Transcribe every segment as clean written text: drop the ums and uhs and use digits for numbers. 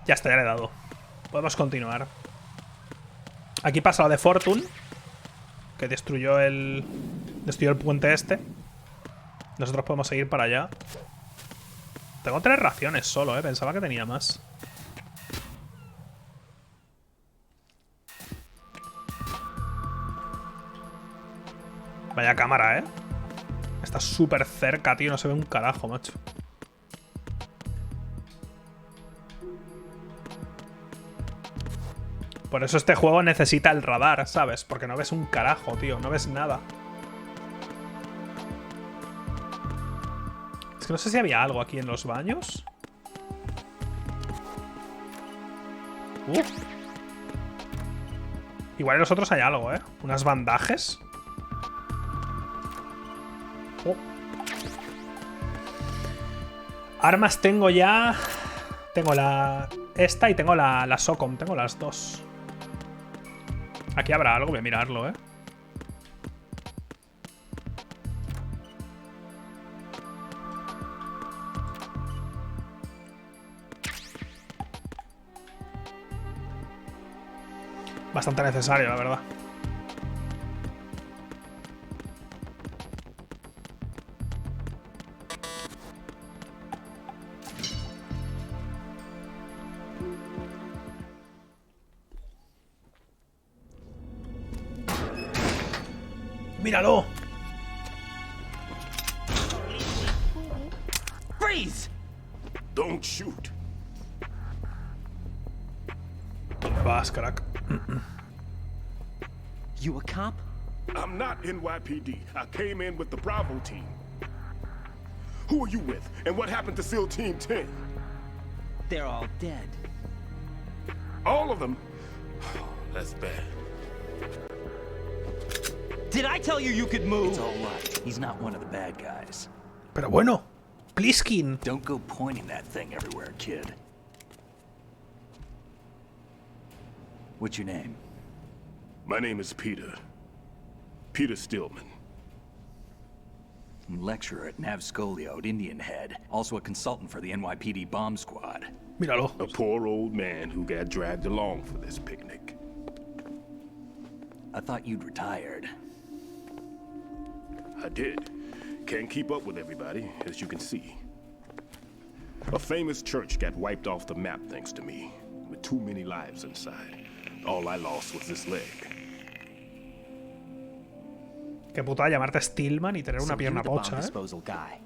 Ya está, ya le he dado. Podemos continuar. Aquí pasa lo de Fortune, que destruyó el puente este. Nosotros podemos seguir para allá. Tengo 3 raciones solo, pensaba que tenía más. Vaya cámara, Está súper cerca, tío. No se ve un carajo, macho. Por eso este juego necesita el radar, ¿sabes? Porque no ves un carajo, tío. No ves nada. Es que no sé si había algo aquí en los baños. Igual en los otros hay algo, Unas bandajes. Armas tengo ya. Tengo esta y tengo la SOCOM. Tengo las dos. Aquí habrá algo, voy a mirarlo, Bastante necesario, la verdad. ¡Míralo! Freeze! Don't shoot. ¿Dónde vas, crack? You a cop? I'm not NYPD. I came in with the Bravo team. Who are you with? And what happened to SEAL Team 10? They're all dead. All of them? That's bad. Did I tell you you could move? It's all right. He's not one of the bad guys. Pero bueno, Pliskin. Don't go pointing that thing everywhere, kid. What's your name? My name is Peter. Peter Stillman. Lecturer at Nav Scolio at Indian Head. Also a consultant for the NYPD bomb squad. Míralo. A poor old man who got dragged along for this picnic. I thought you'd retired. I did. Can't keep up with everybody, as you can see. A famous church got wiped off the map thanks to me, with too many lives inside. All I lost was this leg. Qué putada llamarte Stillman y tener una pierna pocha, disposal guy.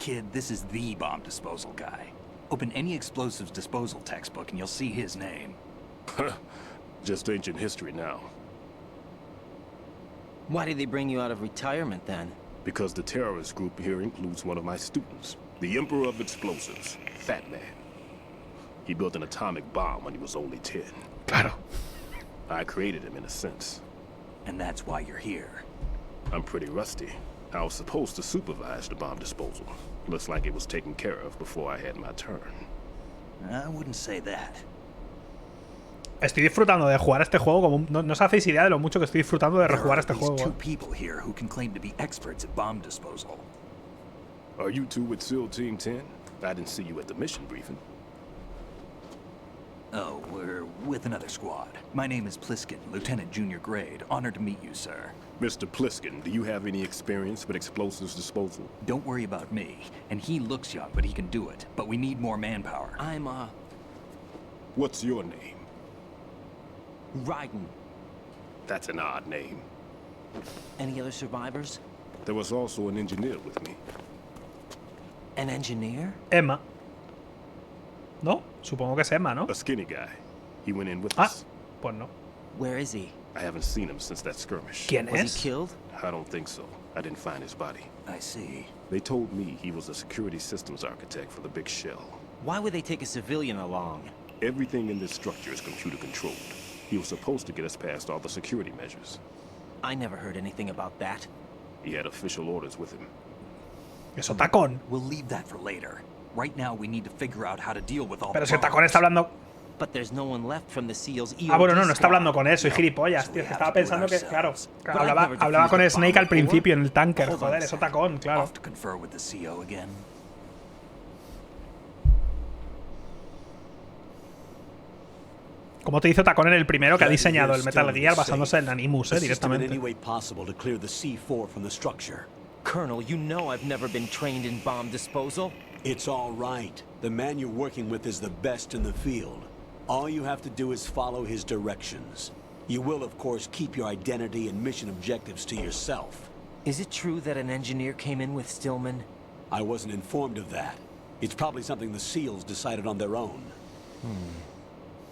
Kid, this is the bomb disposal guy. Open any explosives disposal textbook and you'll see his name. Just ancient history now. Why did they bring you out of retirement then? Because the terrorist group here includes one of my students, the Emperor of Explosives, FATMAN. He built an atomic bomb when he was only 10. Claro. I created him in a sense. And that's why you're here. I'm pretty rusty. I was supposed to supervise the bomb disposal. Looks like it was taken care of before I had my turn. I wouldn't say that. Estoy disfrutando de jugar este juego como no os hacéis idea de lo mucho que estoy disfrutando de rejugar este juego. There are at least 2 people here who can claim to be experts at bomb disposal. Are you two with SEAL Team 10? I didn't see you at the mission briefing. Oh, we're with another squad. My name is Pliskin, Lieutenant Junior Grade. Honored to meet you, sir. Mr. Pliskin, do you have any experience with explosives disposal? Don't worry about me. And he looks young, but he can do it. But we need more manpower. I'm, What's your name? Raiden. That's an odd name. Any other survivors? There was also an engineer with me. An engineer? Emma. ¿No? Supongo que es Emma, ¿no? A skinny guy. He went in with Ah, us. pues no. Where is he? I haven't seen him since that skirmish. ¿Quién Was es? he killed? I don't think so. I didn't find his body. I see. They told me he was a security systems architect for the big shell. Why would they take a civilian along? Everything in this structure is computer controlled. He was supposed to get us past all the security measures. I never heard anything about that. He had official orders with him. Eso Tacón. We'll leave that for later. Right now, we need to figure out how to deal with all Pero the si Tacón bombs. está hablando. But there's no one left from the SEAL's EOD Ah, bueno, no está hablando squad. con él, soy gilipollas, tío. Que estaba pensando que, claro, hablaba con Snake al principio en el tanker. Joder, eso tacón, claro. Off to confer with the CO again. Como te hizo tacón en el primero, que ha diseñado el Metal Gear basándose en Animus, directamente. Colonel, you know I've never been trained in bomb disposal. It's all right. The man you're working with is the best in the field. All you have to do is follow his directions. You will, of course, keep your identity and mission objectives to yourself. Is it true that an engineer came in with Stillman? I wasn't informed of that. It's probably something the SEALs decided on their own.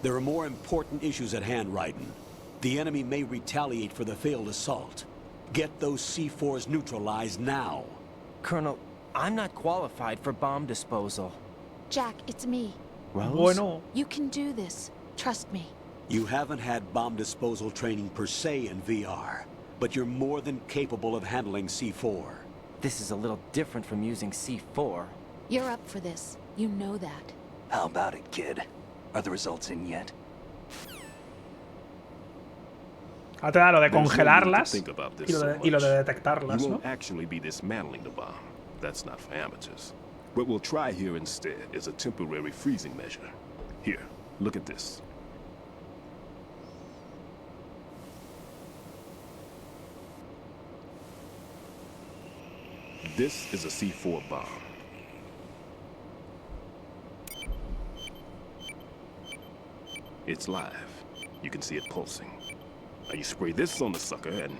There are more important issues at hand, Raiden. The enemy may retaliate for the failed assault. Get those C4s neutralized now. Colonel, I'm not qualified for bomb disposal. Jack, it's me. Rose? Bueno. You can do this. Trust me. You haven't had bomb disposal training per se in VR, but you're more than capable of handling C4. This is a little different from using C4. You're up for this. You know that. How about it, kid? Are the results in yet? Ahora te da lo de There's no need to congelarlas think about this y lo so de much. detectarlas, You ¿no? won't actually be dismantling the bomb. That's not for amateurs. What we'll try here instead is a temporary freezing measure. Here, look at this. This is a C4 bomb. It's live. You can see it pulsing. Now you spray this on the sucker and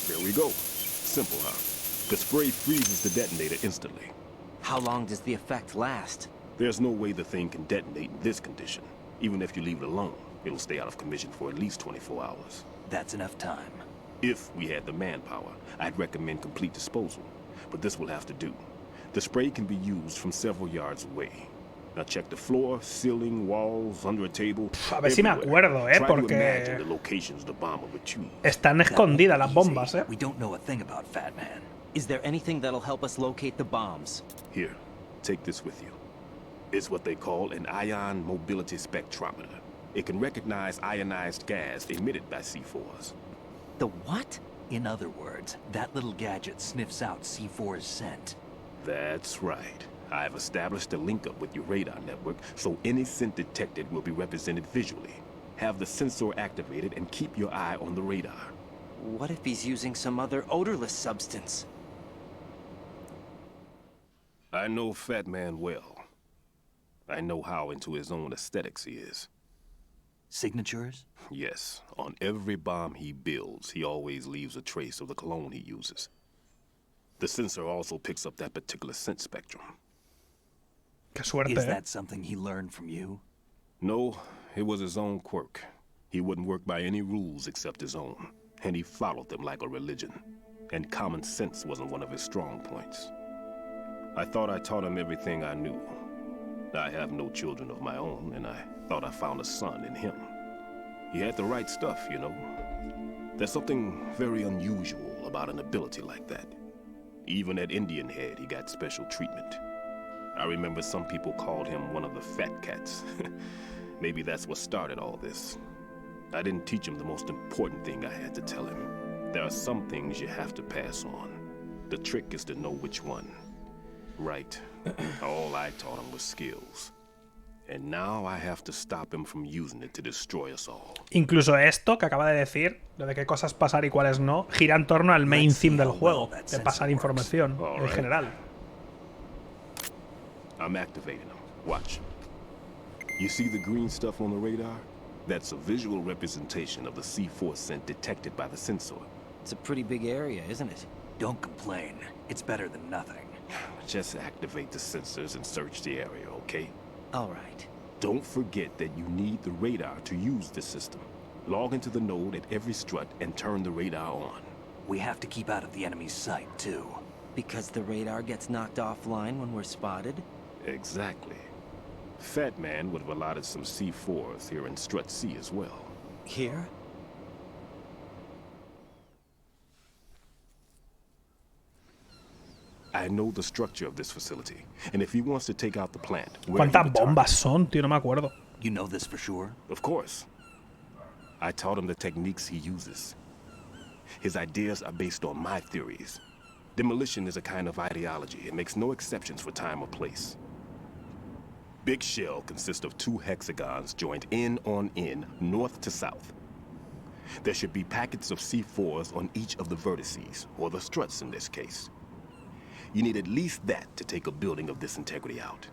there we go. Simple, huh? The spray freezes the detonator instantly. How long does the effect last? There's no way the thing can detonate in this condition. Even if you leave it alone, it'll stay out of commission for at least 24 hours. That's enough time. If we had the manpower, I'd recommend complete disposal. But this will have to do. The spray can be used from several yards away. Now check the floor, ceiling, walls, under a table. A ver si me acuerdo, Try to porque imagine the locations the bomber would choose. están escondidas las bombas, We don't know a thing about FATMAN. Is there anything that'll help us locate the bombs? Here, take this with you. It's what they call an ion mobility spectrometer. It can recognize ionized gas emitted by C4s. The what? In other words, that little gadget sniffs out C4's scent. That's right. I've established a link up with your radar network, so any scent detected will be represented visually. Have the sensor activated and keep your eye on the radar. What if he's using some other odorless substance? I know FATMAN well. I know how into his own aesthetics he is. Signatures? Yes, on every bomb he builds, he always leaves a trace of the cologne he uses. The sensor also picks up that particular scent spectrum. Qué suerte, Is that something he learned from you? No, it was his own quirk. He wouldn't work by any rules except his own, and he followed them like a religion. And common sense wasn't one of his strong points. I thought I taught him everything I knew. I have no children of my own, and I thought I found a son in him. He had the right stuff, you know. There's something very unusual about an ability like that. Even at Indian Head, he got special treatment. I remember some people called him one of the fat cats. Maybe that's what started all this. I didn't teach him the most important thing I had to tell him. There are some things you have to pass on. The trick is to know which one. Right. All I taught him was skills. And now I have to stop him from using it to destroy us all. Incluso esto que acaba de decir, lo de qué cosas pasar y cuáles no, gira en torno al main theme del juego, de pasar información en general. I'm activating them. Watch. You see the green stuff on the radar? That's a visual representation of the C4 scent detected by the sensor. It's a pretty big area, isn't it? Don't complain. It's better than nothing. Just activate the sensors and search the area, okay? All right. Don't forget that you need the radar to use this system. Log into the node at every strut and turn the radar on. We have to keep out of the enemy's sight, too. Because the radar gets knocked offline when we're spotted? Exactly. FATMAN would have allotted some C4s here in Strut C as well. Here? I know the structure of this facility, and if he wants to take out the plant, where he ¿Cuántas would target. bombas son, tío? No me acuerdo. You know this for sure? Of course. I taught him the techniques he uses. His ideas are based on my theories. Demolition is a kind of ideology. It makes no exceptions for time or place. Big shell consists of 2 hexagons joined end on end, north to south. There should be packets of C4s on each of the vertices, or the struts in this case. You need at least that to take a building of this integrity out.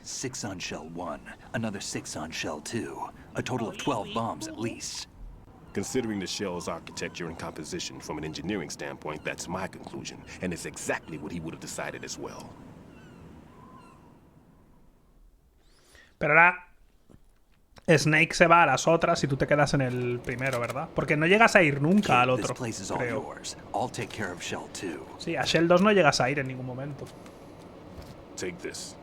6 on shell 1, another 6 on shell 2. A total of 12 bombs at least. Considering the shell's architecture and composition from an engineering standpoint, that's my conclusion, and it's exactly what he would have decided as well. Pero ahora Snake se va a las otras y tú te quedas en el primero, ¿verdad? Porque no llegas a ir nunca al This otro, place is all creo. yours. I'll take care of shell 2. Sí, a Shell 2 no llegas a ir en ningún momento. Take this.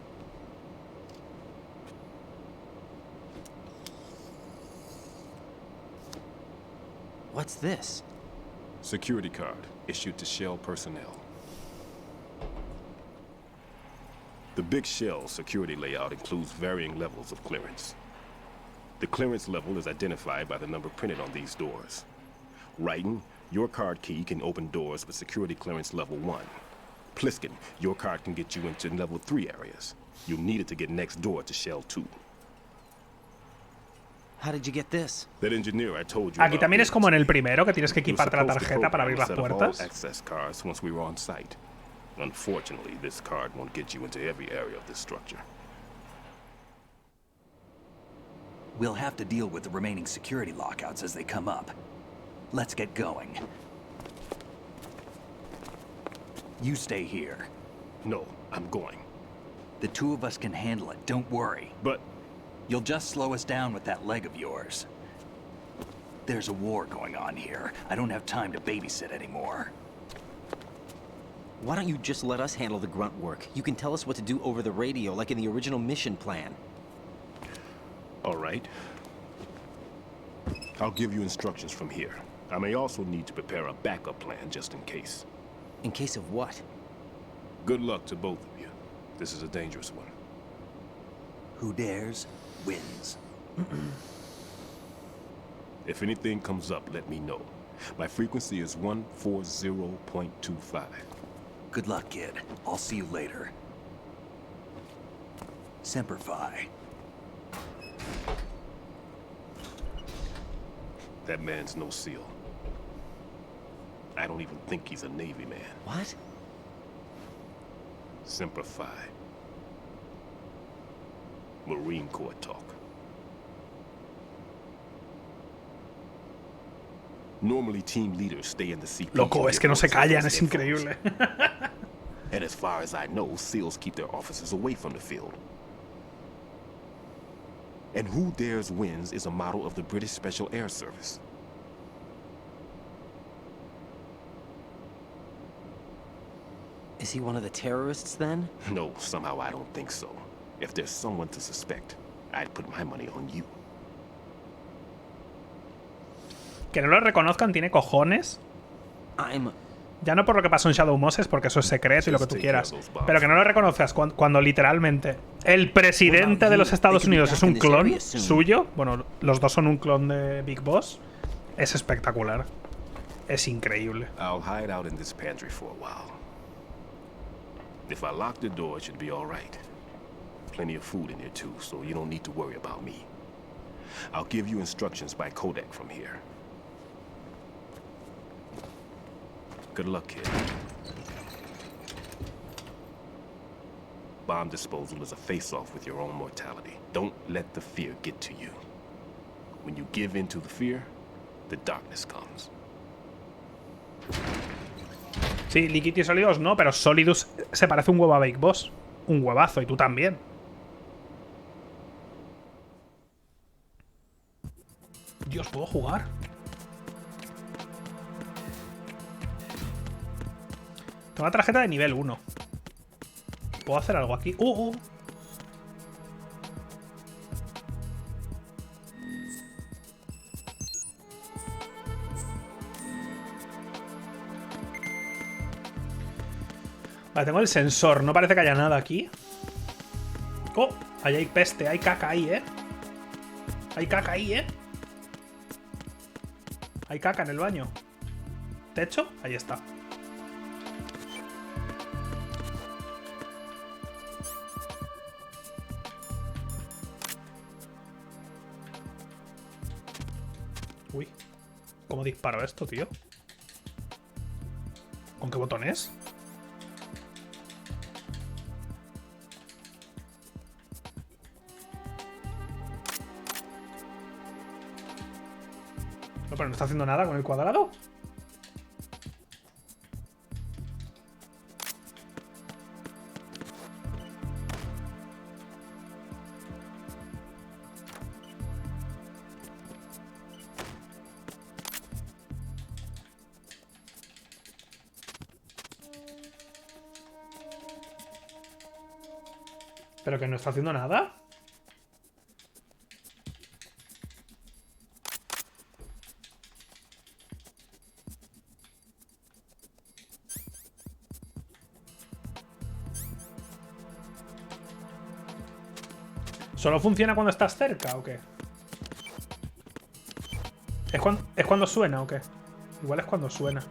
What's this? Security card issued to Shell personnel. The Big Shell security layout includes varying levels of clearance. The clearance level is identified by the number printed on these doors. Raiden, your card key can open doors with security clearance level 1. Pliskin, your card can get you into level 3 areas. You'll need it to get next door to Shell 2. How did you get this? That engineer I told you Aquí about también es did como en el it to me. primero, que tienes que He was equiparte la supposed to tarjeta para abrir las program a set of all puertas. access cards once we were on site. Unfortunately, this card won't get you into every area of this structure. We'll have to deal with the remaining security lockouts as they come up. Let's get going. You stay here. No, I'm going. The 2 of us can handle it, don't worry. But You'll just slow us down with that leg of yours. There's a war going on here. I don't have time to babysit anymore. Why don't you just let us handle the grunt work? You can tell us what to do over the radio, like in the original mission plan. all right. I'll give you instructions from here. I may also need to prepare a backup plan just in case. In case of what? Good luck to both of you. This is a dangerous one. Who dares, wins. If anything comes up, let me know. My frequency is 140.25. Good luck, kid. I'll see you later. Semper Fi. That man's no SEAL. I don't even think he's a Navy man. What? Semper Fi. Marine Corps talk. Normally, team leaders stay in the CP. Loco, es que no se callan, es increíble. And as far as I know, SEALs keep their officers away from the field. And Who Dares Wins is a model of the British Special Air Service. Is he one of the terrorists then? No, somehow I don't think so. If there's someone to suspect, I'd put my money on you. Que no lo reconozcan tiene cojones. I'm... Ya no por lo que pasó en Shadow Moses, porque eso es secreto y lo que tú quieras. Pero que no lo reconozcas cuando literalmente el presidente de los Estados Unidos es un clon suyo. Bueno, los dos son un clon de Big Boss. Es espectacular. Es increíble. I'll hide out in this pantry for a while. If I lock the door, it should be all right. Plenty of food in here too, so you don't need to worry about me. I'll give you instructions by codec from here. Good luck, kid. Bomb disposal is a face-off with your own mortality. Don't let the fear get to you. When you give in to the fear, the darkness comes. Sí, Liquid y Solidus no, pero Solidus se parece un huevo a Big Boss. Un huevazo, y tú también. Dios, ¿puedo jugar? Tengo una tarjeta de nivel 1. ¿Puedo hacer algo aquí? ¡Oh! Vale, tengo el sensor. No parece que haya nada aquí. ¡Oh! Ahí hay peste, hay caca ahí, ¿eh? Hay caca ahí, ¿eh? Hay caca en el baño. ¿Techo? Ahí está. Uy. ¿Cómo disparo esto, tío? ¿Con qué botón es? No, pero no está haciendo nada con el cuadrado. ¿Pero que no está haciendo nada? ¿Solo funciona cuando estás cerca o qué? ¿Es cuando suena o qué? Igual es cuando suena.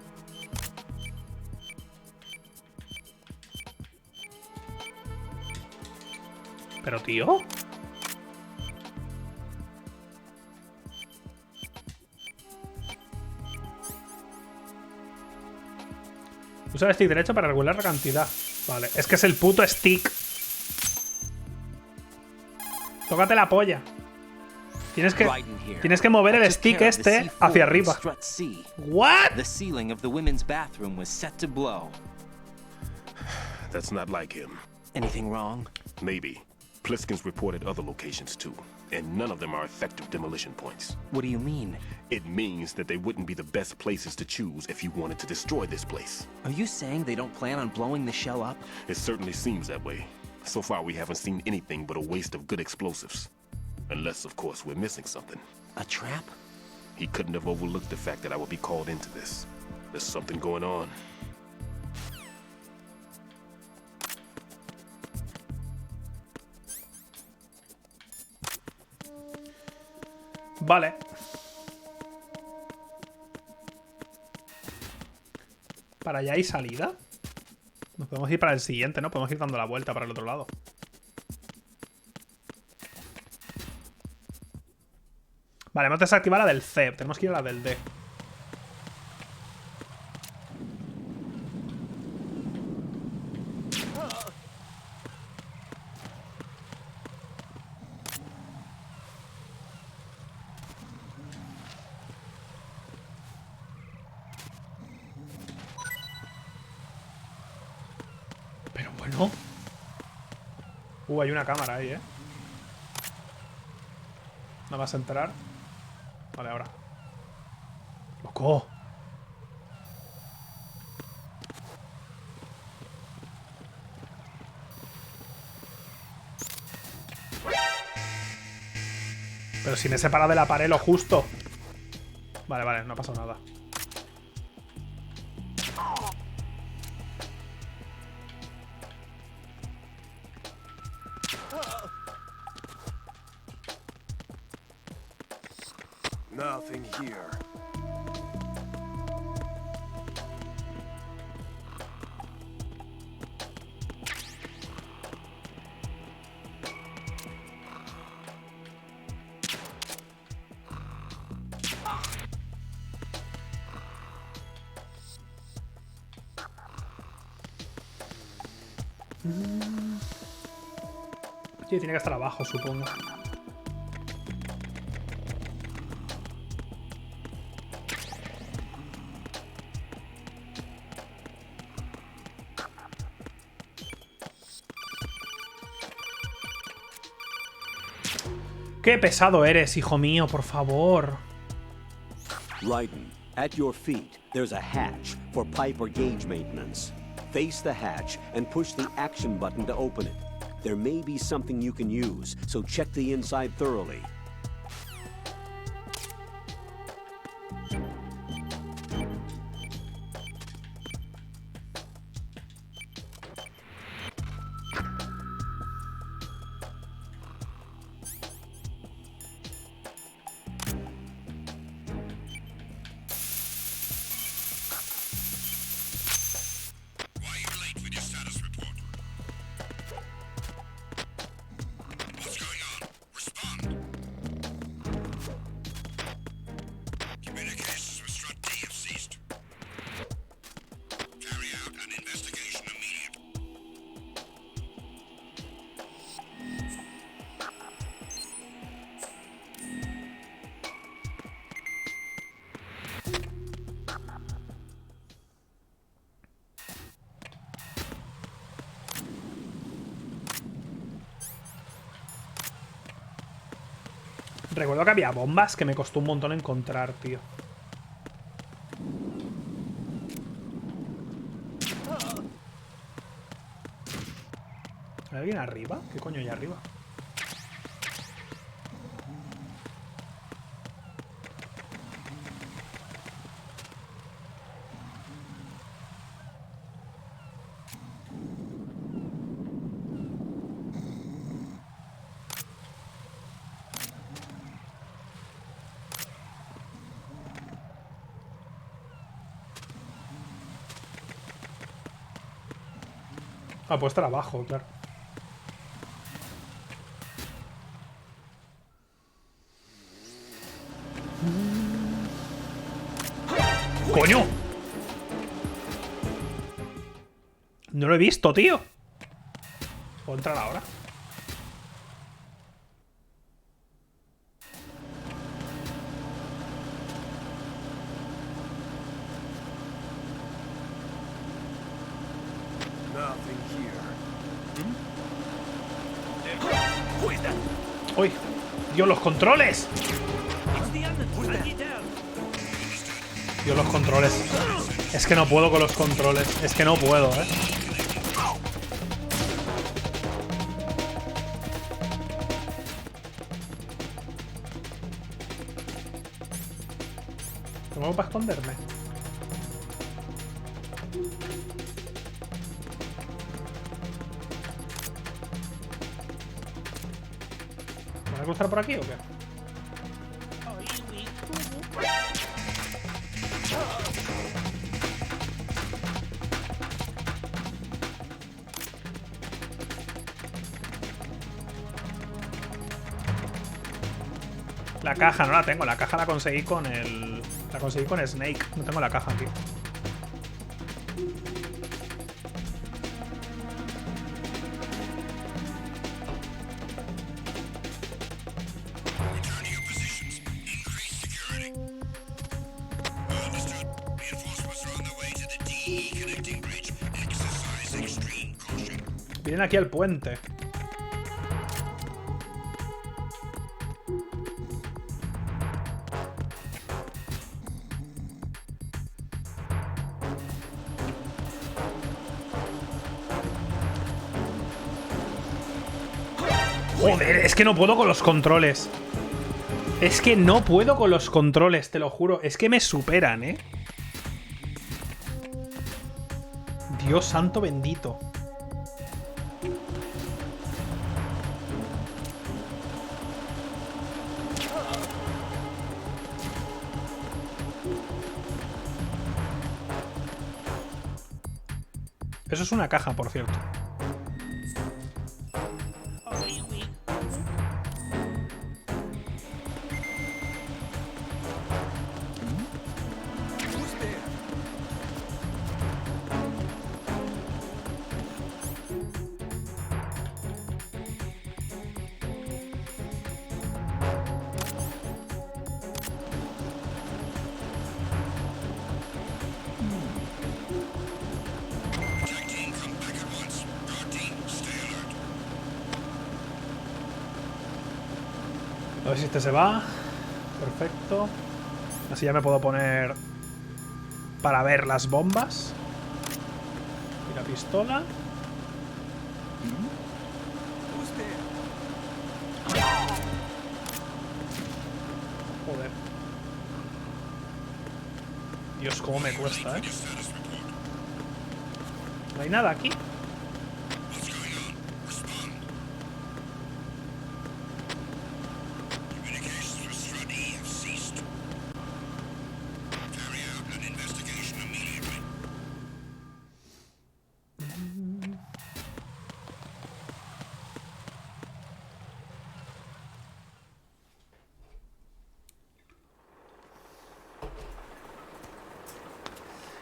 Pero, tío. Usa el stick derecho para regular la cantidad. Vale, es que es el puto stick. Tócate la polla. Tienes que mover el stick este hacia arriba. What? The ceiling of the women's bathroom was set to blow. That's not like him. Anything wrong? Maybe. Pliskin's reported other locations too, and none of them are effective demolition points. What do you mean? It means that they wouldn't be the best places to choose if you wanted to destroy this place. Are you saying they don't plan on blowing the shell up? It certainly seems that way. So far we haven't seen anything but a waste of good explosives. Unless, of course, we're missing something. A trap? He couldn't have overlooked the fact that I would be called into this. There's something going on. Vale. ¿Para allá hay salida? Nos podemos ir para el siguiente, ¿no? Podemos ir dando la vuelta para el otro lado. Vale, hemos desactivado la del C. Tenemos que ir a la del D. Pero bueno. Hay una cámara ahí, ¿eh? ¿No vas a entrar? Vale, ahora. ¡Loco! Pero si me he separado de la pared lo justo. Vale, vale, no ha pasado nada. Nothing here. Sí, tiene que estar abajo, supongo. ¡Qué pesado eres, hijo mío, por favor! Raiden, at your feet, there's a hatch for pipe or gauge maintenance. Face the hatch and push the action button to open it. There may be something you can use, so check the inside thoroughly. Recuerdo que había bombas que me costó un montón encontrar, tío. ¿Hay alguien arriba? ¿Qué coño hay arriba? Ah, puede estar abajo, claro. ¡Coño! No lo he visto, tío. ¿Puedo entrar ahora? ¡Uy! ¡Dios, los controles! Dios, los controles. Es que no puedo con los controles. Es que no puedo, ¿eh? ¿Cómo hago para esconderme? ¿Me voy a cruzar por aquí o qué? La caja no la tengo, la caja la conseguí con el... La conseguí con Snake, no tengo la caja aquí. Vienen aquí al puente. Joder, es que no puedo con los controles. Es que no puedo con los controles, te lo juro. Es que me superan, ¿eh? Dios santo bendito. Eso es una caja, por cierto. A ver si este se va. Perfecto. Así ya me puedo poner para ver las bombas. Y la pistola. Joder. Dios, cómo me cuesta, ¿eh? No hay nada aquí.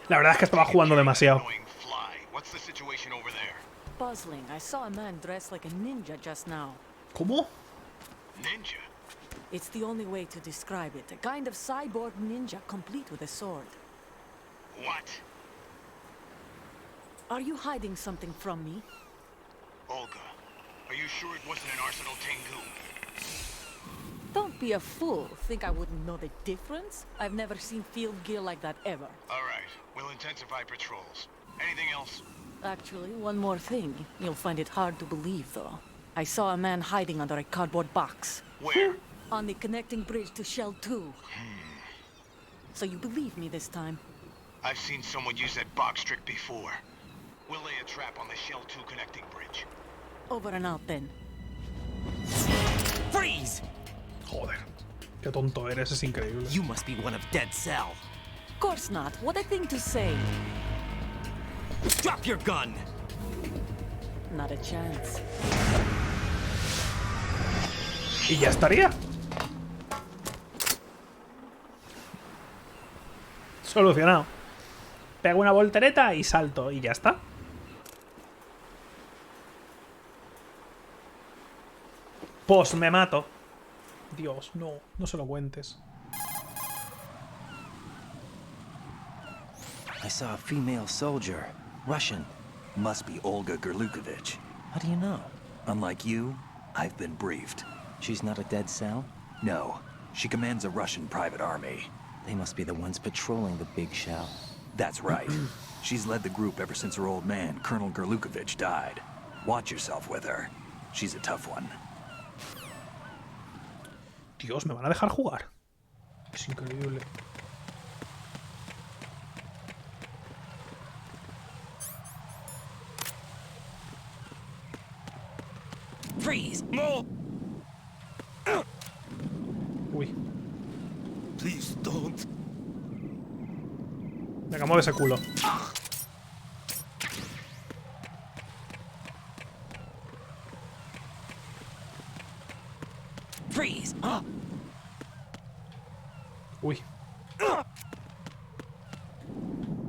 La verdad es que estaba jugando demasiado. Puzzling. I saw a man dressed like a ninja just now. ¿Cómo? Ninja? It's the only way to describe it. A kind of cyborg ninja, complete with a sword. What? Are you hiding something from me? Olga, are you sure it wasn't an Arsenal Tengu? Don't Don't be a fool. Think I wouldn't know the difference? I've never seen field gear like that ever. All right, we'll intensify patrols. Anything else? Actually, one more thing. You'll find it hard to believe, though. I saw a man hiding under a cardboard box. Where? On the connecting bridge to Shell 2. So you believe me this time? I've seen someone use that box trick before. We'll lay a trap on the Shell 2 connecting bridge. Over and out, then. Freeze! Joder. Qué tonto eres, es increíble. You must be one of Dead Cell. Of course not. What a thing to say. Drop your gun! Not a chance. Y ya estaría. Solucionado. Pego una voltereta y salto y ya está. Pues me mato. Dios, no, no se lo cuentes. I saw a female soldier. Russian. Must be Olga Gerlukovich. How do you know? Unlike you, I've been briefed. She's not a Dead Cell? No, she commands a Russian private army. They must be the ones patrolling the big shell. That's right. She's led the group ever since her old man, Colonel Gerlukovich, died. Watch yourself with her. She's a tough one. Dios, ¿me van a dejar jugar? Es increíble. Freeze! Uy. Please don't. Venga, mueve ese culo. Freeze! Uy.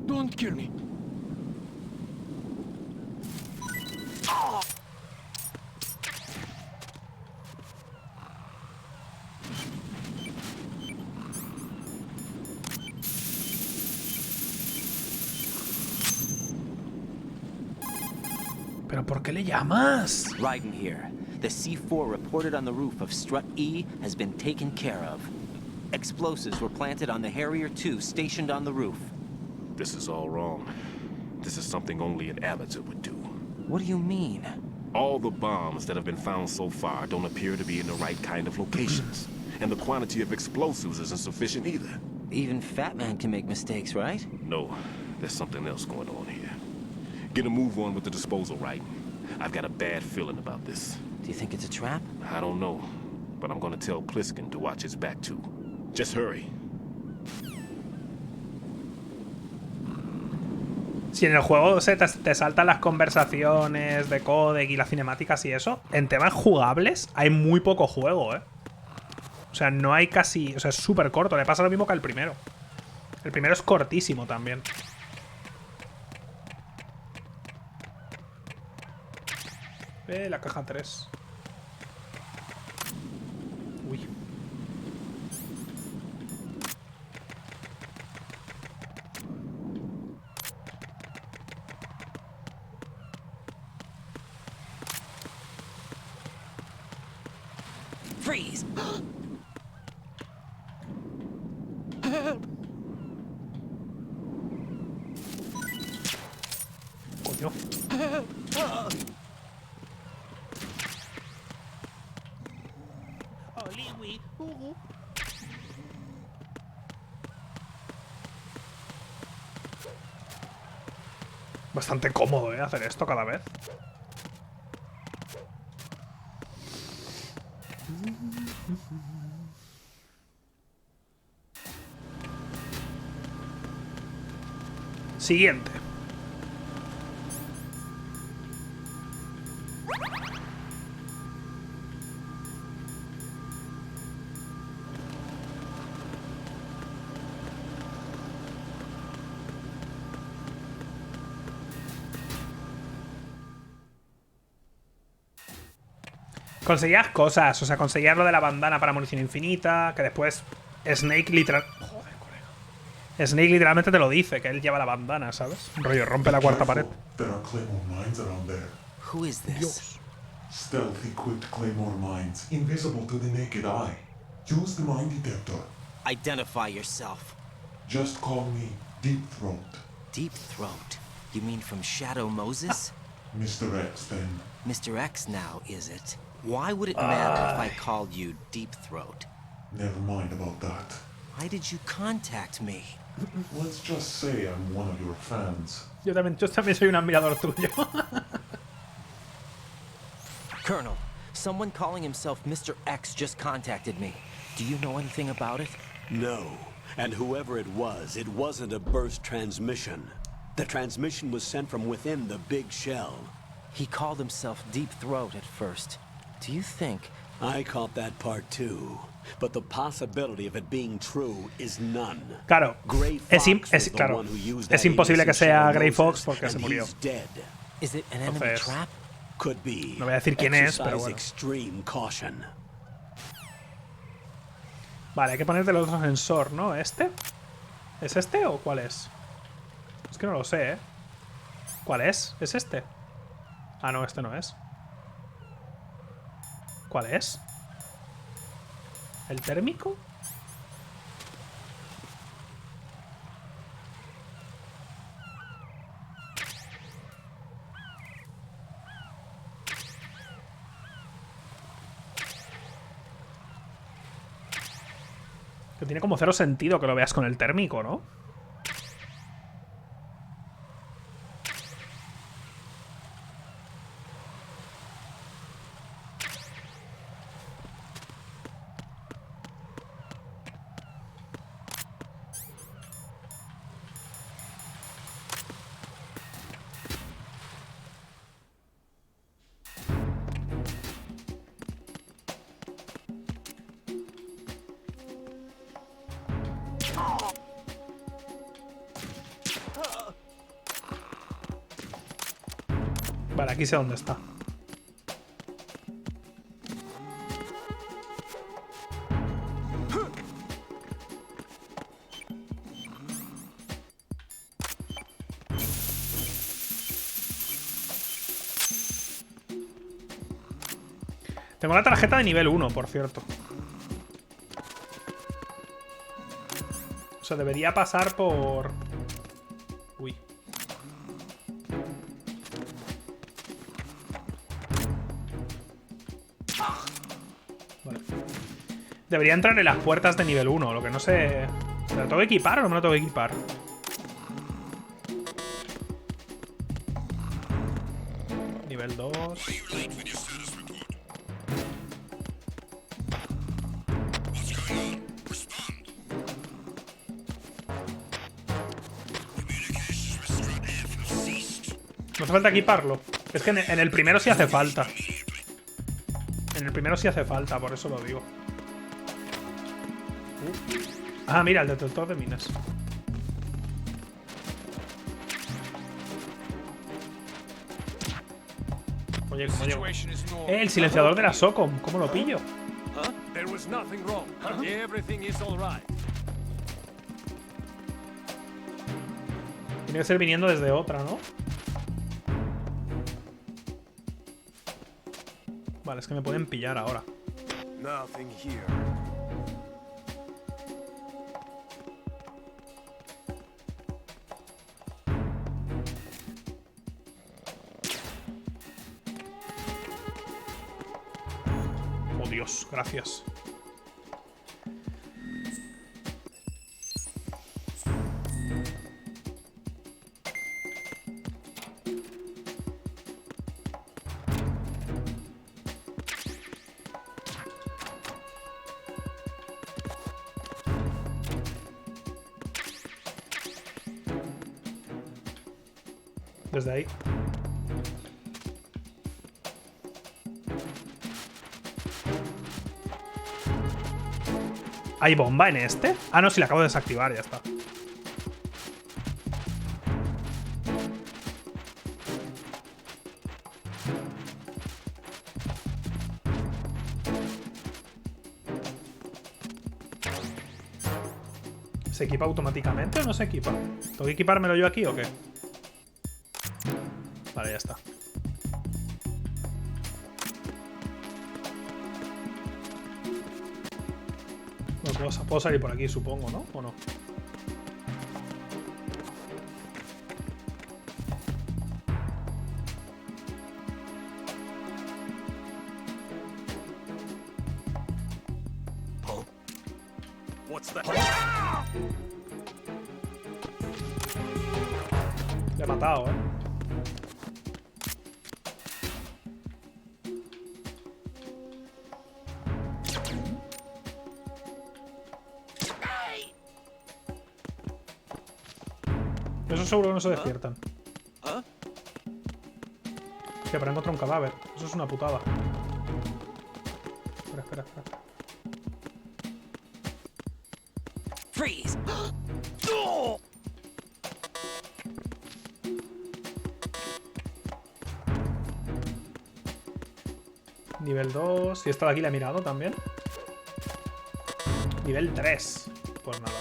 Don't kill me. ¿Pero por qué le llamas? Raiden here. The C4 reported on the roof of Strut E has been taken care of. Explosives were planted on the Harrier 2 stationed on the roof. This is all wrong. This is something only an amateur would do. What do you mean? All the bombs that have been found so far don't appear to be in the right kind of locations. And the quantity of explosives isn't sufficient either. Even FATMAN can make mistakes, right? No, there's something else going on here. Get a move on with the disposal, right? I've got a bad feeling about this. Do you think it's a trap? I don't know, but I'm gonna tell Pliskin to watch his back too. Just hurry. Si en el juego te saltan las conversaciones de codec y las cinemáticas y eso, en temas jugables hay muy poco juego, ¿eh? O sea, no hay casi... O sea, es súper corto. Le pasa lo mismo que al primero. El primero es cortísimo también. La caja 3. Uy. Freeze! Coño. Bastante cómodo, hacer esto cada vez. Siguiente. Conseguías cosas, o sea, conseguías lo de la bandana para munición infinita, que después Snake literalmente te lo dice, que él lleva la bandana, ¿sabes? Rollo, rompe la cuarta pared. There are claymore mines around there. Who is this? Dios. Stealth-equipped claymore mines, invisible to the naked eye. Use the mine detector. Identify yourself. Just call me Deep Throat. Deep Throat? You mean from Shadow Moses? Mr. X, then. Mr. X now, is it? Why would it matter if I called you Deep Throat? Never mind about that. Why did you contact me? Let's just say I'm one of your fans. Yo también soy un admirador tuyo. Colonel, someone calling himself Mr. X just contacted me. Do you know anything about it? No. And whoever it wasn't a burst transmission. The transmission was sent from within the big shell. He called himself Deep Throat at first. Do you think... I caught that part too. But the possibility of it being true is none. Claro, es imposible que sea Grey Fox porque se murió. Is it an enemy trap? Could be. No voy a decir quién es, pero bueno. Extreme caution. Vale, hay que poner del otro sensor, ¿no? ¿Este? ¿Es este o cuál es? Es que no lo sé, ¿eh? ¿Cuál es? ¿Es este? Ah, no, este no es. ¿Cuál es? ¿El térmico? Que tiene como cero sentido que lo veas con el térmico, ¿no? Vale, aquí sé dónde está. Tengo la tarjeta de nivel 1, por cierto. O sea, debería pasar por... Uy. Vale. Debería entrar en las puertas de nivel 1, lo que no sé... ¿Me lo tengo que equipar o no me lo tengo que equipar? Nivel 2... No hace falta equiparlo. Es que en el primero sí hace falta. En el primero sí hace falta, por eso lo digo. Ah, mira, el detector de minas. Oye, ¿cómo llego? El silenciador de la SOCOM. ¿Cómo lo pillo? Tiene que ser viniendo desde otra, ¿no? Vale, es que me pueden pillar ahora. Oh, Dios, gracias. Desde ahí. ¿Hay bomba en este? Ah, no, si la acabo de desactivar, ya está. ¿Se equipa automáticamente o no se equipa? ¿Tengo que equipármelo yo aquí o qué? Vale, ya está. Puedo salir por aquí, supongo, ¿no? ¿O no? Le he matado, ¿eh? Eso seguro que no se despiertan. Que para encontrar un cadáver. Eso es una putada. Espera. Freeze! Nivel 2. Y esta de aquí la he mirado también. Nivel 3. Pues nada.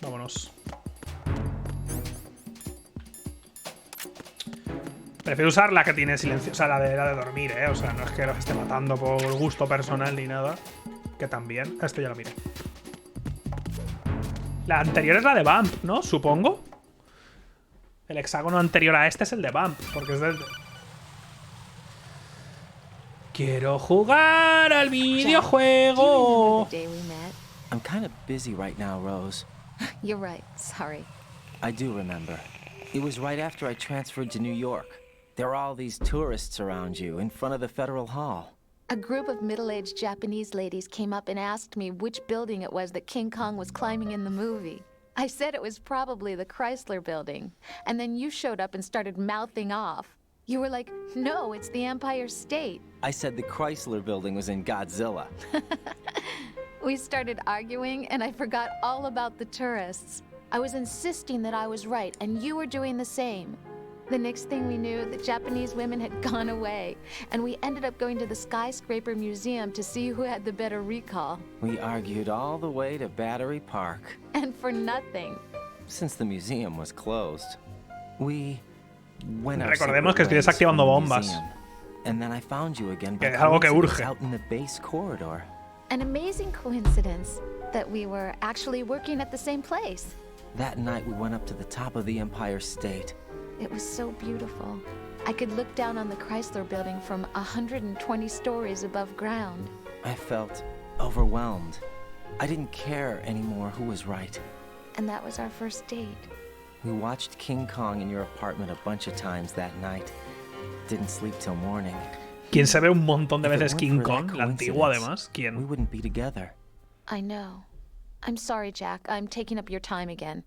Vámonos. Prefiero usar la que tiene silencio. O sea, la de dormir, ¿eh? O sea, no es que los esté matando por gusto personal ni nada. Que también. Esto ya lo miré. La anterior es la de Bump, ¿no? Supongo. El hexágono anterior a este es el de Bump. Porque es del... Quiero jugar al videojuego. I'm kind of busy right now, Rose. You're right. Sorry. I do remember. It was right after I transferred to New York. There are all these tourists around you in front of the Federal Hall. A group of middle-aged Japanese ladies came up and asked me which building it was that King Kong was climbing in the movie. I said it was probably the Chrysler building. And then you showed up and started mouthing off. You were like, no, it's the Empire State. I said the Chrysler building was in Godzilla. We started arguing, and I forgot all about the tourists. I was insisting that I was right, and you were doing the same. The next thing we knew, the Japanese women had gone away, and we ended up going to the Skyscraper Museum to see who had the better recall. We argued all the way to Battery Park. And for nothing. Since the museum was closed, we went our Recordemos que estoy separate ways desactivando from the bombas. museum. And then I found you again by Que es algo que coincidence urge. out in the base corridor. An amazing coincidence that we were actually working at the same place. That night we went up to the top of the Empire State. It was so beautiful. I could look down on the Chrysler building from 120 stories above ground. I felt overwhelmed. I didn't care anymore who was right. And that was our first date. We watched King Kong in your apartment a bunch of times that night. Didn't sleep till morning. ¿Quién se ve un montón de If it veces weren't King for that Kong? La antigua, coincidence, además. We ¿Quién? wouldn't be together. I know. I'm sorry, Jack. I'm taking up your time again.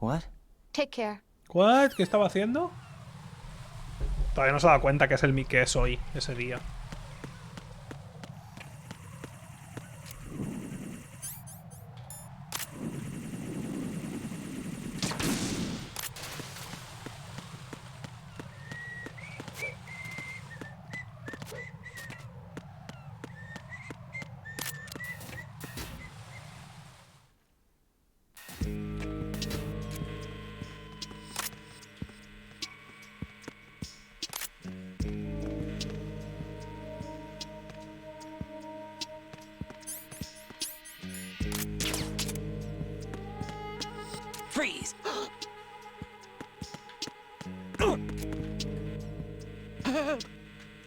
What? Take care. ¿What? ¿Qué estaba haciendo? Todavía no se ha dado cuenta que es el que es hoy, ese día. Freeze!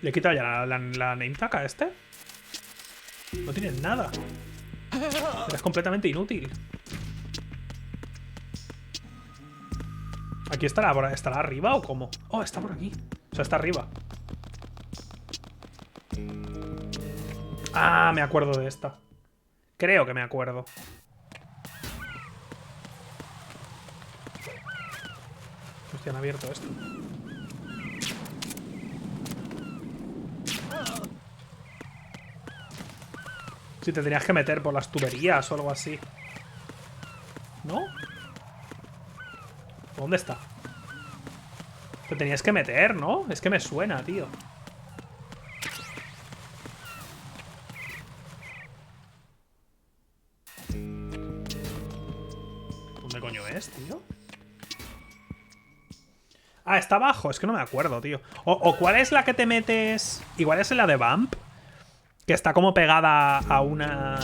¿Le he quitado ya la name tag a este? No tiene nada. Es completamente inútil. ¿Aquí estará arriba o cómo? Oh, está por aquí. O sea, está arriba. Ah, me acuerdo de esta. Creo que me acuerdo. Hostia, han abierto esto. Si te tenías que meter por las tuberías o algo así. ¿No? ¿Dónde está? Te tenías que meter, ¿no? Es que me suena, tío. ¿Dónde coño es, tío? Ah, está abajo. Es que no me acuerdo, tío. O ¿cuál es la que te metes? Igual es en la de Bump. Que está como pegada a una...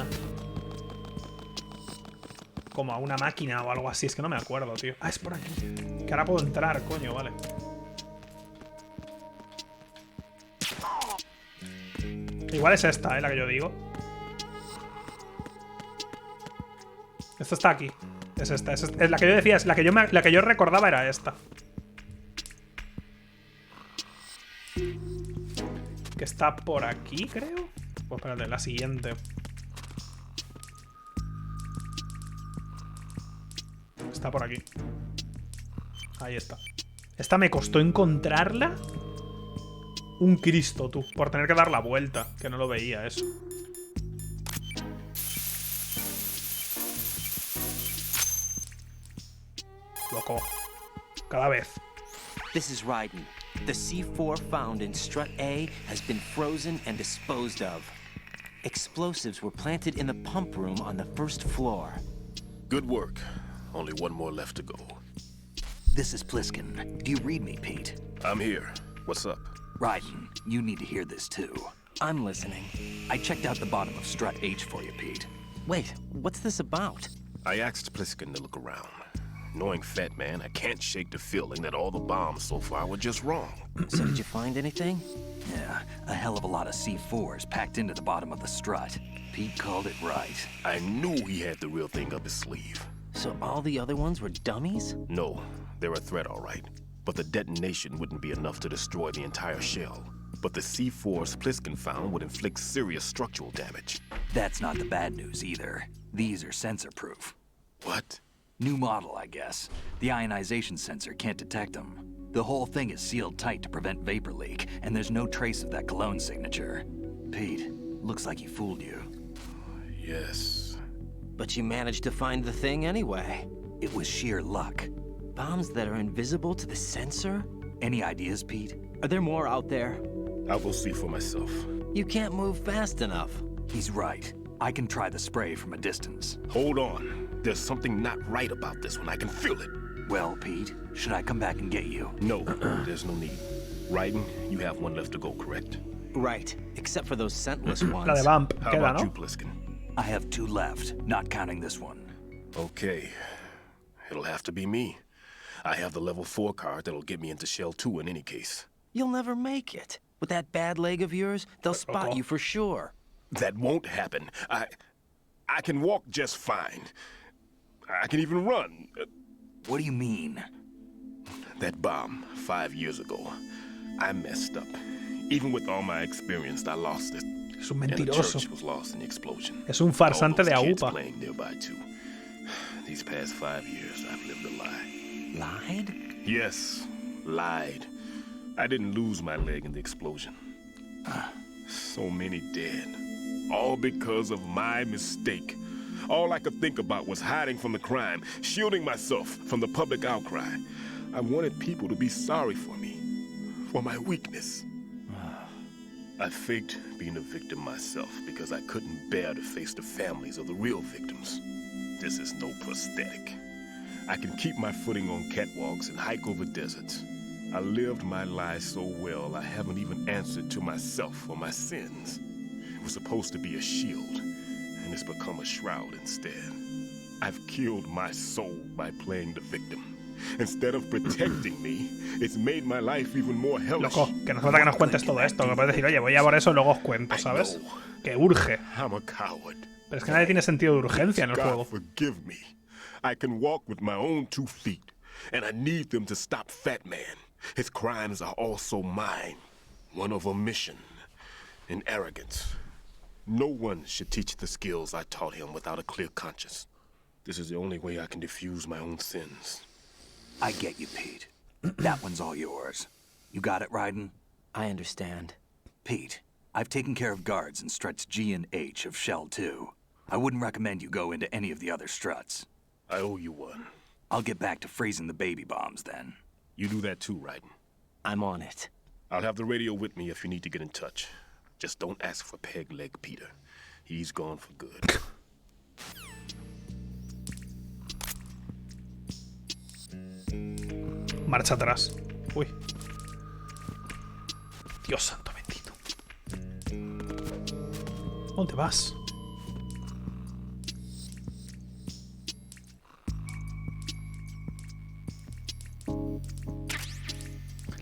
Como a una máquina o algo así. Es que no me acuerdo, tío. Ah, es por aquí. Que ahora puedo entrar, coño, vale. Igual es esta, la que yo digo. Esto está aquí. Es esta. Es la que yo decía. Es la que yo recordaba era esta. Que está por aquí, creo. Pues espérate, la siguiente. Está por aquí. Ahí está. Esta me costó encontrarla. Un Cristo, tú. Por tener que dar la vuelta. Que no lo veía eso. Loco. Cada vez. This is Raiden. The C4 found in Strut A has been frozen and disposed of. Explosives were planted in the pump room on the first floor. Good work. Only one more left to go. This is Pliskin. Do you read me, Pete? I'm here. What's up? Raiden, you need to hear this too. I'm listening. I checked out the bottom of Strut H for you, Pete. Wait, what's this about? I asked Pliskin to look around. Knowing FATMAN, I can't shake the feeling that all the bombs so far were just wrong. So did you find anything? Yeah, a hell of a lot of C4s packed into the bottom of the strut. Pete called it right. I knew he had the real thing up his sleeve. So all the other ones were dummies? No, they're a threat, all right. But the detonation wouldn't be enough to destroy the entire shell. But the C4s Pliskin found would inflict serious structural damage. That's not the bad news either. These are sensor-proof. What? New model, I guess. The ionization sensor can't detect them. The whole thing is sealed tight to prevent vapor leak, and there's no trace of that cologne signature. Pete, looks like he fooled you. Yes. But you managed to find the thing anyway. It was sheer luck. Bombs that are invisible to the sensor? Any ideas, Pete? Are there more out there? I'll go see for myself. You can't move fast enough. He's right. I can try the spray from a distance. Hold on. There's something not right about this one. I can feel it. Well, Pete, should I come back and get you? No, there's no need. Raiden, you have one left to go, correct? Right, except for those scentless ones. La de Vamp. How Queda, about ¿no? you, Pliskin? I have 2 left, not counting this one. Okay. It'll have to be me. I have the level 4 card that'll get me into Shell 2 in any case. You'll never make it. With that bad leg of yours, they'll spot you for sure. That won't happen. I can walk just fine. I can even run. What do you mean? That bomb 5 years ago. I messed up. Even with all my experience, I lost it. Es un And the mentiroso. church was lost in the explosion. Es un farsante de All those kids AUPA. playing nearby too. These past 5 years, I've lived a lie. Lied? Yes, lied. I didn't lose my leg in the explosion. So many dead. All because of my mistake. All I could think about was hiding from the crime, shielding myself from the public outcry. I wanted people to be sorry for me, for my weakness. I faked being a victim myself because I couldn't bear to face the families of the real victims. This is no prosthetic. I can keep my footing on catwalks and hike over deserts. I lived my life so well, I haven't even answered to myself for my sins. It was supposed to be a shield, and it's become a shroud instead. I've killed my soul by playing the victim. Instead of protecting me, it's made my life even more hellish. Loco, que no hace falta que nos cuentes todo esto. Que puedes decir, oye, voy a por eso y luego os cuento, ¿sabes? Que urge. I'm a coward. Pero es que nadie tiene sentido de urgencia en el God juego. forgive me. I can walk with my own 2 feet, and I need them to stop FATMAN. His crimes are also mine. One of omission and arrogance. No one should teach the skills I taught him without a clear conscience. This is the only way I can diffuse my own sins. I get you, Pete. That one's all yours. You got it, Raiden? I understand. Pete, I've taken care of guards in struts G and H of Shell 2. I wouldn't recommend you go into any of the other struts. I owe you one. I'll get back to freezing the baby bombs then. You do that too, Raiden. I'm on it. I'll have the radio with me if you need to get in touch. Just don't ask for Peg Leg Peter. He's gone for good. Marcha atrás. Uy. Dios santo bendito. ¿Dónde vas?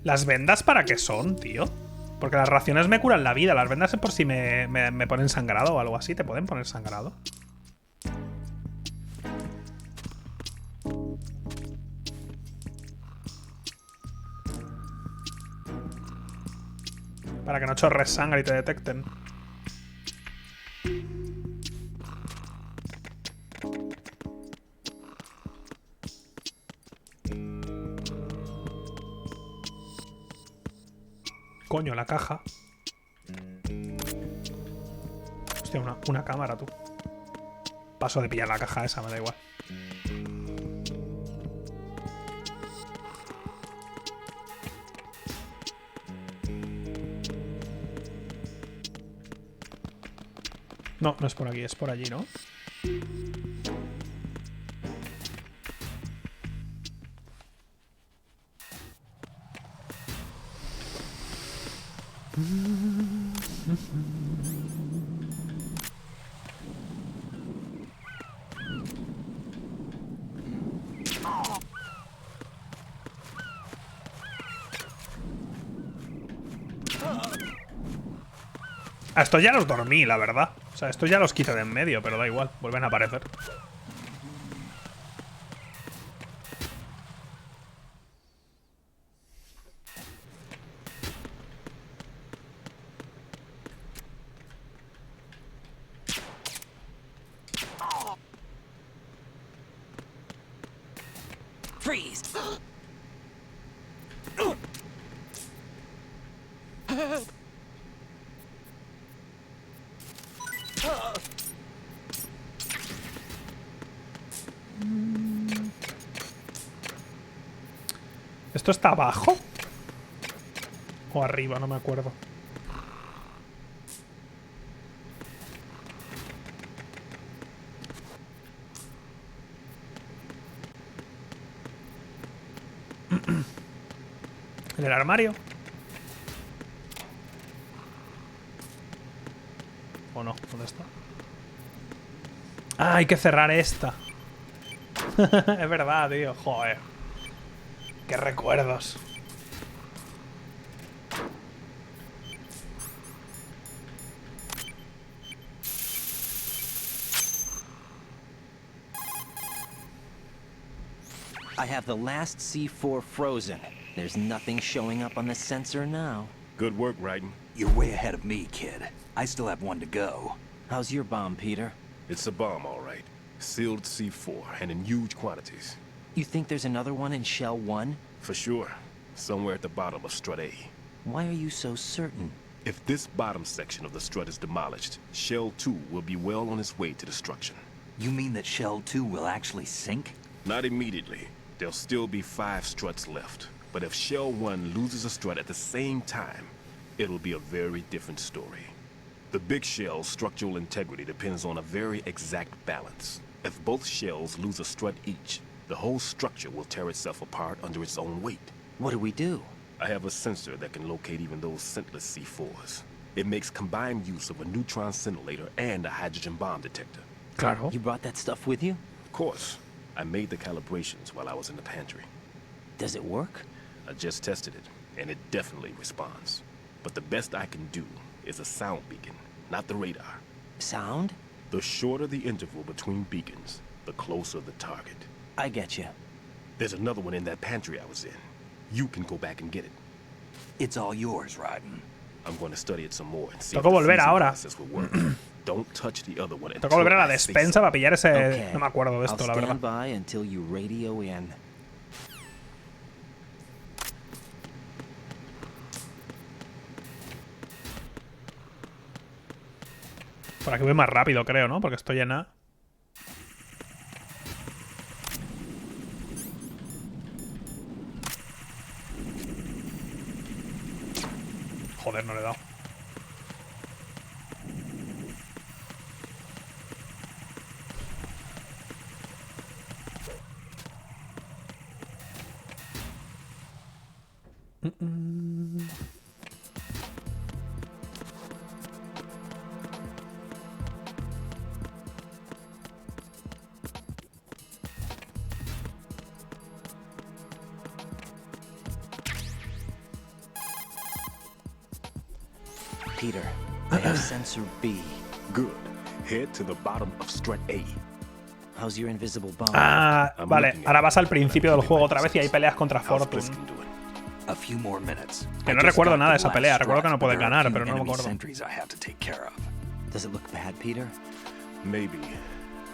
¿Las vendas para qué son, tío? Porque las raciones me curan la vida. Las vendas es por si me ponen sangrado o algo así. ¿Te pueden poner sangrado? Para que no chorres sangre y te detecten. Coño, la caja. Hostia, una cámara, tú. Paso de pillar la caja esa, me da igual. No, no es por aquí, es por allí, ¿no? A estos ya los dormí, la verdad. O sea, estos ya los quité de en medio, pero da igual, vuelven a aparecer. Freeze! ¿Esto está abajo? O arriba, no me acuerdo. ¿En el armario? ¿O no? ¿Dónde está? Ah, hay que cerrar esta. Es verdad, tío. Joder. Qué recuerdos. I have the last C4 frozen. There's nothing showing up on the sensor now. Good work, Raiden. You're way ahead of me, kid. I still have one to go. How's your bomb, Peter? It's a bomb, all right. Sealed C4, and in huge quantities. You think there's another one in Shell 1? For sure. Somewhere at the bottom of Strut A. Why are you so certain? If this bottom section of the strut is demolished, Shell 2 will be well on its way to destruction. You mean that Shell 2 will actually sink? Not immediately. There'll still be 5 struts left. But if Shell 1 loses a strut at the same time, it'll be a very different story. The big shell's structural integrity depends on a very exact balance. If both shells lose a strut each, the whole structure will tear itself apart under its own weight. What do we do? I have a sensor that can locate even those scentless C4s. It makes combined use of a neutron scintillator and a hydrogen bomb detector. Claro. You brought that stuff with you? Of course. I made the calibrations while I was in the pantry. Does it work? I just tested it, and it definitely responds. But the best I can do is a sound beacon, not the radar. Sound? The shorter the interval between beacons, the closer the target. I get you. There's another one in that pantry I was in. You can go back and get it. It's all yours, Raiden. I'm going to study it some more and see Toca if the volver freezing ahora. process will work. Don't touch the other one Toca volver a la until I say despensa so. para pillar ese... Okay. No me acuerdo de esto, I'll la verdad. stand by until you radio in. Por aquí voy más rápido, creo, ¿no? Porque estoy llena. Joder, no le he dado. Peter, I have sensor B. Good. Head to the bottom of strut A. How's your invisible bomb? Ah, vale. Ahora vas al principio del juego otra vez y hay peleas contra Fortune. A few more minutes. Que no recuerdo nada de esa pelea. Recuerdo que no puedes ganar, pero no me acuerdo. Does it look bad, Peter? Maybe.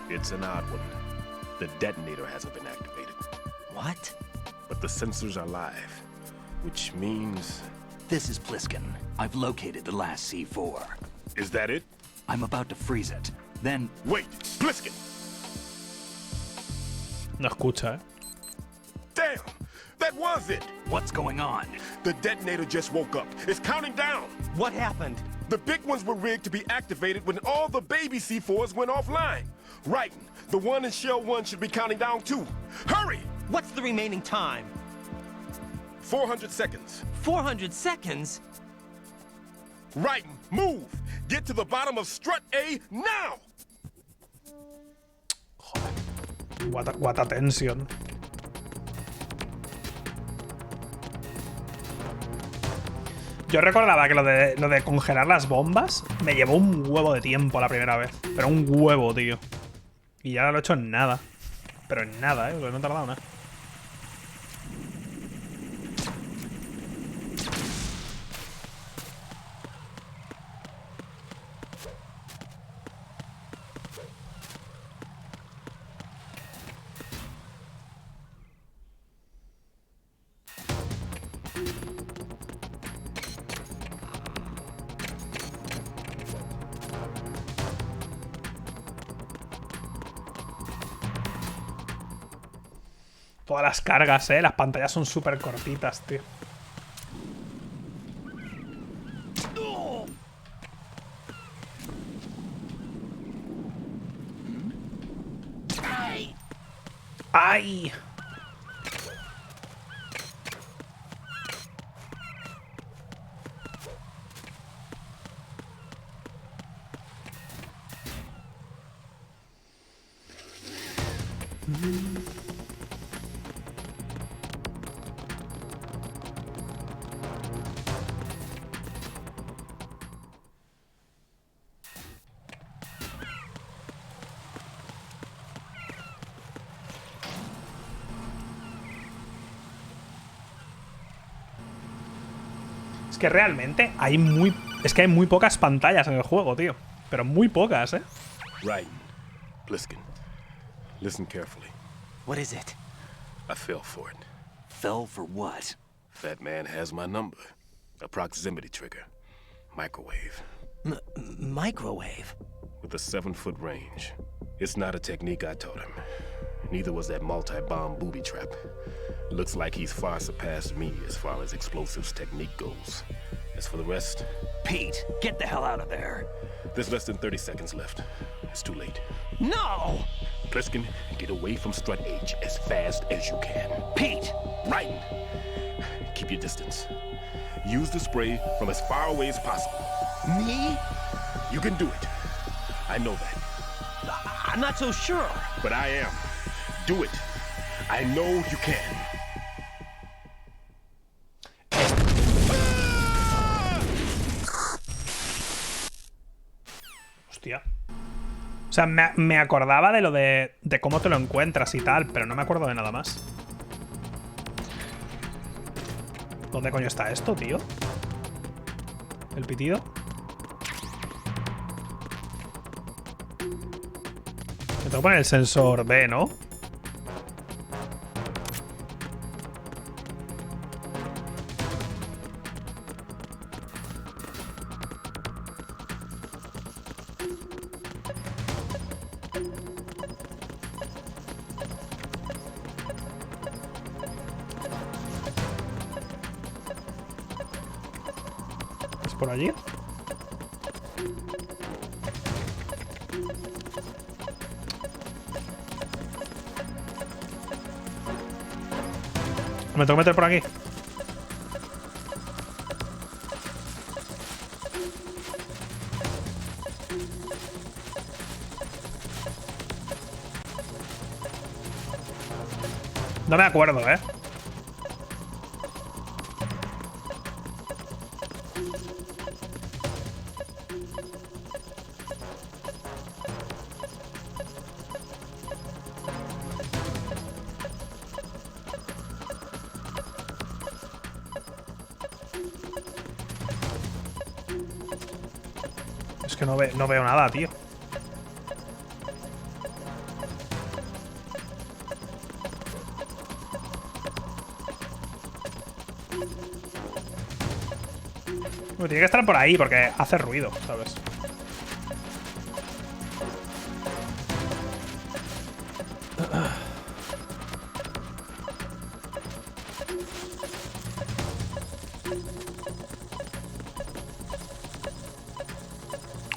It's an odd one. The detonator hasn't been activated. What? But the sensors are live, which means... This is Pliskin. I've located the last C4. Is that it? I'm about to freeze it. Then... Wait! Pliskin! No escucha, Damn! That was it! What's going on? The detonator just woke up. It's counting down. What happened? The big ones were rigged to be activated when all the baby C4s went offline. Right. The one in Shell 1 should be counting down too. Hurry! What's the remaining time? 400 seconds. 400 seconds? Right. Move! Get to the bottom of strut A now! What a tension. Yo recordaba que lo de congelar las bombas me llevó un huevo de tiempo la primera vez. Pero un huevo, tío. Y ya lo he hecho en nada. Pero en nada, porque no he tardado nada. Todas las cargas, las pantallas son súper cortitas, tío. ¡Ay! Que realmente hay muy pocas pantallas en el juego, tío. Pero muy pocas, Right. Pliskin. Listen carefully. What is it? I fell for it. Fell for what? FATMAN has my number. A proximity trigger. Microwave. Microwave? With a 7-foot range. It's not a technique I taught him. Neither was that multi-bomb booby trap. Looks like he's far surpassed me as far as explosives technique goes. As for the rest... Pete, get the hell out of there. There's less than 30 seconds left. It's too late. No! Pliskin, get away from strut H as fast as you can. Pete! Right! Keep your distance. Use the spray from as far away as possible. Me? You can do it. I know that. I'm not so sure. But I am. Do it. I know you can. Hostia. O sea, me acordaba de lo de cómo te lo encuentras y tal, pero no me acuerdo de nada más. ¿Dónde coño está esto, tío? ¿El pitido? Me tengo que poner el sensor B, ¿no? Por allí. Me tengo que meter por aquí. No me acuerdo, que no veo nada, tío. Bueno, tiene que estar por ahí porque hace ruido, ¿sabes?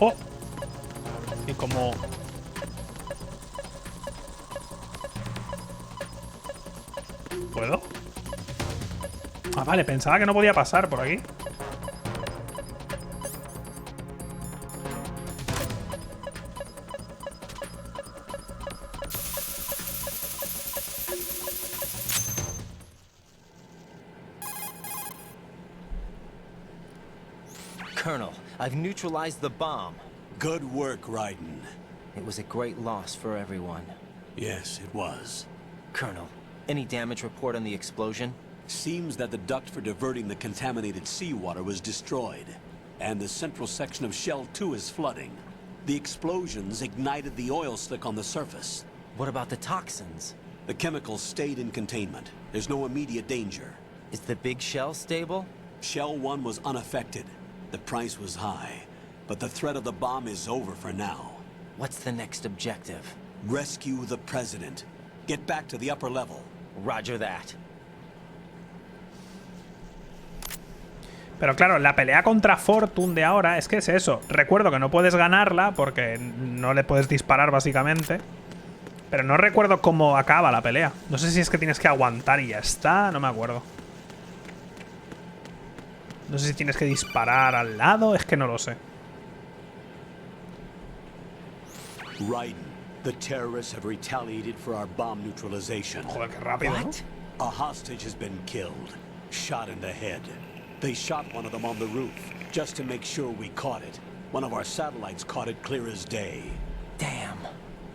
¡Oh! Y como... ¿Puedo? Ah, vale, pensaba que no podía pasar por aquí. Colonel, I've neutralized the bomb. Good work, Raiden. It was a great loss for everyone. Yes, it was. Colonel, any damage report on the explosion? Seems that the duct for diverting the contaminated seawater was destroyed, and the central section of Shell 2 is flooding. The explosions ignited the oil slick on the surface. What about the toxins? The chemicals stayed in containment. There's no immediate danger. Is the big shell stable? Shell 1 was unaffected. The price was high, but the threat of the bomb is over for now. What's the next objective? Rescue the President. Get back to the upper level. Roger that. Pero claro, la pelea contra Fortune de ahora es que es eso. Recuerdo que no puedes ganarla porque no le puedes disparar básicamente. Pero no recuerdo cómo acaba la pelea. No sé si es que tienes que aguantar y ya está. No me acuerdo. No sé si tienes que disparar al lado. Es que no lo sé. Raiden, the terrorists have retaliated for our bomb neutralization. Joder, qué rápido, ¿no? A hostage has been killed. Shot in the head. They shot one of them on the roof, just to make sure we caught it. One of our satellites caught it clear as day. Damn.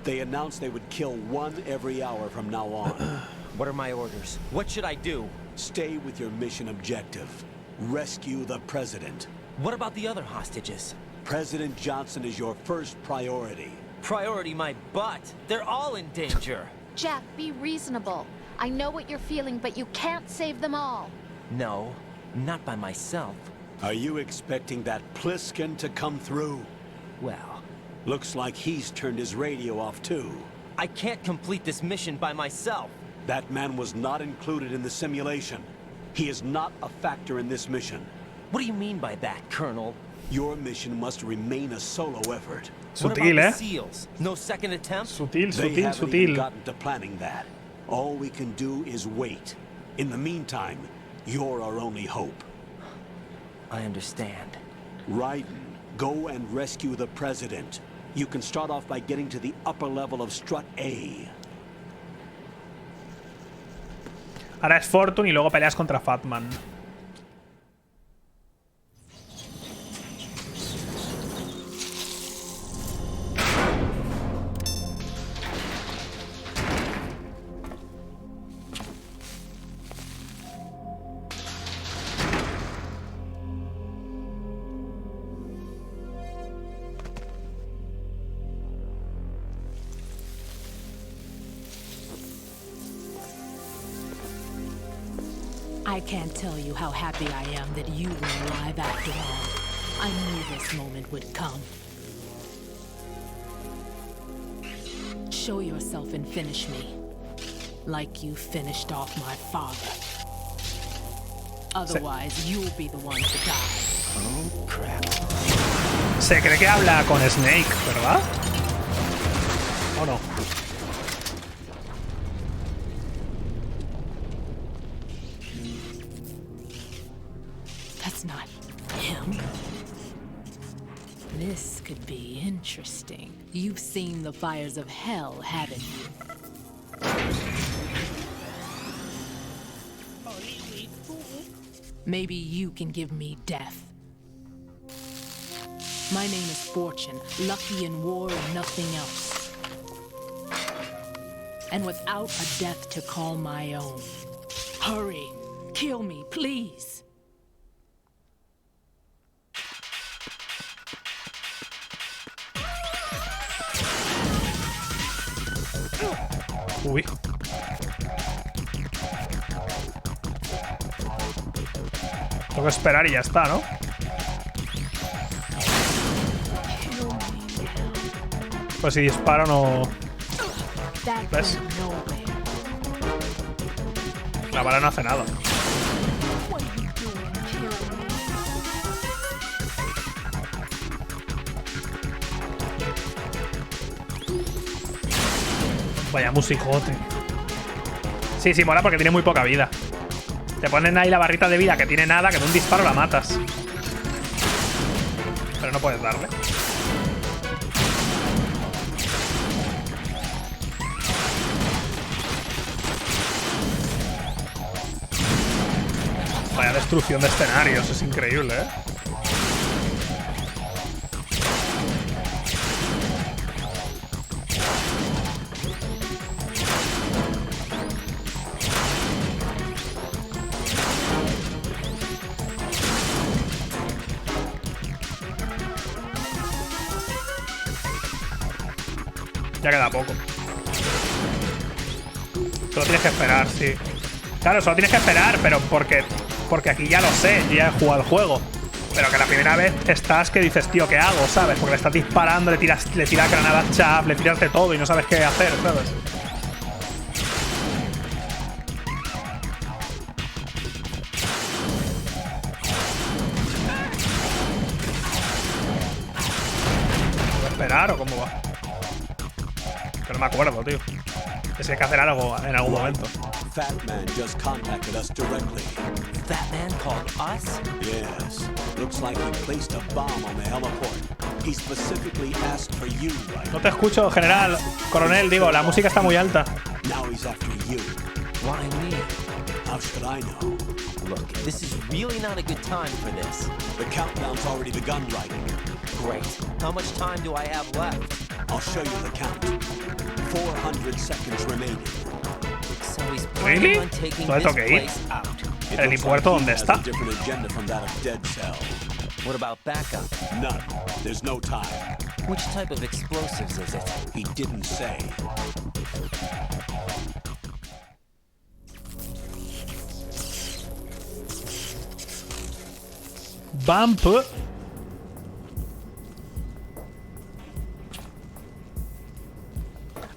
They announced they would kill one every hour from now on. What are my orders? What should I do? Stay with your mission objective. Rescue the President. What about the other hostages? President Johnson is your first priority. Priority my butt. They're all in danger. Jack, be reasonable. I know what you're feeling, but you can't save them all. No, not by myself. Are you expecting that Pliskin to come through? Well, looks like he's turned his radio off too. I can't complete this mission by myself. That man was not included in the simulation. He is not a factor in this mission. What do you mean by that, Colonel? Your mission must remain a solo effort. What about the SEALs? No second attempt? Sutil, They haven't even sutil. gotten to planning that. All we can do is wait. In the meantime, you're our only hope. I understand. Raiden, go and rescue the President. You can start off by getting to the upper level of Strut A. Ahora es Fortune y luego peleas contra Fatman. I can't tell you how happy I am that you were alive after all. I knew this moment would come. Show yourself and finish me. Like you finished off my father. Otherwise, you'll be the one to die. Oh, crap. Se cree que habla con Snake, ¿verdad? ¿O no? That's not him. This could be interesting. You've seen the fires of hell, haven't you? Maybe you can give me death. My name is Fortune, lucky in war and nothing else. And without a death to call my own. Hurry, kill me, please. Uy. Tengo que esperar y ya está, ¿no? Pues si disparo no... ¿Ves? La bala no hace nada. Vaya musicote. Sí, sí, mola porque tiene muy poca vida. Te ponen ahí la barrita de vida que tiene nada, que de un disparo la matas. Pero no puedes darle. Vaya destrucción de escenarios, es increíble, ¿eh? Ya queda poco. Solo tienes que esperar, sí. Claro, solo tienes que esperar, pero porque aquí ya lo sé, ya he jugado el juego. Pero que la primera vez estás que dices, tío, ¿qué hago? ¿Sabes? Porque le estás disparando, le tiras granadas chap, le tiras de todo y no sabes qué hacer, ¿sabes? ¿Puedo esperar o cómo va? Que no me acuerdo, tío. Que si hay que hacer algo en algún momento. FATMAN just contacted us directly. FATMAN called us? Yes. Looks like he placed a bomb on the heliport. He specifically asked for you, right? No te escucho, general. Coronel, digo, la música está muy alta. Now he's after you. Why me? How should I know? Look, this is really not a good time for this. The countdown's already begun, right? Great. How much time do I have left? I'll show you the count. 400 seconds remaining. So he's Really? planning on taking ¿Dónde this tengo que ir? place out. It ¿El looks helipuerto like he dónde has está? a different agenda from that of Dead Cell. What about backup? None. There's no time. Which type of explosives is it? He didn't say. Bump.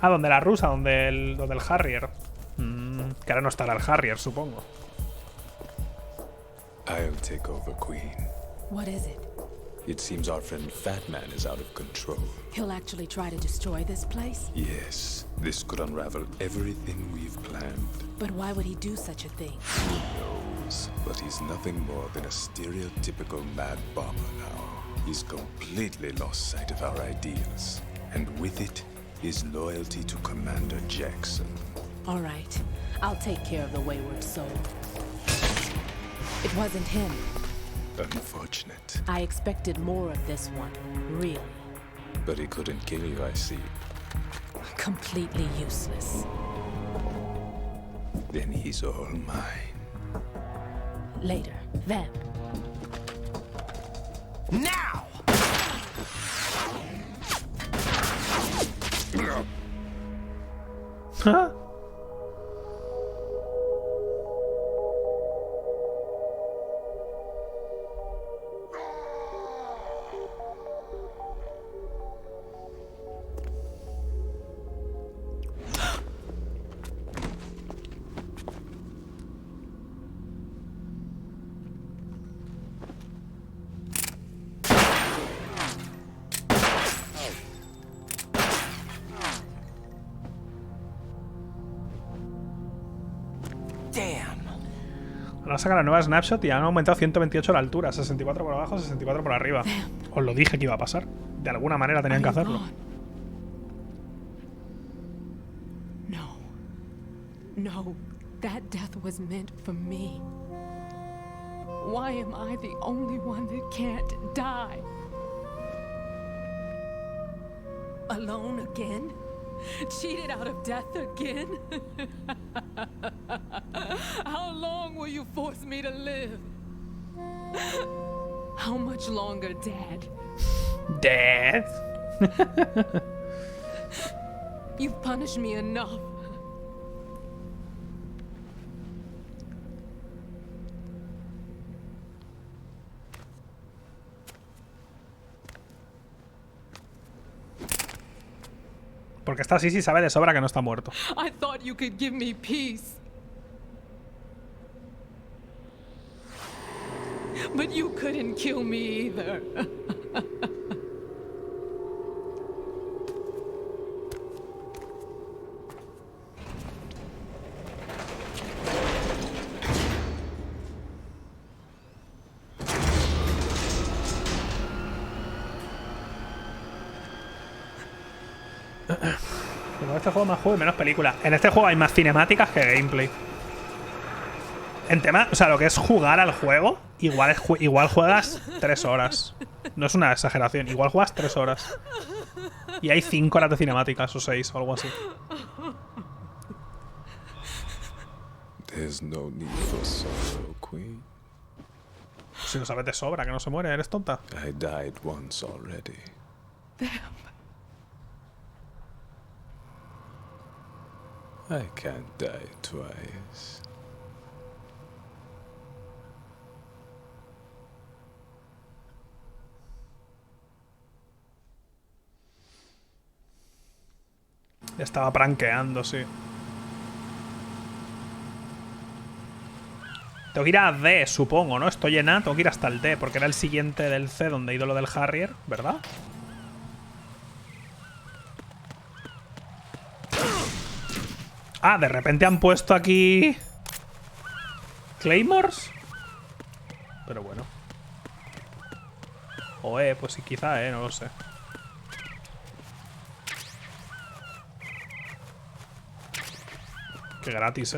Ah, donde la rusa, donde el Harrier. Que ahora no estará el Harrier, supongo. I'll take over, Queen. What is it? It seems our friend FATMAN is out of control. He'll actually try to destroy this place? Yes, this could unravel everything we've planned. But why would he do such a thing? Who knows? But he's nothing more than a stereotypical mad bomber now. He's completely lost sight of our ideals. And with it, his loyalty to Commander Jackson. All right. I'll take care of the wayward soul. It wasn't him. Unfortunate. I expected more of this one, really. But he couldn't kill you, I see. Completely useless. Then he's all mine. Later, then. Now! Huh? Ahora saca la nueva snapshot y han aumentado 128 la altura, 64 por abajo, 64 por arriba. Os lo dije que iba a pasar. De alguna manera tenían que hacerlo. No. No, that death was meant for me. Why am I the only one that can't die? Alone again? Cheated out of death again? How long will you force me to live? How much longer, Dad? Dad? You've punished me enough. Porque esta sí sabe de sobra que no está muerto. I thought you could give me peace. But you couldn't kill me either. Pero este juego es más juego y menos película. En este juego hay más cinemáticas que gameplay. En tema, o sea, lo que es jugar al juego, igual juegas 3 horas. No es una exageración, igual juegas 3 horas. Y hay 5 horas de cinemáticas o 6 o algo así. There's no need for sorrow, Queen. Si lo sabes de sobra, que no se muere, eres tonta. I died once already. I can't die twice. Estaba prankeando, sí. Tengo que ir a D, supongo, ¿no? Estoy en A, tengo que ir hasta el D, porque era el siguiente del C donde he ido lo del Harrier, ¿verdad? Ah, de repente han puesto aquí... ¿Claymores? Pero bueno. O pues sí, quizá, no lo sé. Qué gratis,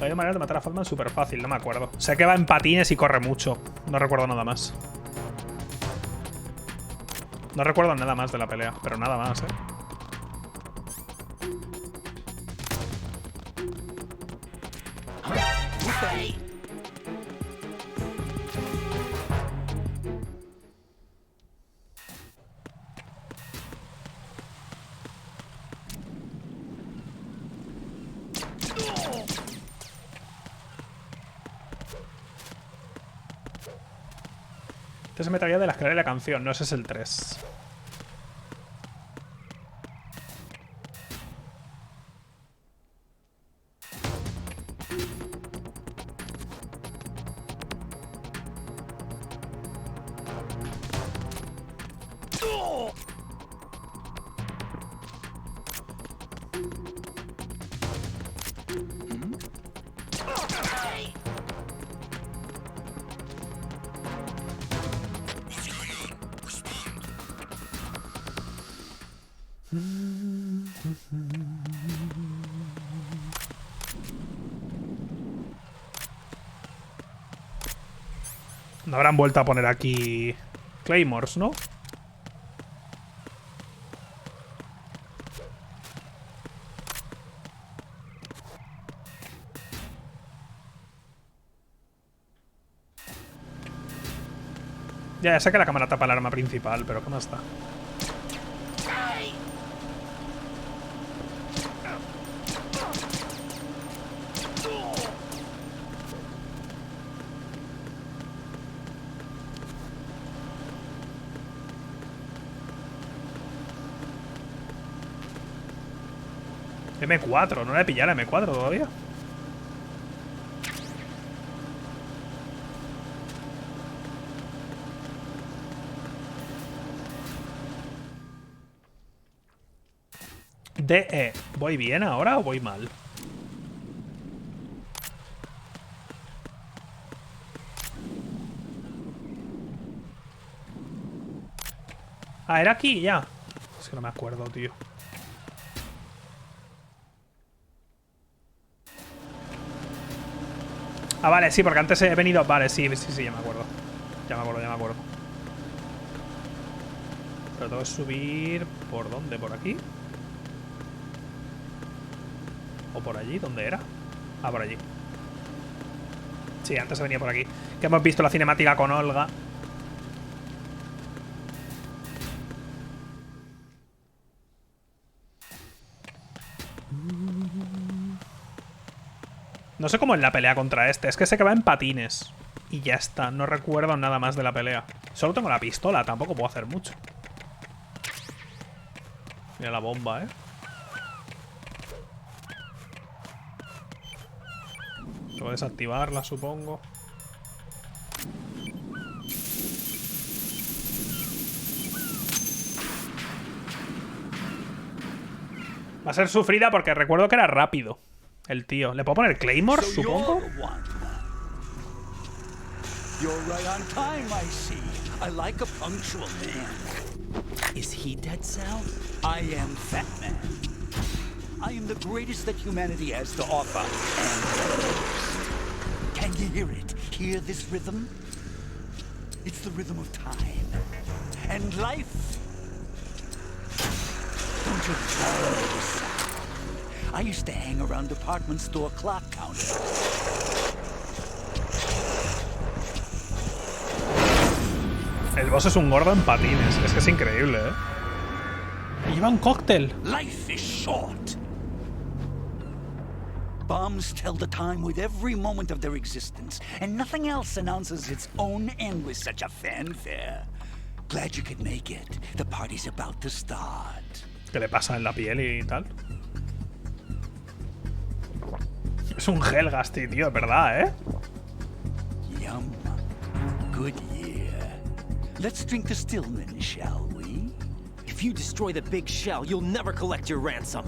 Hay manera de matar a FATMAN súper fácil, no me acuerdo. Sé que va en patines y corre mucho. No recuerdo nada más. No recuerdo nada más de la pelea, pero nada más, Este se me traía de la escalera de la canción, no, ese es el 3. No habrán vuelto a poner aquí Claymores, ¿no? Ya sé que la cámara tapa el arma principal, pero ¿qué más está? M4, no le he pillado la M4 todavía. DE. ¿Voy bien ahora o voy mal? Ah, era aquí ya. Es que no me acuerdo, tío. Ah, vale, sí, porque antes he venido... Vale, sí, ya me acuerdo. Ya me acuerdo. Pero tengo que subir... ¿Por dónde? ¿Por aquí? ¿O por allí? ¿Dónde era? Ah, por allí. Sí, antes he venido por aquí. Que hemos visto la cinemática con Olga. No sé cómo es la pelea contra este. Es que sé que va en patines. Y ya está. No recuerdo nada más de la pelea. Solo tengo la pistola. Tampoco puedo hacer mucho. Mira la bomba, ¿eh? Puedo desactivarla, supongo. Va a ser sufrida porque recuerdo que era rápido el tío. ¿Le puedo poner Claymore, supongo? You're right on time, I see. I like a punctual man. Is he Dead Cell? I am FATMAN. I am the greatest that humanity has to offer, and the first. Can you hear it? Hear this rhythm? It's the rhythm of time and life. Don't you love this sound? I used to hang around department store clock counters. El boss es un gordo en patines. Es que es increíble, ¿eh? Y lleva un cóctel. Life is short. Bombs tell the time with every moment of their existence, and nothing else announces its own end with such a fanfare. Glad you could make it. The party's about to start. ¿Qué le pasa en la piel y tal? Es un Helgasti, tío, es verdad, ¿eh? Yum. Good year. Let's drink the Stillman, shall we? If you destroy the big shell, you'll never collect your ransom.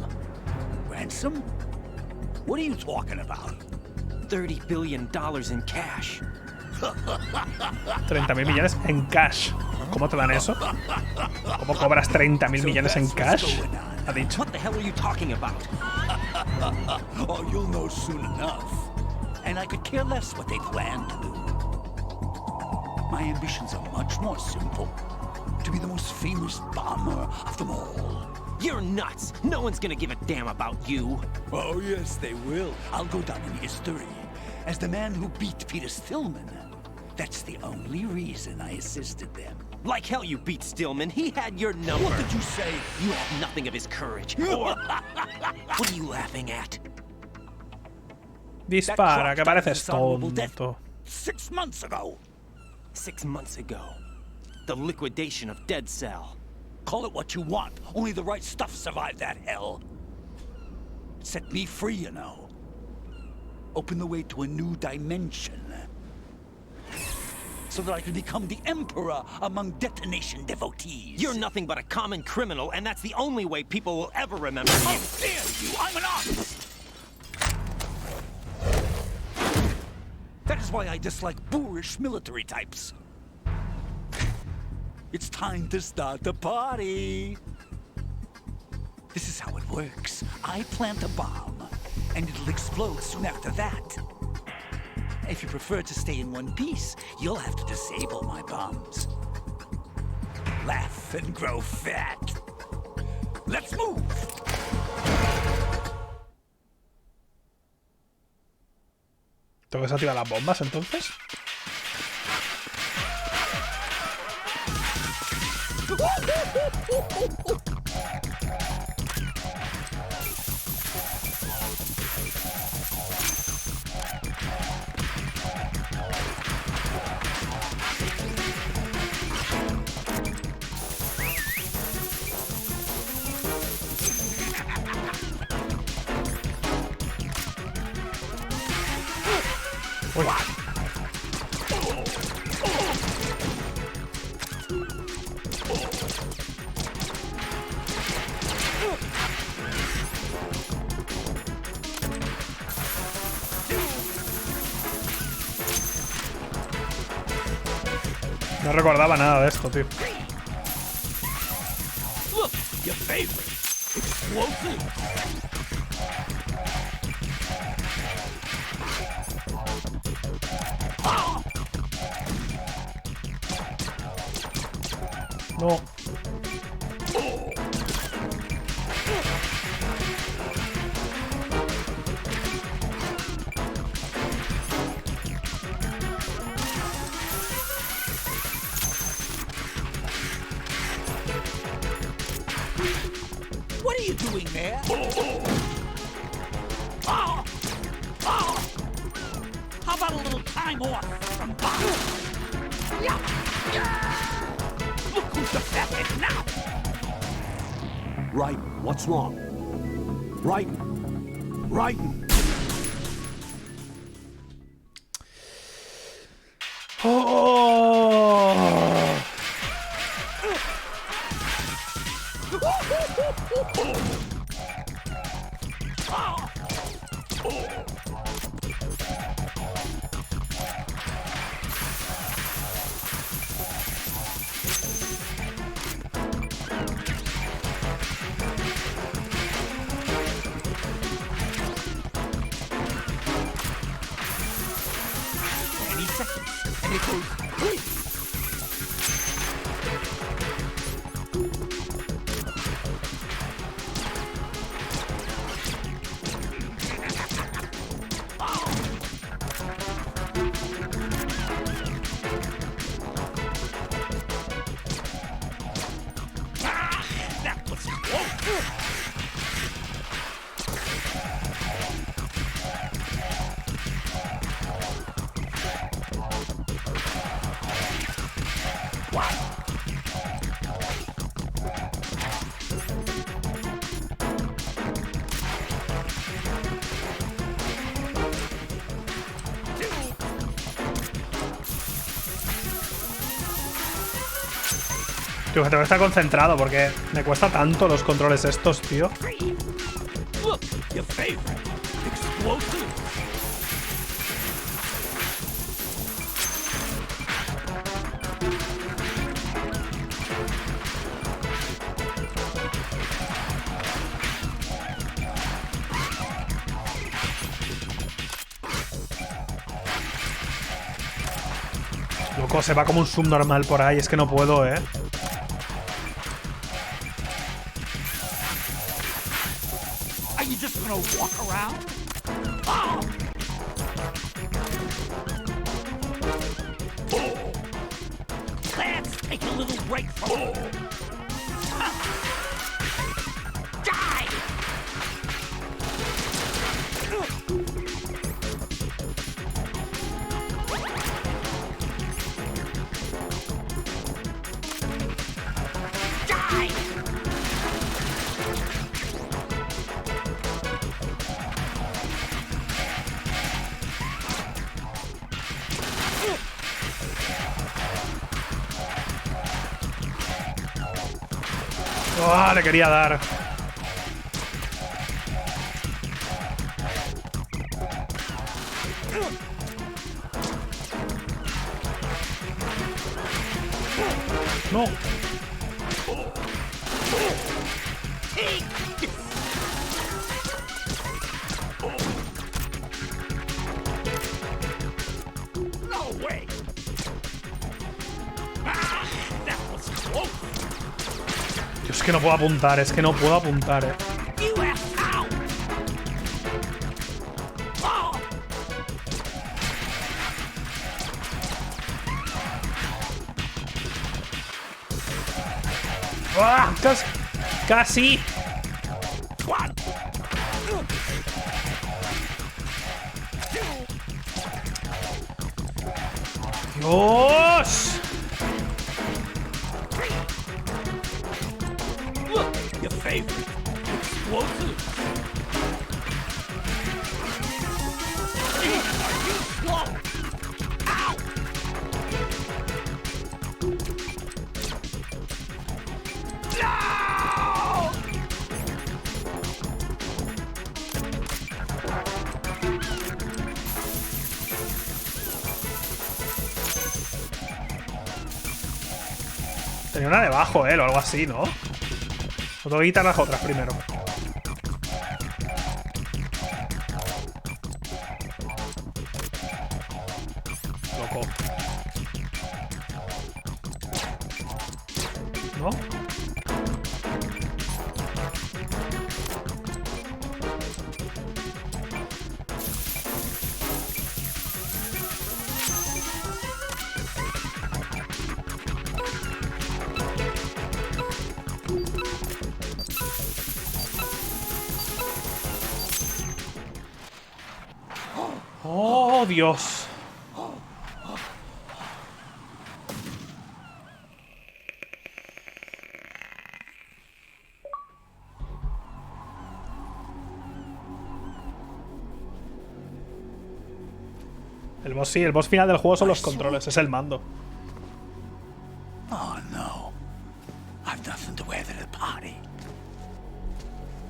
Ransom? What are you talking about? $30 billion in cash. 30.000 millones en cash. ¿Cómo te dan eso? ¿Cómo cobras 30.000 millones en cash? Ha dicho. What the hell are you talking about? Oh, you'll know soon enough. And I could care less what they plan to do. My ambitions are much more simple. To be the most famous bomber of them all. You're nuts! No one's gonna give a damn about you. Oh, yes, they will. I'll go down in history as the man who beat Peter Stillman. That's the only reason I assisted them. Like hell you beat Stillman. He had your number. What did you say? You have nothing of his courage. Or... What are you laughing at? Dispara, que pareces tonto. 6 months ago. 6 months ago. The liquidation of Dead Cell. Call it what you want. Only the right stuff survived that hell. Set me free, you know. Open the way to a new dimension. So that I can become the emperor among detonation devotees. You're nothing but a common criminal, and that's the only way people will ever remember you. How dare you! I'm an artist! That is why I dislike boorish military types. It's time to start the party. This is how it works. I plant a bomb, and it'll explode soon after that. If you prefer to stay in one piece, you'll have to disable my bombs. Laugh and grow fat. Let's move! ¿Tengo que desactivar las bombas entonces? Uy. No recordaba nada de esto, tío. Look, your favorite. Explosive. No. What are you doing there? How about a little time? I'm off from bombs. Look who's the fathead now. Raiden, what's wrong? Raiden! Raiden! Oh. Any second, and it goes. That was close. Tío, que tengo que estar concentrado porque me cuesta tanto los controles estos, tío. Look, your favorite. Explosive. Loco, se va como un subnormal por ahí. Es que no puedo, ¿eh? Are you just gonna walk around? Oh! Oh! Let's take a little break from Die! Die! ¡Oh! Le quería dar. No. No way! Ah, that was close. Tío, es que no puedo apuntar, es que no puedo apuntar, eh. You asshole! Oh! ¡Ah! ¡Casi! One! ¡Dios! Look, your favorite. Explosive. Are you slow? Ow! No! Tenía una debajo, o algo así, ¿no? O tengo que quitar las otras primero. Loco. ¿No? ¡Oh, Dios! El boss sí, el boss final del juego son los controles, es el mando. Oh no. I've nothing to wear to the party.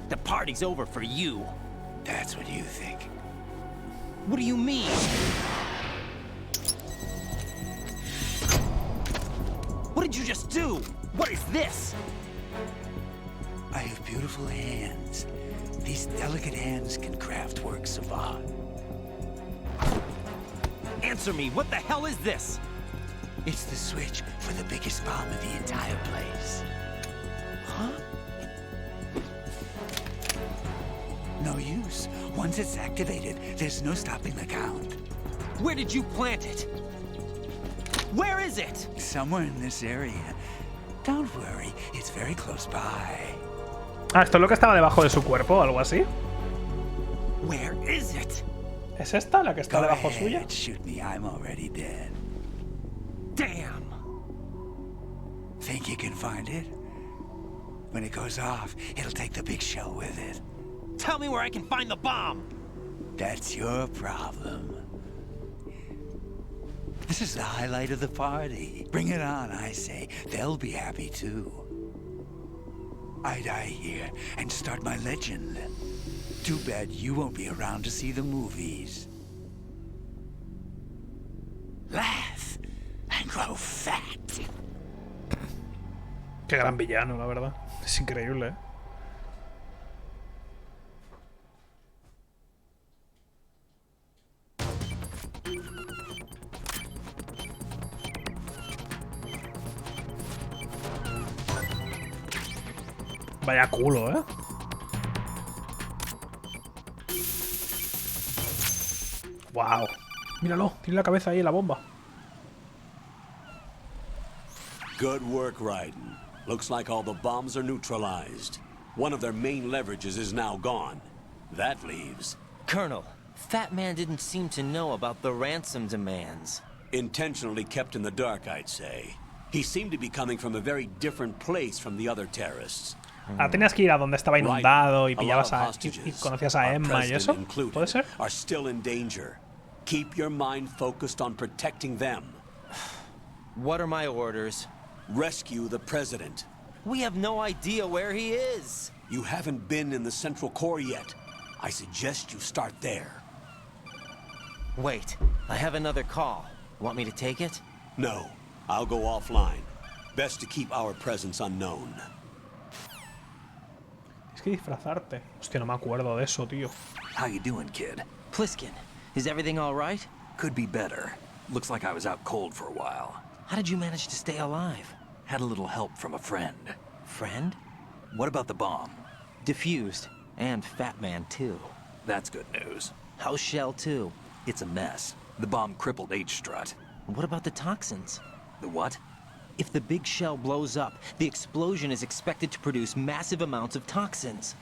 The party's over for you. That's what you think. What do you mean? What did you just do? What is this? I have beautiful hands. These delicate hands can craft works of art. Answer me, what the hell is this? It's the switch for the biggest bomb in the entire place. Huh? No use. Once it's activated, there's no stopping the count. Where did you plant it? Where is it? Somewhere in this area. Don't worry, it's very close by. Ah, esto es lo que estaba debajo de su cuerpo o algo así. Where is it? ¿Es esta la que está Go debajo ahead, suya? shoot me, I'm already dead. Damn! Think you can find it? When it goes off, it'll take the big shell with it. Tell me where I can find the bomb! That's your problem. This is the highlight of the party. Bring it on, I say. They'll be happy too. I die here and start my legend. Too bad you won't be around to see the movies. Laugh and grow fat. Qué gran villano, la verdad. Es increíble, ¿eh? Vaya culo, ¿eh? Wow. Míralo, tiene la cabeza ahí en la bomba. Good work, Raiden. Looks like all the bombs are neutralized. One of their main leverages is now gone. That leaves... Colonel, FATMAN didn't seem to know about the ransom demands. Intentionally kept in the dark, I'd say. He seemed to be coming from a very different place from the other terrorists. Ah, tenías que ir a donde estaba inundado y pillabas a... y conocías a Emma y eso. ¿Puede ser? Are still in danger. Keep your mind focused on protecting them. What are my orders? Rescue the president. We have no idea where he is. You haven't been in the central core yet. I suggest you start there. Wait, I have another call. Want me to take it? No, I'll go offline. Best to keep our presence unknown. Es que disfrazarte. Hostia, no me acuerdo de eso, tío. How you doing, kid? Pliskin, is everything all right? Could be better. Looks like I was out cold for a while. How did you manage to stay alive? Had a little help from a friend. Friend? What about the bomb? Diffused. And FATMAN, too. That's good news. How's Shell 2? It's a mess. The bomb crippled H-strut. What about the toxins? The what? If the big shell blows up, the explosion is expected to produce massive amounts of toxins.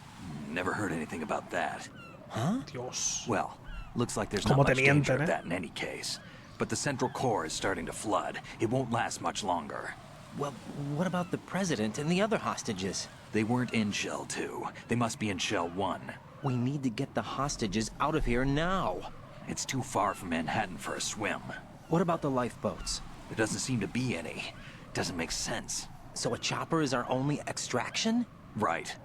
Never heard anything about that. Huh? Dios. Well, looks like there's not much danger of that in any case. But the central core is starting to flood. It won't last much longer. Well, what about the president and the other hostages? They weren't in Shell 2. They must be in Shell 1. We need to get the hostages out of here now. It's too far from Manhattan for a swim. What about the lifeboats? There doesn't seem to be any. Doesn't make sense. So a chopper is our only extraction? Right.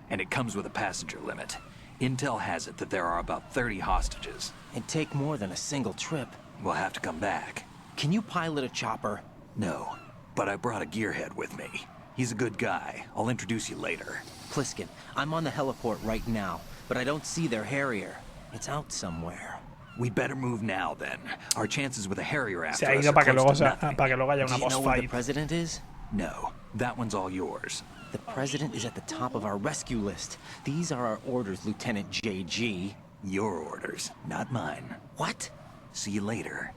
And it comes with a passenger limit. Intel has it that there are about 30 hostages. It'd take more than a single trip. We'll have to come back. Can you pilot a chopper? No, but I brought a gearhead with me. He's a good guy. I'll introduce you later. Pliskin, I'm on the heliport right now, but I don't see their Harrier. It's out somewhere. We better move now, then. Our chances with a Harrier after Se ha us ido are para que close luego to nothing. para que luego haya una Do you boss know where the fight. president is? No, that one's all yours. The president is at the top of our rescue list. These are our orders, Lieutenant JG. Your orders, not mine. What? See you later.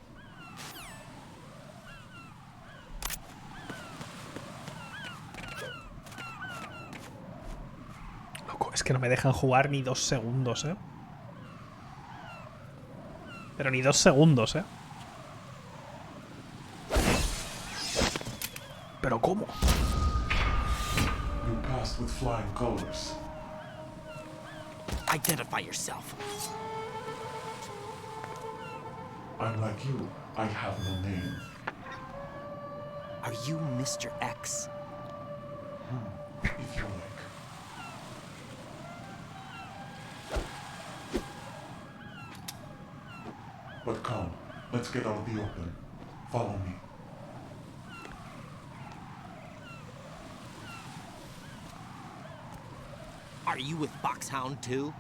Loco, es que no me dejan jugar ni 2 segundos, ¿eh? Pero ni 2 segundos, ¿eh? ¿Pero cómo? You passed with flying colors. Identify yourself. I'm like you. I have no name. Are you Mr. X? If you like. But come, let's get out of the open. Follow me. Are you with Foxhound too?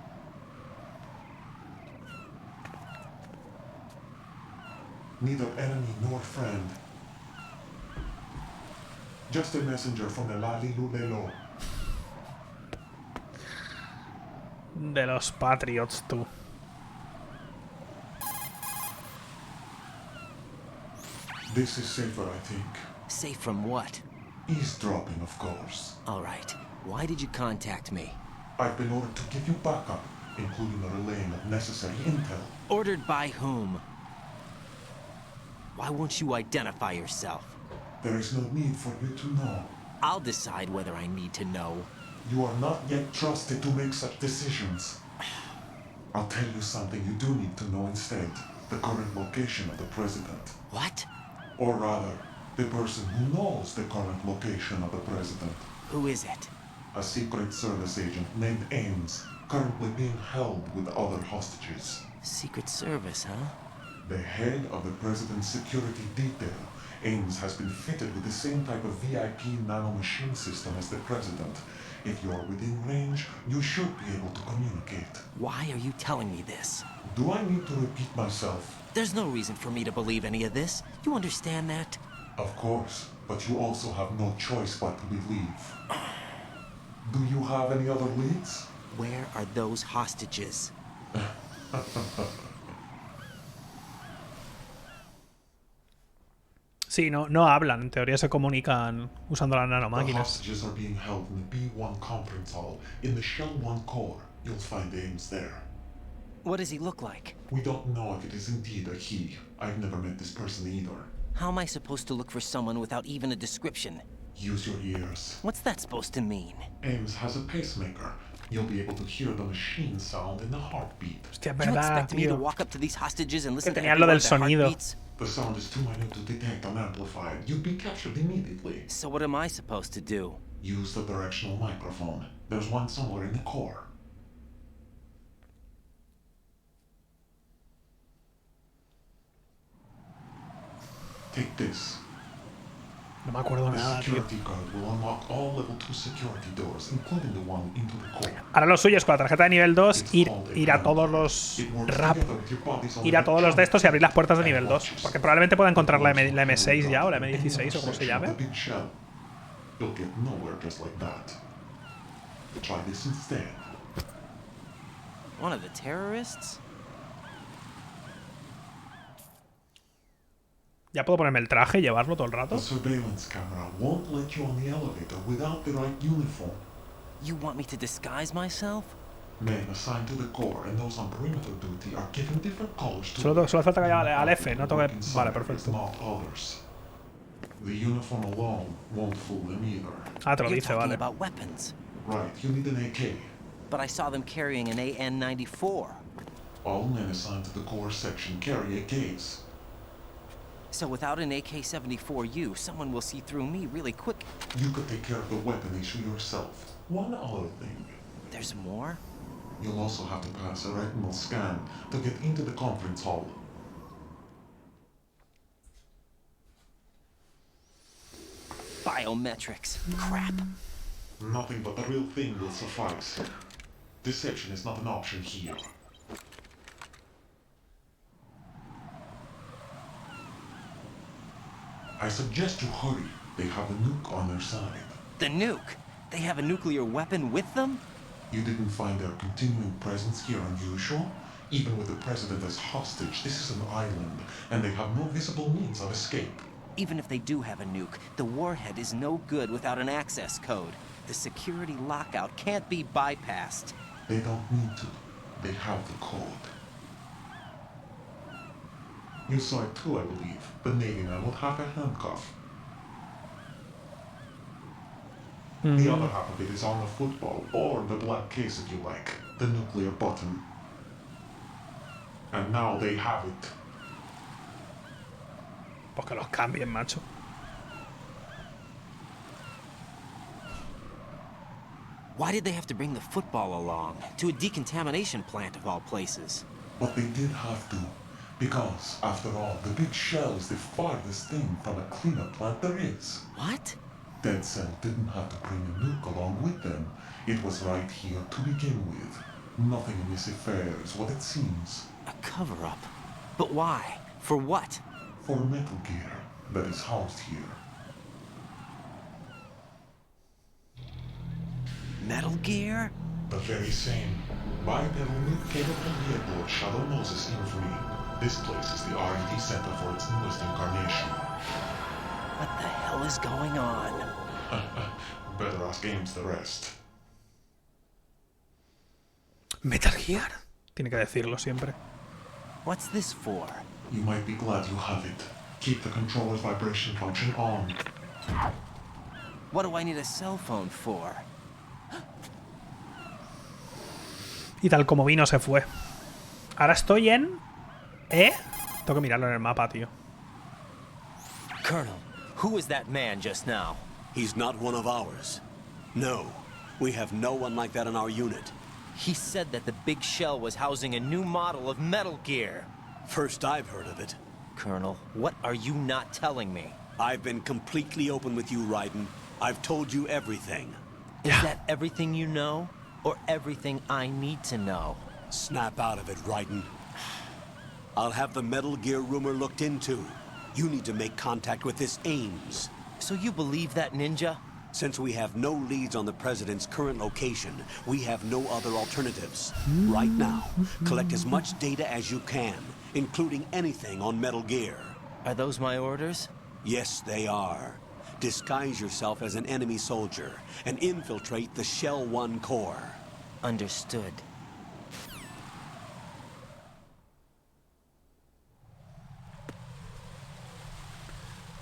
Neither enemy nor friend. Just a messenger from the Lali Lulelo. De los Patriots, tú. This is safer, I think. Safe from what? Eavesdropping, of course. All right. Why did you contact me? I've been ordered to give you backup, including the relaying of necessary intel. Ordered by whom? Why won't you identify yourself? There is no need for you to know. I'll decide whether I need to know. You are not yet trusted to make such decisions. I'll tell you something you do need to know instead. The current location of the president. What? Or rather, the person who knows the current location of the president. Who is it? A Secret Service agent named Ames, currently being held with other hostages. Secret Service, huh? The head of the president's security detail, Ames has been fitted with the same type of VIP nanomachine system as the president. If you're within range, you should be able to communicate. Why are you telling me this? Do I need to repeat myself? There's no reason for me to believe any of this. You understand that? Of course, but you also have no choice but to believe. Do you have any other leads? Where are those hostages? Sí, no hablan. En teoría se comunican usando las The nanomáquinas. hostages are being held in the B1 conference hall. In the Shell 1 core, you'll find Ames there. What does he look like? We don't know if it is indeed a he. I've never met this person either. How am I supposed to look for someone without even a description? Use your ears. What's that supposed to mean? Ames has a pacemaker. You'll be able to hear the machine sound in the heartbeat. Hostia, es You verdad, expect me to tío. walk up to these hostages and listen to tenían lo del every one of their sonido. heartbeats? The sound is too minute to detect unamplified. You'd be captured immediately. So what am I supposed to do? Use the directional microphone. There's one somewhere in the core. Take this. No me acuerdo The nada, tío. security card will unlock all level 2 security doors, including the one into the core. Ahora lo suyo es con la tarjeta de nivel 2 ir a todos los ir a todos los de estos y abrir las puertas de nivel 2. Porque probablemente pueda encontrar la M6 ya o la M16 o como se llame. You'll get nowhere just like that. Try this instead. One of the terrorists? Ya puedo ponerme el traje y llevarlo todo el rato. The surveillance camera won't let you on the elevator without the right uniform. You want me to disguise myself? Men assigned to the core and those on perimeter duty are given different colors to Solo falta que vaya al F, no toque. Vale, perfecto. not others. The uniform alone won't fool them either. Ah, te lo You're dice, talking vale. about weapons. Right, you need an AK. But I saw them carrying an AN-94. All men assigned to the core section carry AKs. So without an AK-74U, someone will see through me really quick. You could take care of the weapon issue yourself. One other thing. There's more? You'll also have to pass a retinal scan to get into the conference hall. Biometrics. Crap. Nothing but the real thing will suffice. Deception is not an option here. I suggest you hurry. They have a nuke on their side. The nuke? They have a nuclear weapon with them? You didn't find their continuing presence here unusual? Even with the president as hostage, this is an island, and they have no visible means of escape. Even if they do have a nuke, the warhead is no good without an access code. The security lockout can't be bypassed. They don't need to. They have the code. You saw it too, I believe. The Navy man with half a handcuff. The other half of it is on the football, or the black case if you like. The nuclear button. And now they have it. Pues que los cambien, macho. Why did they have to bring the football along? To a decontamination plant of all places. But they did have to. Because, after all, the big shell is the farthest thing from a cleanup plant there is. What? Dead Cell didn't have to bring a nuke along with them. It was right here to begin with. Nothing in this affair is what it seems. A cover-up? But why? For what? For Metal Gear that is housed here. Metal Gear? The very same. Bipedal nuke cable from the airport Shadow Moses infamy. This place is the R&D center for its newest incarnation. What the hell is going on? Better ask Ames the rest. Metal Gear. Tiene que decirlo siempre. What's this for? You might be glad you have it. Keep the controller's vibration function on. What do I need a cell phone for? Y tal como vino se fue. Ahora estoy en... Tengo que mirarlo en el mapa, tío. Colonel, who was that man just now? He's not one of ours. No, we have no one like that in our unit. He said that the big shell was housing a new model of Metal Gear. First I've heard of it. Colonel, what are you not telling me? I've been completely open with you, Raiden. I've told you everything. Is that everything you know? Or everything I need to know? Snap out of it, Raiden. I'll have the Metal Gear rumor looked into. You need to make contact with this Ames. So you believe that, Ninja? Since we have no leads on the President's current location, we have no other alternatives. Right now, collect as much data as you can, including anything on Metal Gear. Are those my orders? Yes, they are. Disguise yourself as an enemy soldier and infiltrate the Shell 1 core. Understood.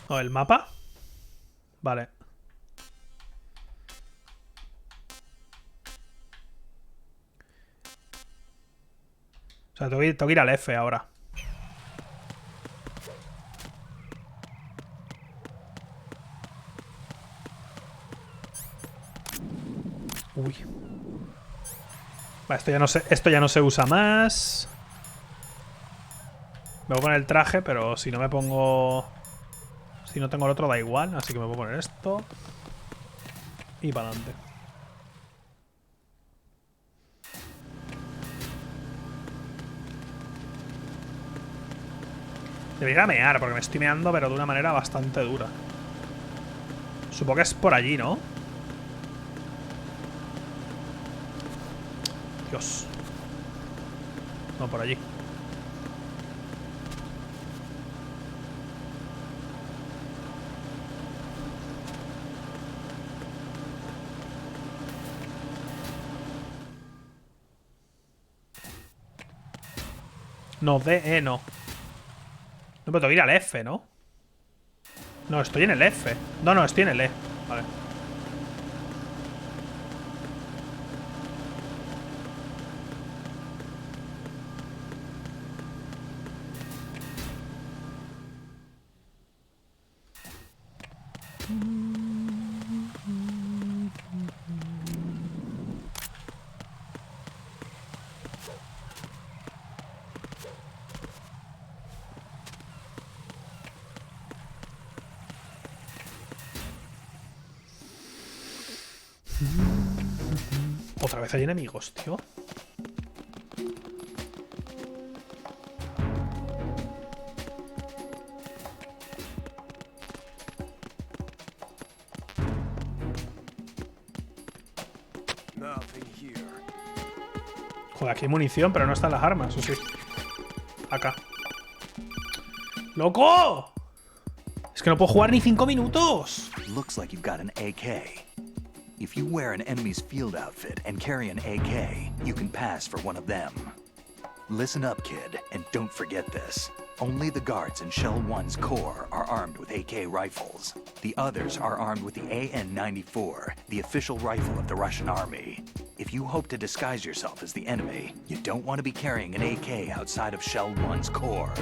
¿O el mapa? Vale. O sea, tengo que ir al F ahora. Uy. Vale, esto ya no se usa más. Me voy a poner el traje, pero si no me pongo... Si no tengo el otro da igual, así que me voy a poner esto. Y para adelante. Debería mear, porque me estoy meando, pero de una manera bastante dura. Supongo que es por allí, ¿no? Dios. No, por allí. No, D, E, no. No, pero tengo que ir al F, ¿no? No, estoy en el F. No, estoy en el E. Vale. Otra vez hay enemigos, tío. Joder, aquí hay munición, pero no están las armas, ¿o sí? Acá. ¡Loco! Es que no puedo jugar ni 5 minutos. Looks like you've got an AK. If you wear an enemy's field outfit and carry an AK, you can pass for one of them. Listen up, kid, and don't forget this. Only the guards in Shell 1's core are armed with AK rifles. The others are armed with the AN-94, the official rifle of the Russian army. If you hope to disguise yourself as the enemy, you don't want to be carrying an AK outside of Shell 1's core.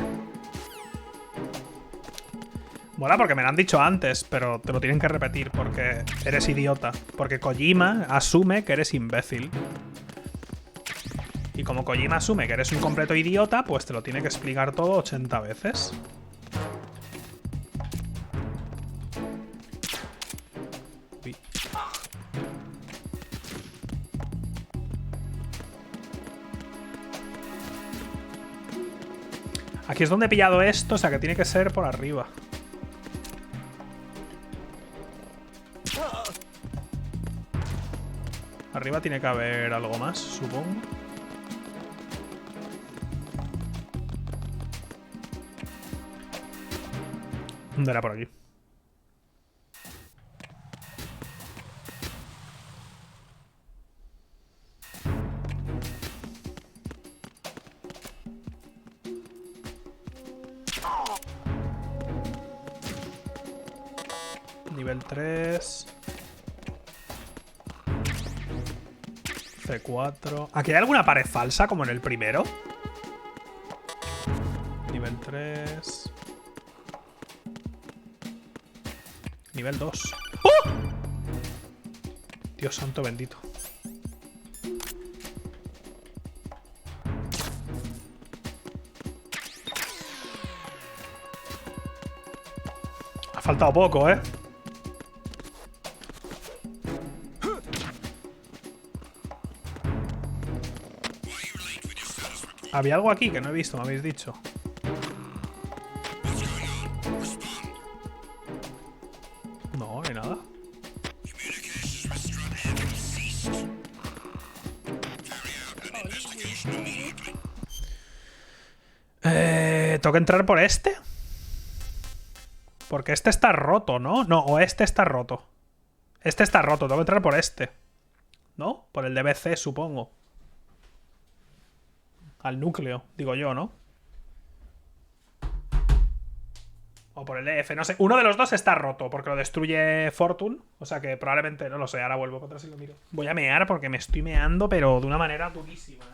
Mola porque me lo han dicho antes, pero te lo tienen que repetir porque eres idiota. Porque Kojima asume que eres imbécil. Y como Kojima asume que eres un completo idiota, pues te lo tiene que explicar todo 80 veces. Uy. Aquí es donde he pillado esto, o sea que tiene que ser por arriba. Arriba tiene que haber algo más, supongo. ¿Dónde era por aquí? Nivel 3. C4. ¿Aquí hay alguna pared falsa como en el primero? Nivel 3. Nivel 2. ¡Oh! Dios santo bendito. Ha faltado poco, ¿eh? Había algo aquí que no he visto, me habéis dicho. No, no hay nada. ¿Tengo que entrar por este? Porque este está roto, ¿no? No, o este está roto. Este está roto, tengo que entrar por este. ¿No? Por el de BC, supongo. Al núcleo, digo yo, ¿no? O por el EF, no sé. Uno de los dos está roto porque lo destruye Fortune. O sea que probablemente, no lo sé, ahora vuelvo para atrás y lo miro. Voy a mear porque me estoy meando, pero de una manera durísima, ¿eh?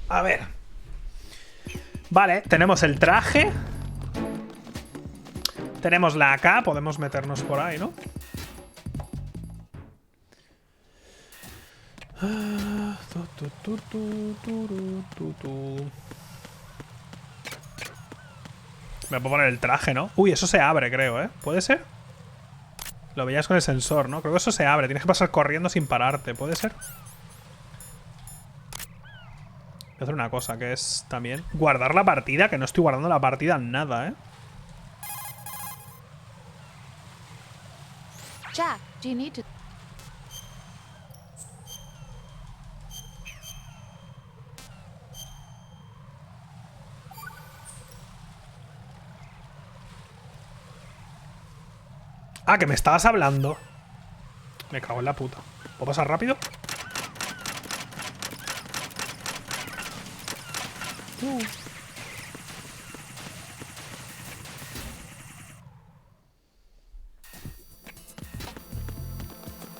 A ver. Vale, tenemos el traje. Tenemos la AK, podemos meternos por ahí, ¿no? Me puedo poner el traje, ¿no? Uy, eso se abre, creo, ¿eh? ¿Puede ser? Lo veías con el sensor, ¿no? Creo que eso se abre. Tienes que pasar corriendo sin pararte. ¿Puede ser? Voy a hacer una cosa, que es también guardar la partida, que no estoy guardando la partida en nada, ¿eh? Jack, do you need to... Ah, que me estabas hablando. Me cago en la puta. ¿Puedo pasar rápido?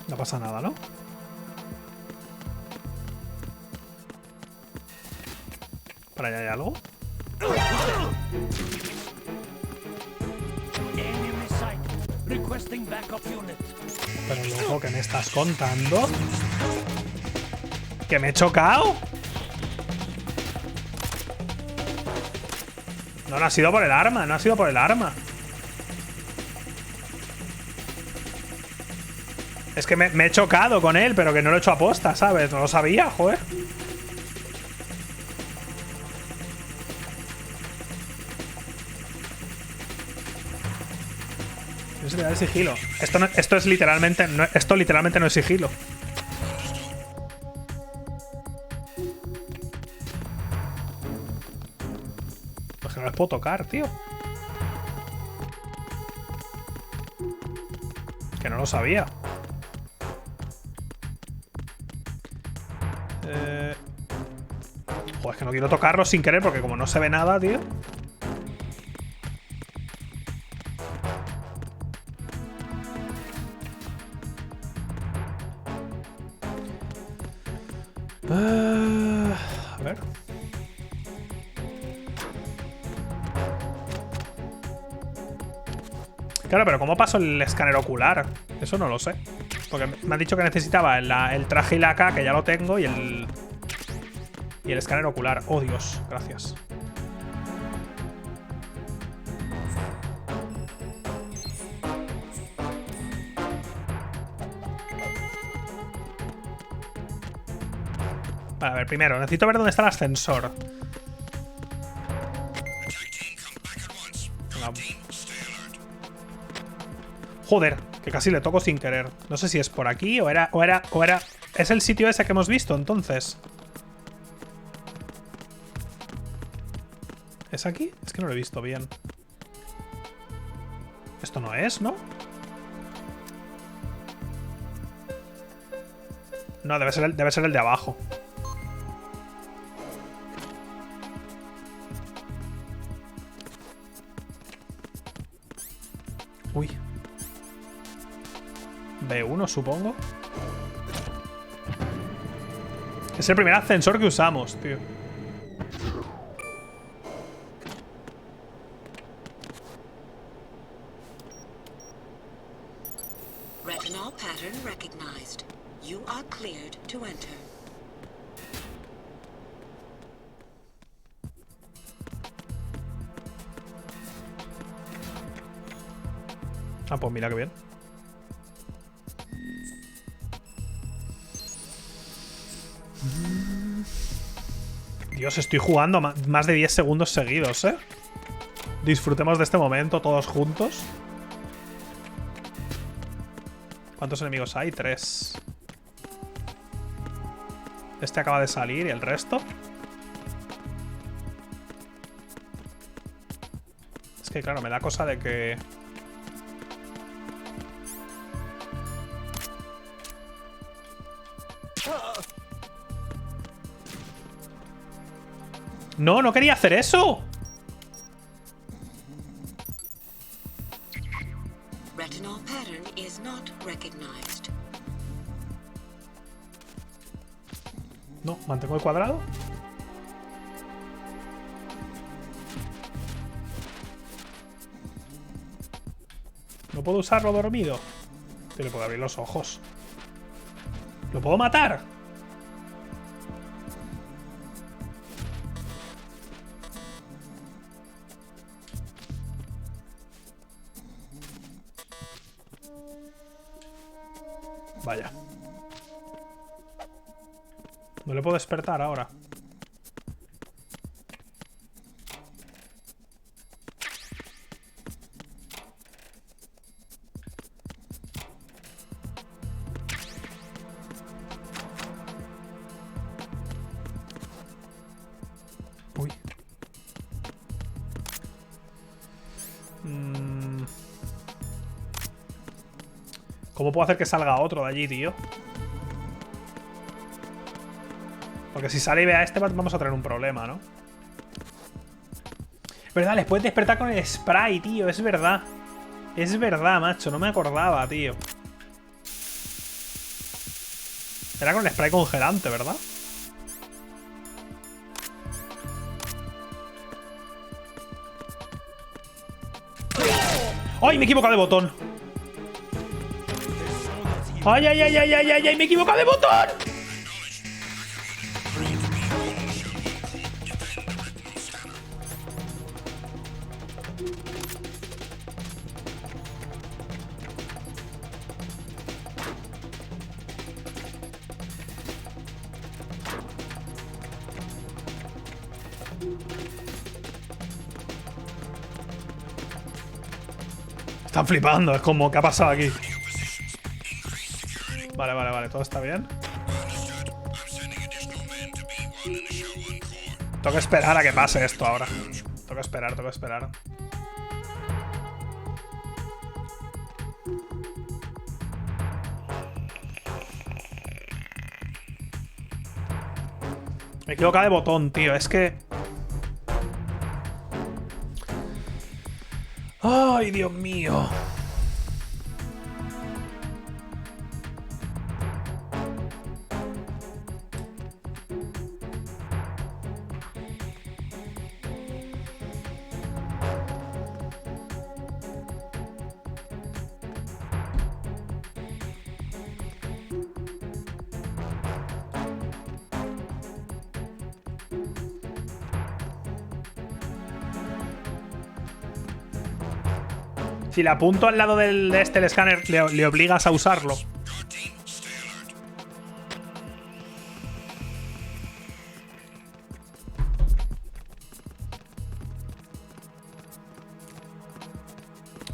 No pasa nada, ¿no? ¿Para allá hay algo? Pero loco, ¿qué me estás contando? ¿Que me he chocado? No, no ha sido por el arma, no ha sido por el arma. Es que me he chocado con él, pero que no lo he hecho a posta, ¿sabes? No lo sabía, joder. Es de sigilo. Esto es literalmente. Esto literalmente no es sigilo. Pues que no les puedo tocar, tío. Que no lo sabía. Joder, es que no quiero tocarlo sin querer porque como no se ve nada, tío. A ver. Claro, pero ¿cómo paso el escáner ocular? Eso no lo sé. Porque me han dicho que necesitaba el traje y la K, que ya lo tengo, y el escáner ocular. Oh, Dios. Gracias. Vale, a ver, primero, necesito ver dónde está el ascensor. Venga. Joder, que casi le toco sin querer. No sé si es por aquí o era... Es el sitio ese que hemos visto, entonces. ¿Es aquí? Es que no lo he visto bien. Esto no es, ¿no? No, debe ser el de abajo. Uy. B1, supongo. Es el primer ascensor que usamos, tío. Retinol pattern recognized. You are cleared to enter. Ah, pues mira qué bien. Dios, estoy jugando más de 10 segundos seguidos, ¿eh? Disfrutemos de este momento todos juntos. ¿Cuántos enemigos hay? 3. Este acaba de salir y el resto. Es que claro, me da cosa de que... No, no quería hacer eso. Retinol pattern is not recognized. No, mantengo el cuadrado. No puedo usarlo dormido. Te le puedo abrir los ojos. ¿Lo puedo matar? Vaya. No le puedo despertar ahora. Uy. ¿Cómo puedo hacer que salga otro de allí, tío? Porque si sale y ve a este vamos a tener un problema, ¿no? ¿Verdad? Les puedes despertar con el spray, tío. Es verdad. Es verdad, macho. No me acordaba, tío. Era con el spray congelante, ¿verdad? ¡Ay, me he equivocado de botón! ¡Ay, ay, ay, ay, ay, ay! ¡Me he equivocado de botón! Están flipando, es como, ¿qué ha pasado aquí? Vale, vale, vale, todo está bien. Tengo que esperar a que pase esto ahora. Tengo que esperar, tengo que esperar. Me equivoco de botón, tío. Es que... ¡Ay, Dios mío! Si le apunto al lado de este el escáner, le obligas a usarlo.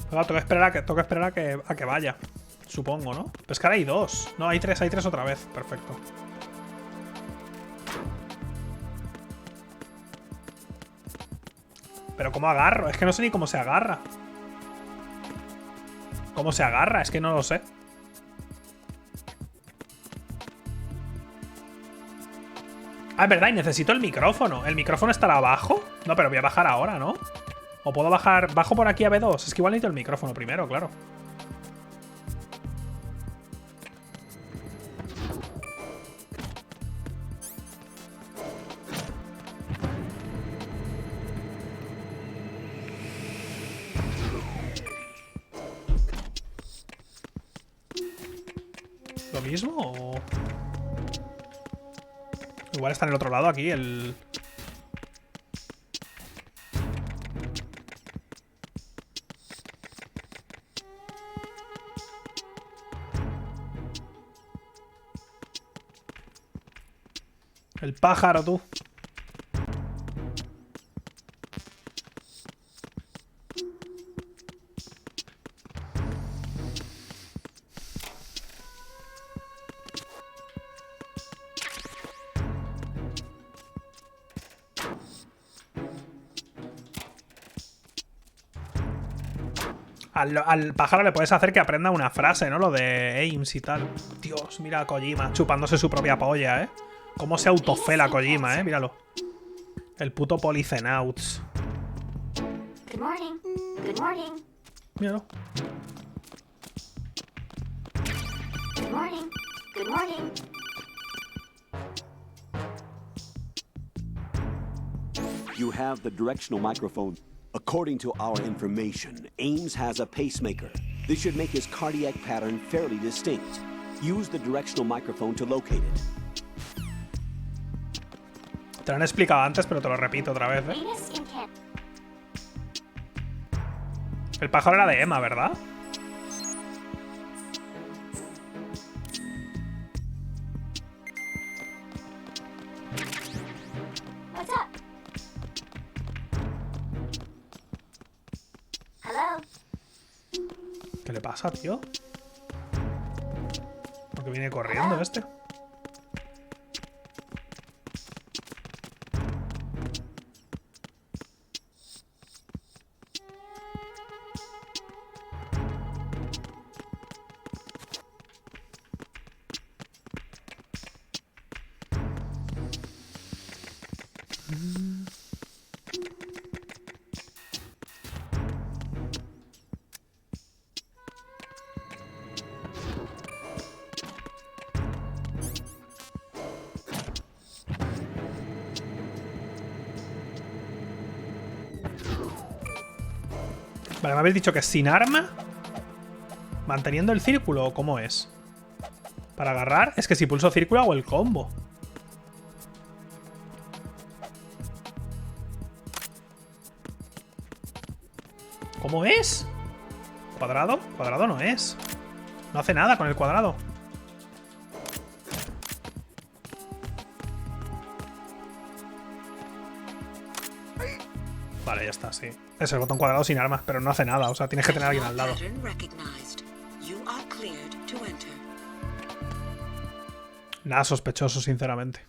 Tengo que esperar a que vaya. Supongo, ¿no? Pero es que ahora hay dos. No, hay tres otra vez. Perfecto. Pero ¿cómo agarro? Es que no sé ni cómo se agarra. ¿Cómo se agarra? Es que no lo sé. Ah, es verdad, y necesito el micrófono. ¿El micrófono estará abajo? No, pero voy a bajar ahora, ¿no? ¿O puedo bajar? ¿Bajo por aquí a B2? Es que igual necesito el micrófono primero, claro. ¿Lo mismo o...? Igual está en el otro lado aquí el... El pájaro, tú. Al pájaro le puedes hacer que aprenda una frase, ¿no? Lo de aims y tal. Dios, mira a Kojima chupándose su propia polla, ¿eh? Cómo se autofela Kojima, ¿eh? Míralo. El puto Polycenauts. Good morning. Good morning. Míralo. Good morning. Good morning. You have the directional microphone. According to our information, Ames has a pacemaker. This should make his cardiac pattern fairly distinct. Use the directional microphone to locate it. Te lo han explicado antes, pero te lo repito otra vez, ¿eh? El pájaro era de Emma, ¿verdad? What's up? Hello? ¿Qué le pasa, tío? ¿Por qué viene corriendo este? Vale, me habéis dicho que es sin arma. Manteniendo el círculo, ¿o cómo es? Para agarrar, es que si pulso círculo hago el combo. ¿Cómo es? ¿Cuadrado? Cuadrado no es. No hace nada con el cuadrado. Vale, ya está, sí. Es el botón cuadrado sin armas, pero no hace nada. O sea, tienes que tener a alguien al lado. Nada sospechoso, sinceramente.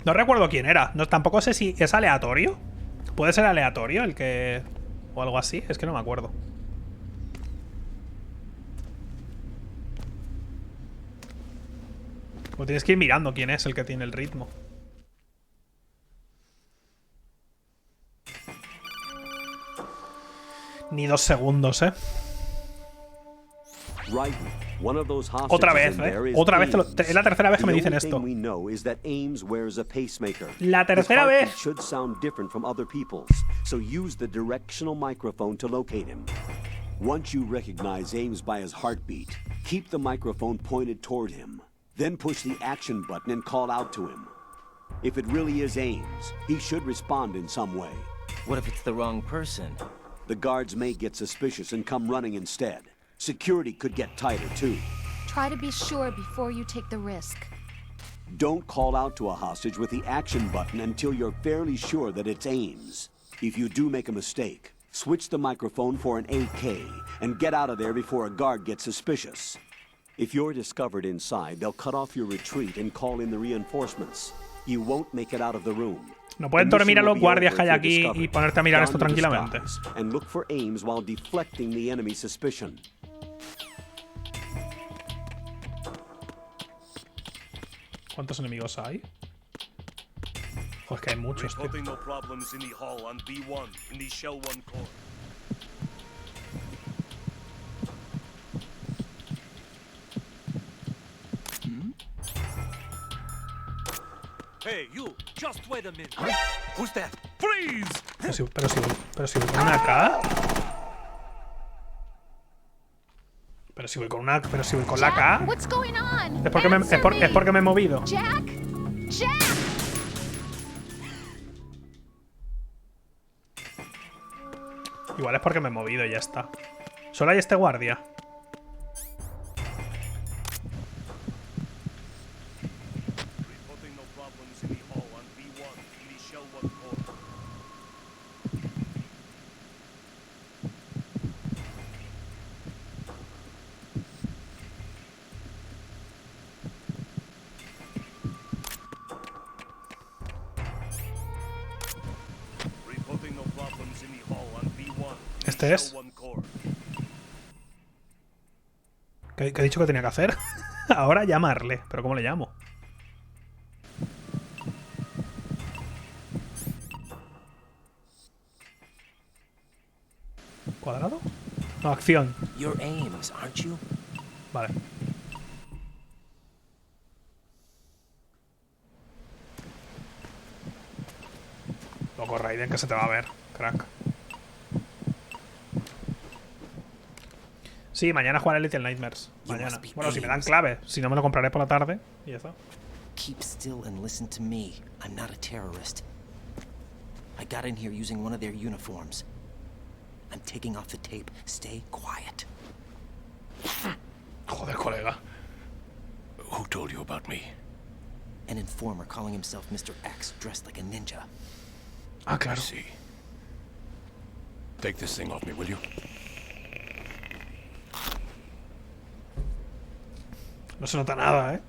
No recuerdo quién era. No, tampoco sé si es aleatorio. ¿Puede ser aleatorio el que... o algo así? Es que no me acuerdo. O tienes que ir mirando quién es el que tiene el ritmo. Ni 2 segundos, ¿eh? Otra vez, ¿eh? Otra vez. Es la tercera vez que me dicen esto. La tercera vez. Once you recognize Ames by his heartbeat, keep the microphone pointed toward him. Then push the action button and call out to him. If it really is Ames, he should respond in some way. What if it's the wrong person? The guards may get suspicious and come running instead. Security could get tighter, too. Try to be sure before you take the risk. Don't call out to a hostage with the action button until you're fairly sure that it's Ames. If you do make a mistake, switch the microphone for an AK and get out of there before a guard gets suspicious. If you're discovered inside, they'll cut off your retreat and call in the reinforcements. You won't make it out of the room. No pueden dormir a los guardias que hay aquí y ponerte a mirar esto tranquilamente. And look for Ames while deflecting the enemy suspicion. ¿Cuántos enemigos hay? Joder, que hay muchos, tío. Hey, you, just wait a minute. Who's that? Freeze! Pero si voy con una K. Pero si voy con una, pero si voy con la K. Es porque me he movido. Jack. Igual es porque me he movido y ya está. Solo hay este guardia. ¿Este es? ¿Qué he dicho que tenía que hacer? Ahora llamarle. ¿Pero cómo le llamo? ¿Cuadrado? No, acción. You're Ames, aren't you? Vale. Loco, Raiden, que se te va a ver, crack. Sí, mañana jugaré Little Nightmares. Mañana. Bueno, si me dan clave. Si no, me lo compraré por la tarde. Y eso. Keep still and listen to me. I'm not a terrorist. I got in here using one of their uniforms. I'm taking off the tape. Stay quiet. Joder, colega. Who told you about me? An informer calling himself Mr. X, dressed like a ninja. Ah, claro. I see. Take this thing off me, will you? No se nota nada, ¿eh?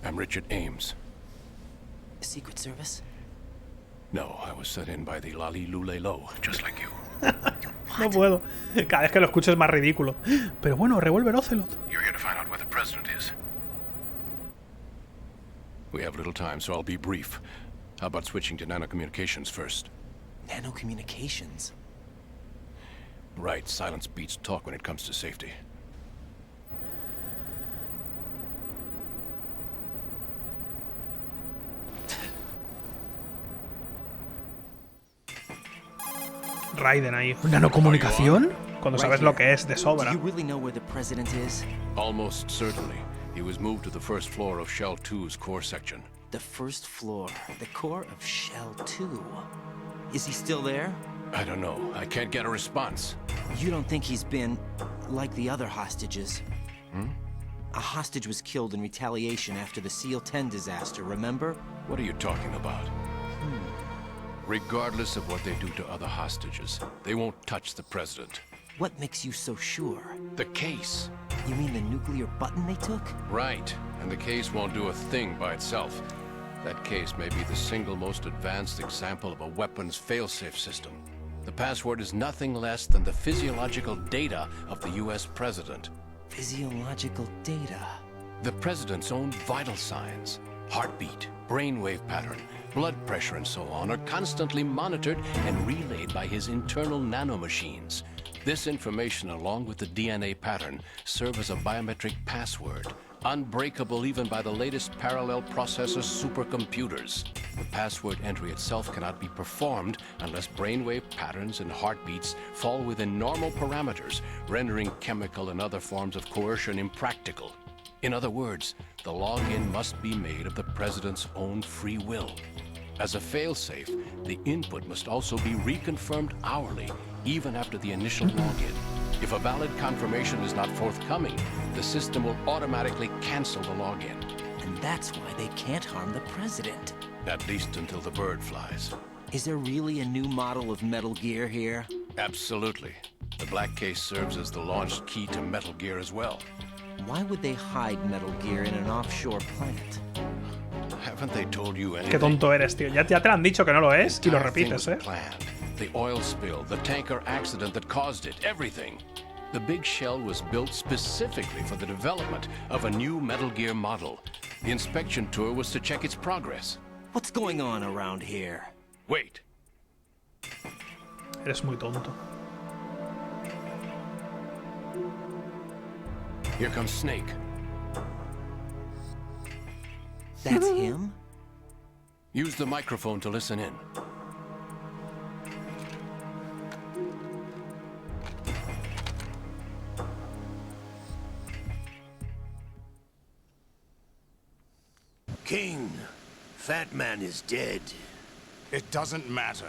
I'm Richard Ames. Secret Service? No, I was sent in by the Lali Lule Lo, just like you. No puedo. Cada vez que lo escucho es más ridículo. Pero bueno, Revolver Ocelot. You're here to find out where the president is. We have little time, so I'll be brief. How about switching to nanocommunications first? Nanocommunications? Right, silence beats talk when it comes to safety. Raiden ahí. ¿Nanocomunicación? Cuando sabes lo que es de sobra. Do you really know where the president is? Almost certainly. He was moved to the first floor of Shell 2's core section. The first floor, the core of Shell 2. Is he still there? I don't know. I can't get a response. You don't think he's been like the other hostages? Hmm? A hostage was killed in retaliation after the SEAL 10 disaster, remember? What are you talking about? Regardless of what they do to other hostages, they won't touch the president. What makes you so sure? The case. You mean the nuclear button they took? Right. And the case won't do a thing by itself. That case may be the single most advanced example of a weapons failsafe system. The password is nothing less than the physiological data of the US president. Physiological data? The president's own vital signs, heartbeat, brainwave pattern, blood pressure and so on are constantly monitored and relayed by his internal nanomachines. This information, along with the DNA pattern, serve as a biometric password, unbreakable even by the latest parallel processor supercomputers. The password entry itself cannot be performed unless brainwave patterns and heartbeats fall within normal parameters, rendering chemical and other forms of coercion impractical. In other words, the login must be made of the president's own free will. As a failsafe, the input must also be reconfirmed hourly, even after the initial login. If a valid confirmation is not forthcoming, the system will automatically cancel the login. And that's why they can't harm the president. At least until the bird flies. Is there really a new model of Metal Gear here? Absolutely. The black case serves as the launch key to Metal Gear as well. Why would they hide Metal Gear in an offshore plant? Haven't they told you anything? Qué tonto eres, tío. Ya te lo han dicho que no lo es y lo repites, ¿eh? The oil spill, the tanker accident that caused it, everything. The big shell was built specifically for the development of a new Metal Gear model. The inspection tour was to check its progress. What's going on around here? Wait. Eres muy tonto. Here comes Snake. That's him? Use the microphone to listen in. King, FATMAN is dead. It doesn't matter.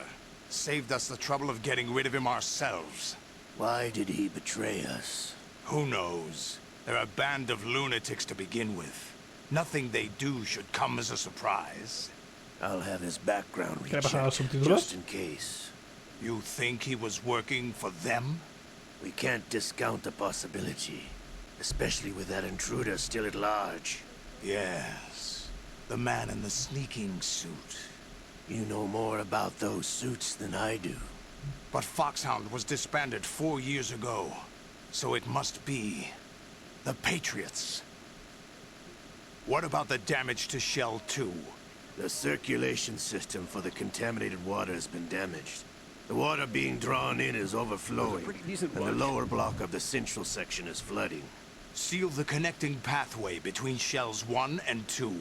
Saved us the trouble of getting rid of him ourselves. Why did he betray us? Who knows? They're a band of lunatics to begin with. Nothing they do should come as a surprise. I'll have his background ¿Qué le pasa a los rechecked, subtítulos? just in case. You think he was working for them? We can't discount the possibility, especially with that intruder still at large. Yes. The man in the sneaking suit. You know more about those suits than I do. But Foxhound was disbanded 4 years ago. So it must be the Patriots. What about the damage to Shell 2? The circulation system for the contaminated water has been damaged. The water being drawn in is overflowing, and the lower block of the central section is flooding. Seal the connecting pathway between Shells 1 and 2.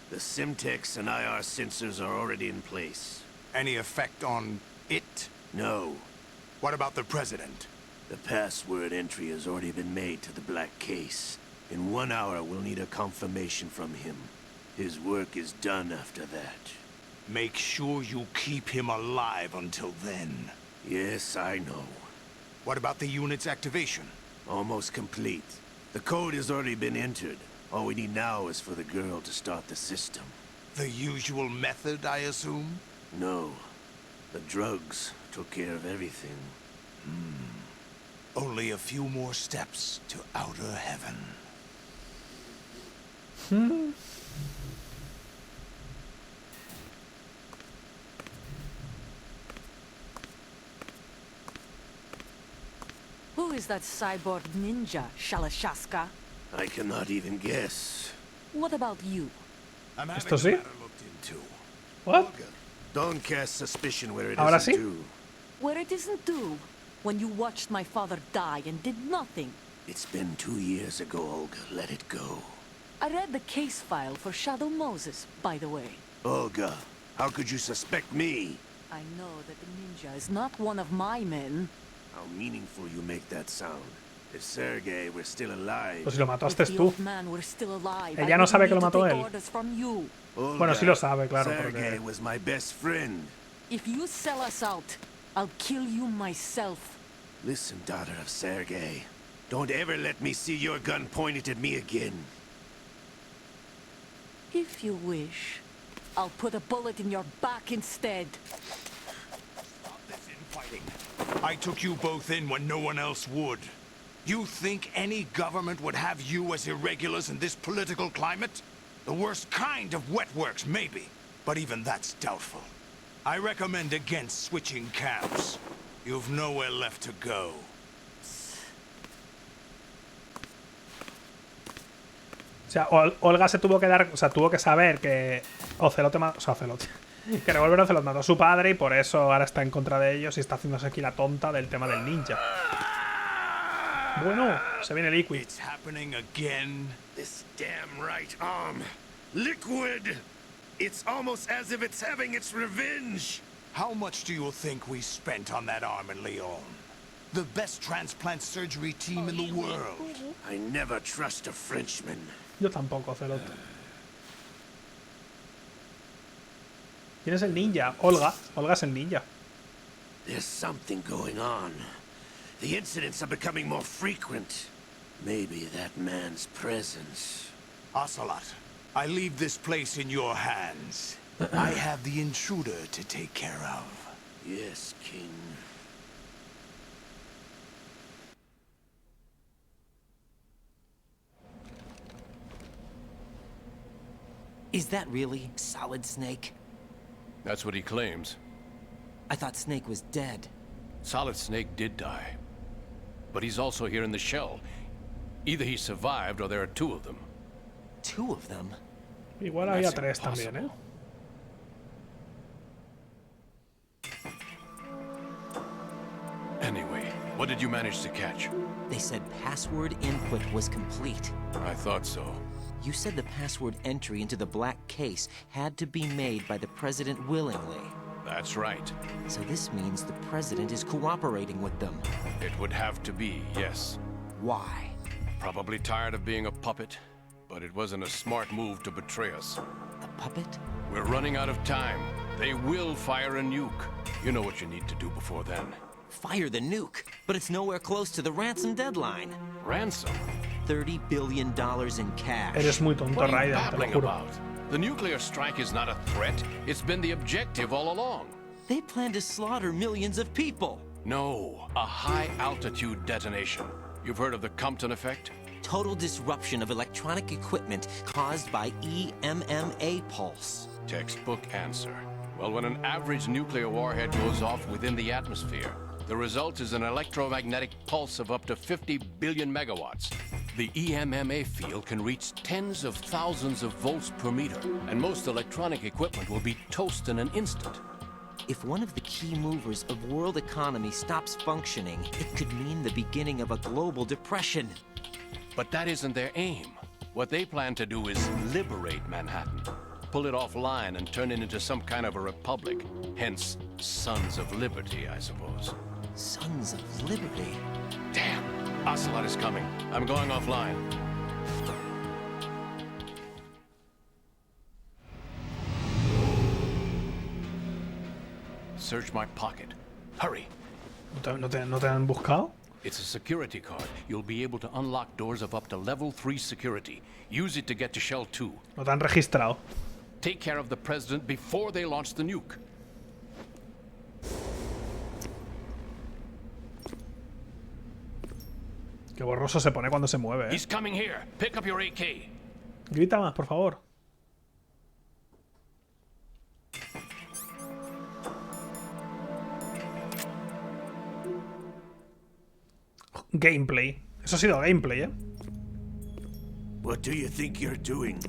The Simtex and IR sensors are already in place. Any effect on it? No. What about the President? The password entry has already been made to the black case. In 1 hour, we'll need a confirmation from him. His work is done after that. Make sure you keep him alive until then. Yes, I know. What about the unit's activation? Almost complete. The code has already been entered. All we need now is for the girl to start the system. The usual method, I assume? No. The drugs took care of everything. Only a few more steps to outer heaven. Who is that cyborg ninja, Shalashaska? I cannot even guess. What about you? I'm having ¿Esto the sí? matter looked into. What? Don't cast suspicion where it ¿Ahora isn't sí? due. Where it isn't due, when you watched my father die and did nothing. It's been 2 years ago, Olga. Let it go. I read the case file for Shadow Moses, by the way. Olga, how could you suspect me? I know that the ninja is not one of my men. How meaningful you make that sound. If Sergei were still alive... Pues si lo mataste If the tú. old man were still alive, Ella I no wouldn't sabe que need lo to mató take él. orders from you. Olga, Bueno, sí lo sabe, claro, Sergei porque... was my best friend. If you sell us out, I'll kill you myself. Listen, daughter of Sergei. Don't ever let me see your gun pointed at me again. If you wish, I'll put a bullet in your back instead. Stop this infighting. I took you both in when no one else would. You think any government would have you as irregulars in this political climate? The worst kind of wet works, maybe. But even that's doubtful. I recommend against switching camps. You've nowhere left to go. O sea, Olga se tuvo que dar... O sea, tuvo que saber que Ocelote... O sea, Ocelote... Que Revolver Ocelot mató a su padre y por eso ahora está en contra de ellos y está haciéndose aquí la tonta del tema del ninja. Bueno, se viene Liquid. It's happening again. This damn right arm. Liquid! It's almost as if it's having its revenge. How much do you think we spent on that arm in Lyon? The best transplant surgery team in the world. I never trust a Frenchman. Yo tampoco, Ocelote. ¿Quién es el ninja? Olga. Olga es el ninja. There's something going on. The incidents are becoming more frequent. Maybe that man's presence. Ocelot, I leave this place in your hands. I have the intruder to take care of. Yes, King. Is that really Solid Snake? That's what he claims. I thought Snake was dead. Solid Snake did die. But he's also here in the shell. Either he survived or there are two of them. Two of them? Igual había tres también, ¿eh? Anyway, what did you manage to catch? They said password input was complete. I thought so. You said the password entry into the black case had to be made by the president willingly. That's right. So this means the president is cooperating with them. It would have to be, yes. Why? Probably tired of being a puppet, but it wasn't a smart move to betray us. A puppet? We're running out of time. They will fire a nuke. You know what you need to do before then. Fire the nuke, but it's nowhere close to the ransom deadline. Ransom? $30 billion in cash. Eres muy tonto, What are you Raiden, te lo babbling juro. about? The nuclear strike is not a threat. It's been the objective all along. They plan to slaughter millions of people. No, a high-altitude detonation. You've heard of the Compton effect? Total disruption of electronic equipment caused by EMMA pulse. Textbook answer. Well, when an average nuclear warhead goes off within the atmosphere, the result is an electromagnetic pulse of up to 50 billion megawatts. The EMMA field can reach tens of thousands of volts per meter, and most electronic equipment will be toast in an instant. If one of the key movers of world economy stops functioning, it could mean the beginning of a global depression. But that isn't their aim. What they plan to do is liberate Manhattan, pull it offline and turn it into some kind of a republic. Hence, Sons of Liberty, I suppose. Sons of Liberty? Damn! Ocelot is coming. I'm going offline. Search my pocket. Hurry! ¿No te han buscado? It's a security card. You'll be able to unlock doors of up to level 3 security. Use it to get to Shell 2. No te han registrado. Take care of the president before they launch the nuke. Qué borroso se pone cuando se mueve, ¿eh? He's coming here. Pick up your AK. Grita más, por favor. Gameplay. Eso ha sido gameplay, ¿eh? What do you think you're doing?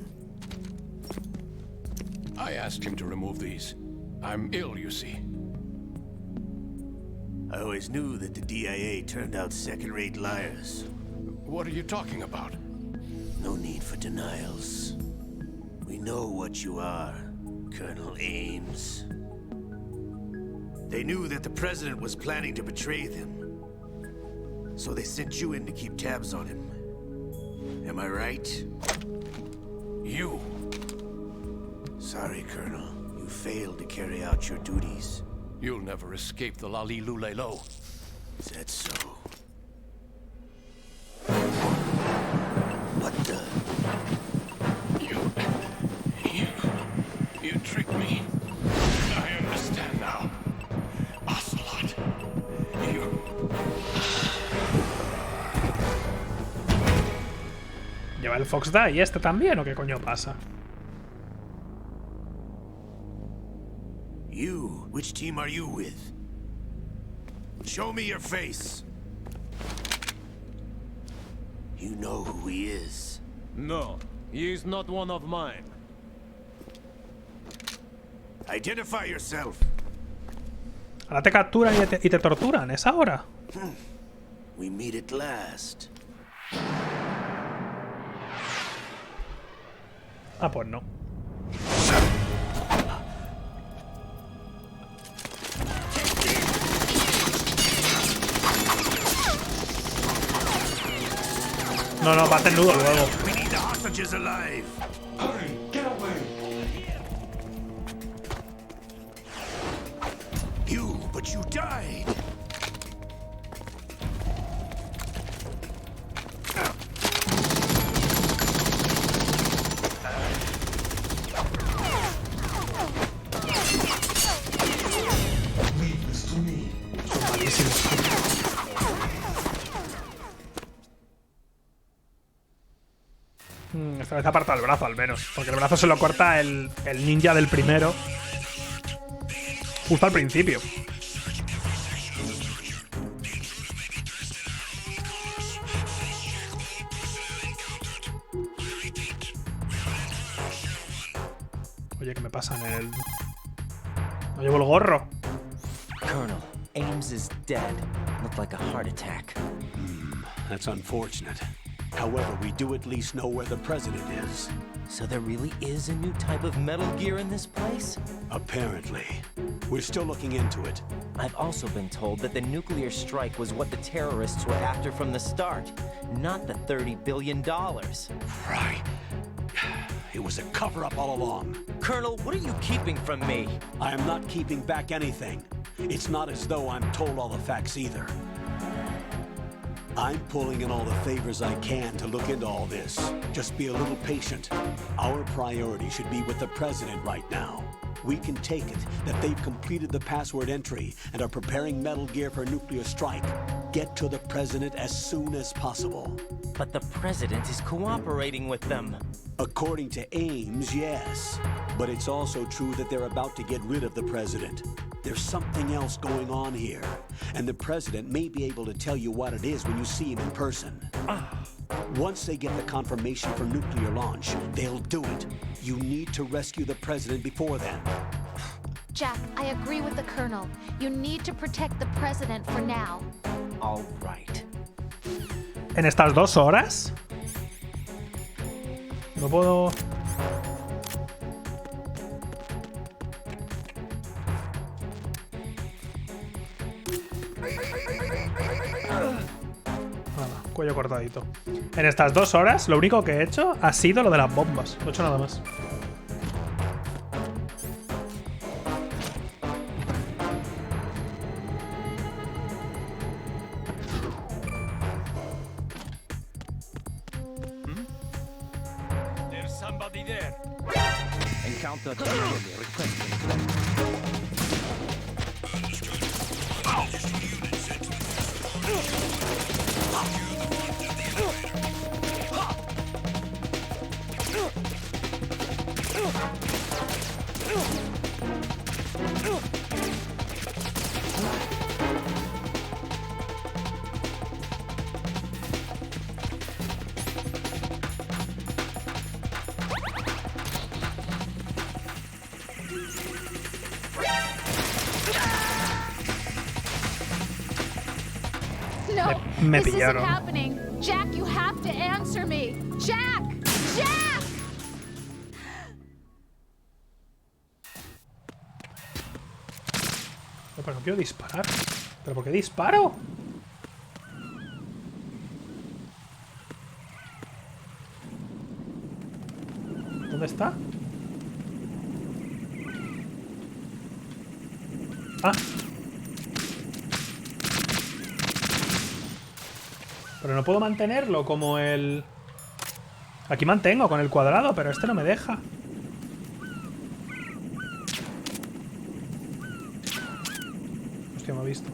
I asked him to remove these. I'm ill, you see. I always knew that the DIA turned out second-rate liars. What are you talking about? No need for denials. We know what you are, Colonel Ames. They knew that the president was planning to betray them. So they sent you in to keep tabs on him. Am I right? You. Sorry, Colonel. You failed to carry out your duties. You'll never escape the Lalilulelo. Is that so? What the? You tricked me. I understand now. Ocelot. ¿Lleva el Fox Die este también o qué coño pasa? You, which team are you with? Show me your face. You know who he is. No, he is not one of mine. Identify yourself. Ahora te capturan y te torturan, ¿es ahora? We meet at last. Ah, pues no. No, no, va a hacer nudo luego. We need the hostages alive. Hurry, get away. But you died. Leave this to me. Esta vez aparta el brazo al menos. Porque el brazo se lo corta el ninja del primero. Justo al principio. Oye, ¿qué me pasa en el...? No llevo el gorro. Colonel, Ames is dead. Looked like a heart attack. That's unfortunate. However, we do at least know where the president is. So there really is a new type of Metal Gear in this place? Apparently. We're still looking into it. I've also been told that the nuclear strike was what the terrorists were after from the start, not the $30 billion. Right. It was a cover-up all along. Colonel, what are you keeping from me? I am not keeping back anything. It's not as though I'm told all the facts either. I'm pulling in all the favors I can to look into all this. Just be a little patient. Our priority should be with the president right now. We can take it that they've completed the password entry and are preparing Metal Gear for nuclear strike. Get to the president as soon as possible. But the president is cooperating with them. According to Ames, yes. But it's also true that they're about to get rid of the president. There's something else going on here, and the president may be able to tell you what it is when you see him in person. Once they get the confirmation for nuclear launch, they'll do it. You need to rescue the president before then. Jack, I agree with the Colonel. You need to protect the president for now. All right. ¿En estas 2 horas? No puedo... Cuello cortadito. En estas 2 horas, lo único que he hecho ha sido lo de las bombas. No he hecho nada más. There's somebody there. Encounter No, Me this isn't pillaron. happening. Jack, you have to answer me. Jack! Jack! Pero no quiero disparar. ¿Pero por qué disparo? ¿Dónde está? Ah. Pero no puedo mantenerlo como el... Aquí mantengo con el cuadrado, pero este no me deja. Hostia, me ha visto.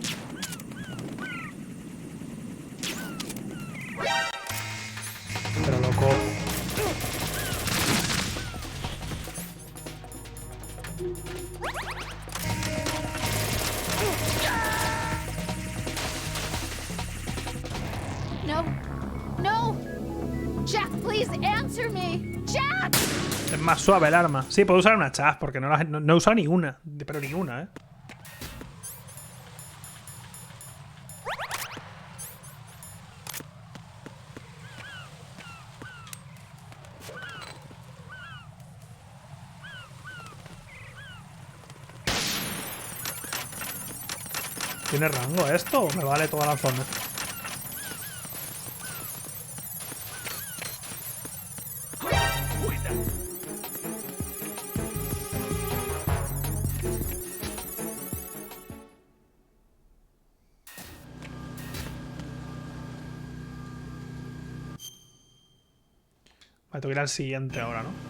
Pero loco. No. No. Jack, please answer me. Jack. Es más suave el arma. Sí, puedo usar una chaz porque no he usado ni una. Pero ni una, ¿eh? ¿Tiene rango esto o me vale toda la zona? Vale, tengo que ir al siguiente ahora, ¿no?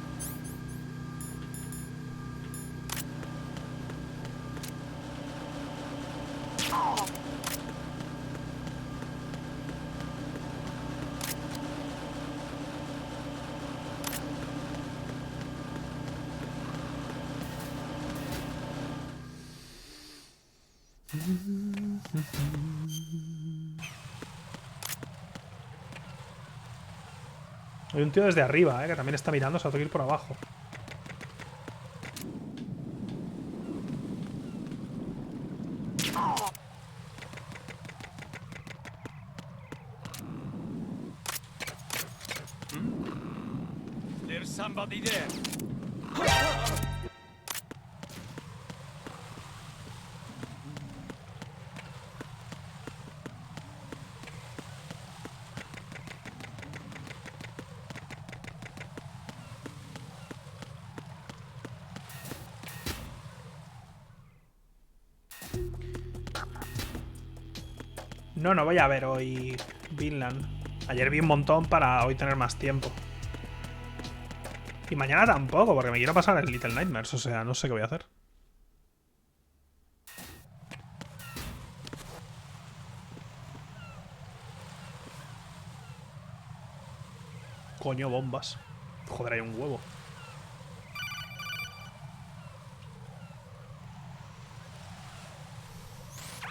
Hay un tío desde arriba, que también está mirando, se va a tener que ir por abajo. There's somebody there. No voy a ver hoy Vinland. Ayer vi un montón para hoy tener más tiempo. Y mañana tampoco, porque me quiero pasar el Little Nightmares. O sea, no sé qué voy a hacer. Coño, bombas. Joder, hay un huevo.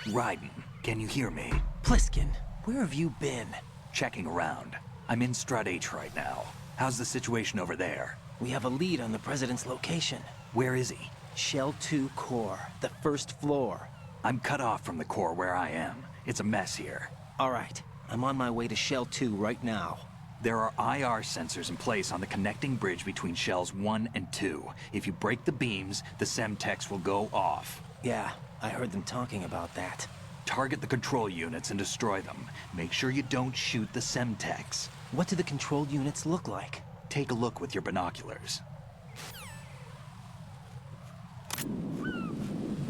Raiden, can you hear me? Pliskin, where have you been? Checking around. I'm in Strut H right now. How's the situation over there? We have a lead on the President's location. Where is he? Shell 2 core, the first floor. I'm cut off from the core where I am. It's a mess here. All right, I'm on my way to Shell 2 right now. There are IR sensors in place on the connecting bridge between Shells 1 and 2. If you break the beams, the Semtex will go off. Yeah, I heard them talking about that. Target the control units and destroy them. Make sure you don't shoot the Semtex. What do the control units look like? Take a look with your binoculars.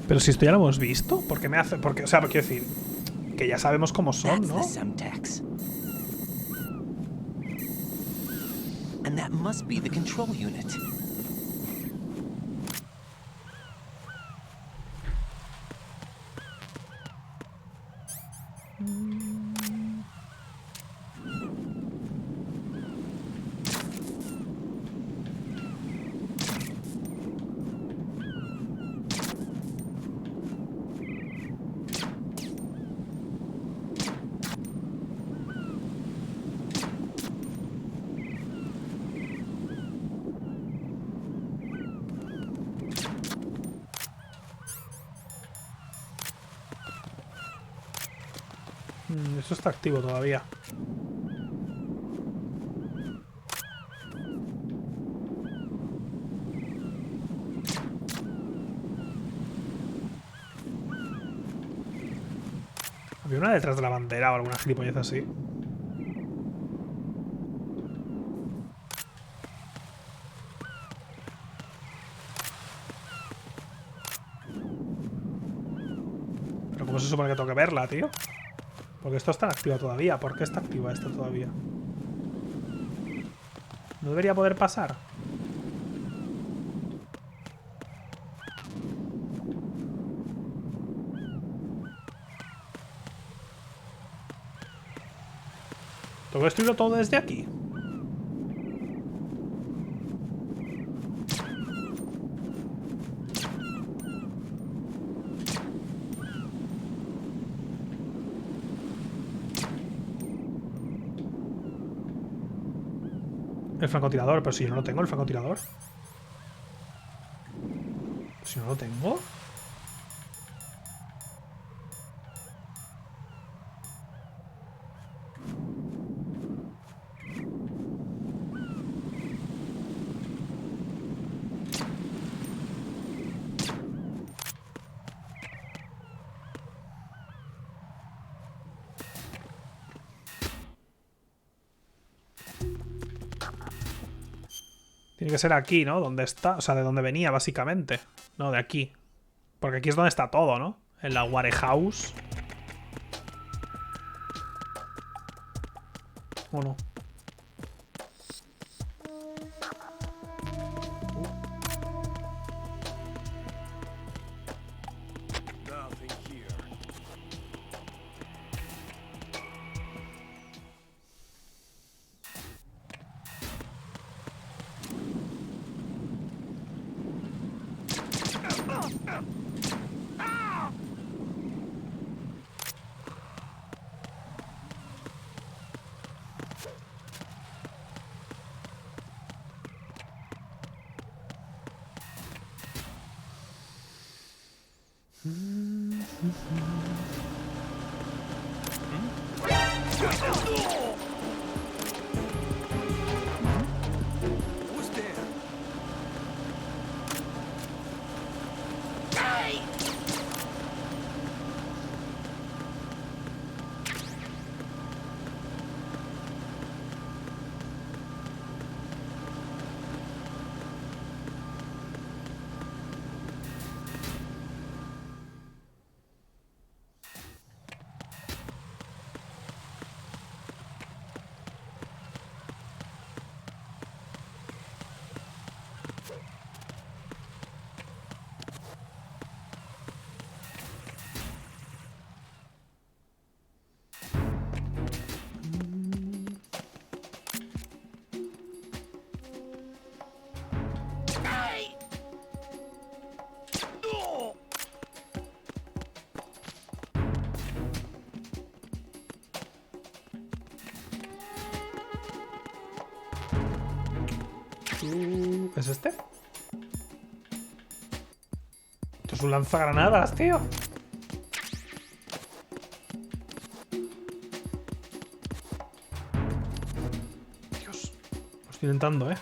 Pero si esto ya lo hemos visto, ¿por qué me hace...? Porque, o sea, quiero decir, que ya sabemos cómo son, ¿no? That's the Semtex. And that must be the control unit. Eso está activo todavía. Había una detrás de la bandera o alguna gilipollez así. ¿Cómo se supone que tengo que verla, tío? Porque esto está activo todavía. ¿Por qué está activa esto todavía? ¿No debería poder pasar? ¿Tengo que destruirlo todo desde aquí? El francotirador, pero si yo no lo tengo, el francotirador. Si no lo tengo. Tiene que ser aquí, ¿no? Donde está, o sea, de donde venía, básicamente. No, de aquí. Porque aquí es donde está todo, ¿no? En la warehouse. ¿O no? ¿Es este? Esto es un lanzagranadas, tío. Dios. Lo estoy intentando, ¿eh?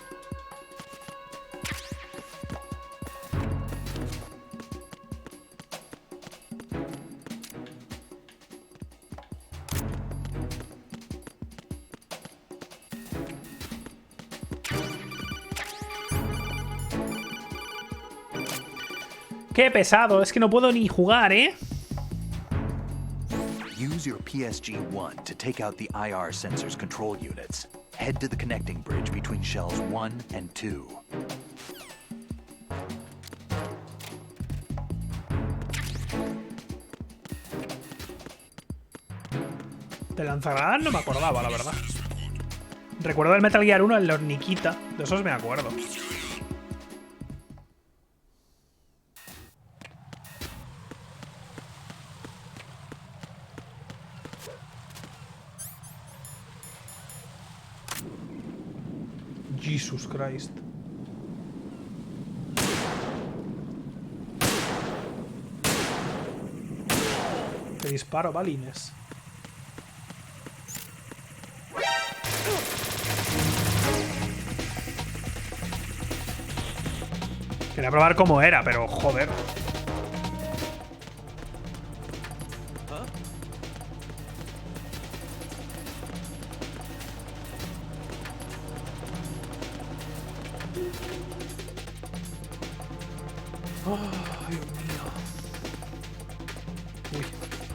Qué pesado, es que no puedo ni jugar, ¿eh? Use your PSG-1 to take out the IR sensor's control units. Head to the connecting bridge between shells 1 and 2. De lanzagranadas no me acordaba, la verdad. Recuerdo el Metal Gear 1 en la horniquita. De esos me acuerdo. Jesus Christ. Te disparo, balines. Quería probar cómo era, pero joder. Oh, Dios mío. Uy.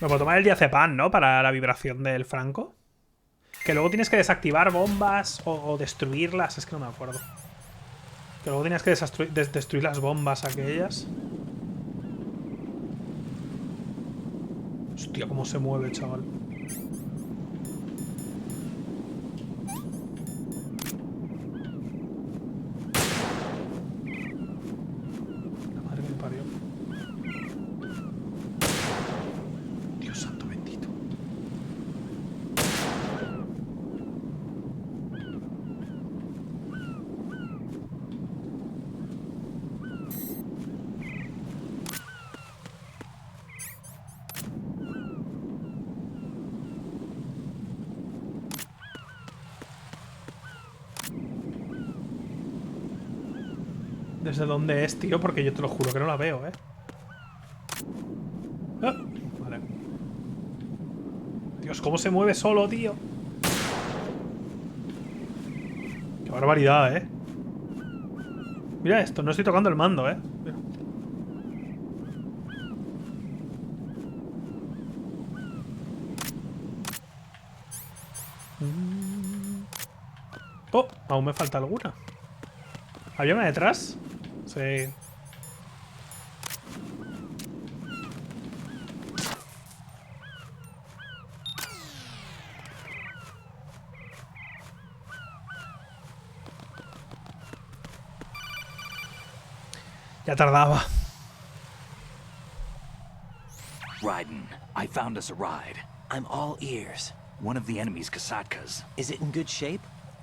Me puedo tomar el diazepam, ¿no? Para la vibración del franco. Que luego tienes que desactivar bombas o destruirlas. Es que no me acuerdo. Que luego tienes que destruir las bombas aquellas. Hostia, cómo se mueve, chaval. La madre que me parió. Dios santo bendito. ¿Desde dónde es, tío? Porque yo te lo juro que no la veo, ¿eh? Ah, vale. Dios, cómo se mueve solo, tío. Qué barbaridad, ¿eh? Mira esto, no estoy tocando el mando, ¿eh? Mira. Oh, aún me falta alguna. ¿Había una detrás? Sí. Ya tardaba. Raiden, I found us a ride. I'm all ears. One of the enemy's Kasatkas. Is it in good shape?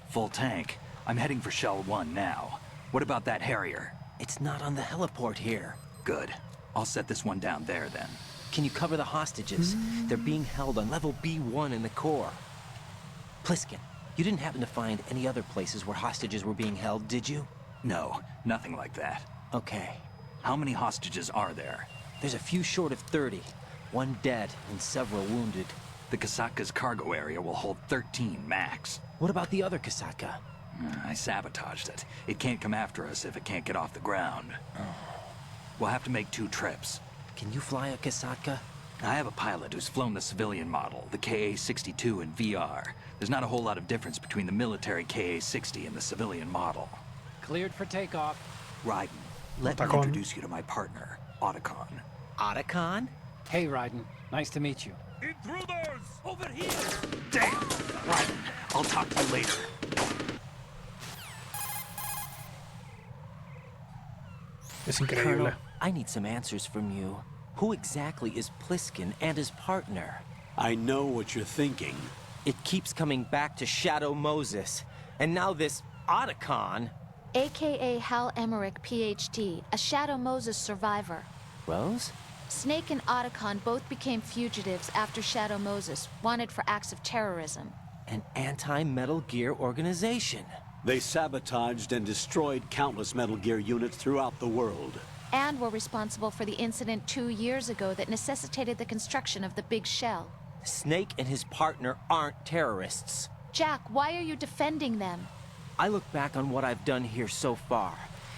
Full tank. I'm heading for Shell 1 now. What about that Harrier? It's not on the heliport here. Good. I'll set this one down there then. Can you cover the hostages? They're being held on level B1 in the core. Pliskin, you didn't happen to find any other places where hostages were being held, did you? No, nothing like that. Okay. How many hostages are there? There's a few short of 30. One dead and several wounded. The Kasatka's cargo area will hold 13 max. What about the other Kasatka? I sabotaged it. It can't come after us if it can't get off the ground. We'll have to make 2 trips. Can you fly a Kasatka? I have a pilot who's flown the civilian model, the KA-62 in VR. There's not a whole lot of difference between the military KA-60 and the civilian model. Cleared for takeoff. Raiden, let me introduce you to my partner, Otacon. Otacon? Hey, Raiden. Nice to meet you. Intruders! Over here! Damn! Raiden, I'll talk to you later. Es increíble. Colonel, I need some answers from you. Who exactly is Pliskin and his partner? I know what you're thinking. It keeps coming back to Shadow Moses. And now this Otacon. AKA Hal Emmerich, PhD, a Shadow Moses survivor. Rose? Snake and Otacon both became fugitives after Shadow Moses, wanted for acts of terrorism. An anti-Metal Gear organization. They sabotaged and destroyed countless Metal Gear units throughout the world. And were responsible for the incident 2 years ago that necessitated the construction of the Big Shell. Snake and his partner aren't terrorists. Jack, why are you defending them? I look back on what I've done here so far,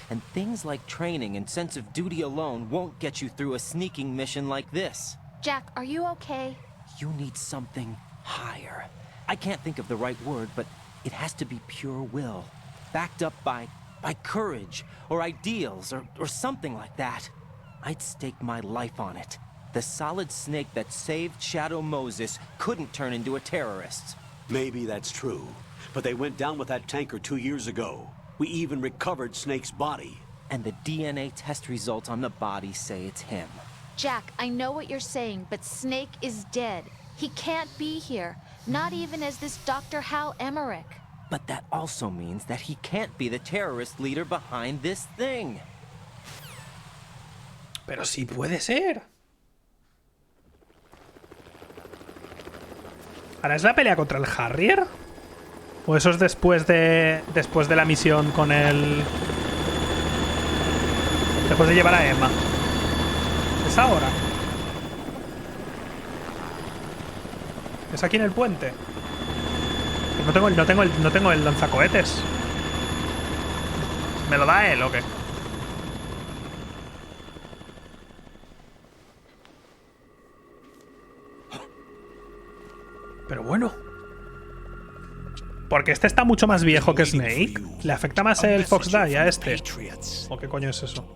and things like training and sense of duty alone won't get you through a sneaking mission like this. Jack, are you okay? You need something higher. I can't think of the right word, but it has to be pure will, backed up by courage, or ideals, or something like that. I'd stake my life on it. The solid Snake that saved Shadow Moses couldn't turn into a terrorist. Maybe that's true, but they went down with that tanker 2 years ago. We even recovered Snake's body. And the DNA test results on the body say it's him. Jack, I know what you're saying, but Snake is dead. He can't be here, not even as this Dr. Hal Emmerich. But that also means that he can't be the terrorist leader behind this thing. Pero sí puede ser. ¿Ahora es la pelea contra el Harrier? ¿O eso es después de la misión con el... después de llevar a Emma? ¿Es ahora? ¿Es aquí en el puente? No tengo el lanzacohetes. ¿Me lo da él o qué? Pero bueno. Porque este está mucho más viejo que Snake. ¿Le afecta más el Fox Die a este? ¿O qué coño es eso?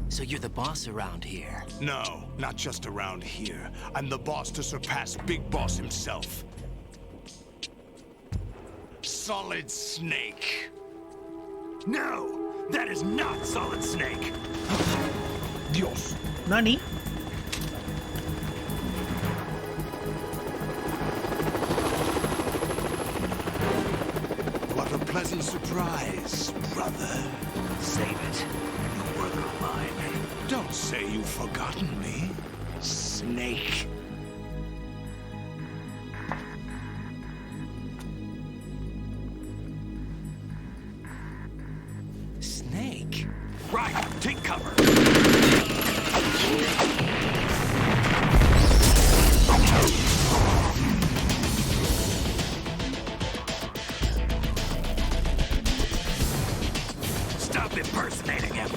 So you're the boss around here? No, not just around here. I'm the boss to surpass Big Boss himself. Solid Snake. No, that is not Solid Snake. Dios. ¿Nani? What a pleasant surprise, brother. Save it. You brother of mine. Don't say you've forgotten me, Snake. Snake? Right, take cover. Stop impersonating him.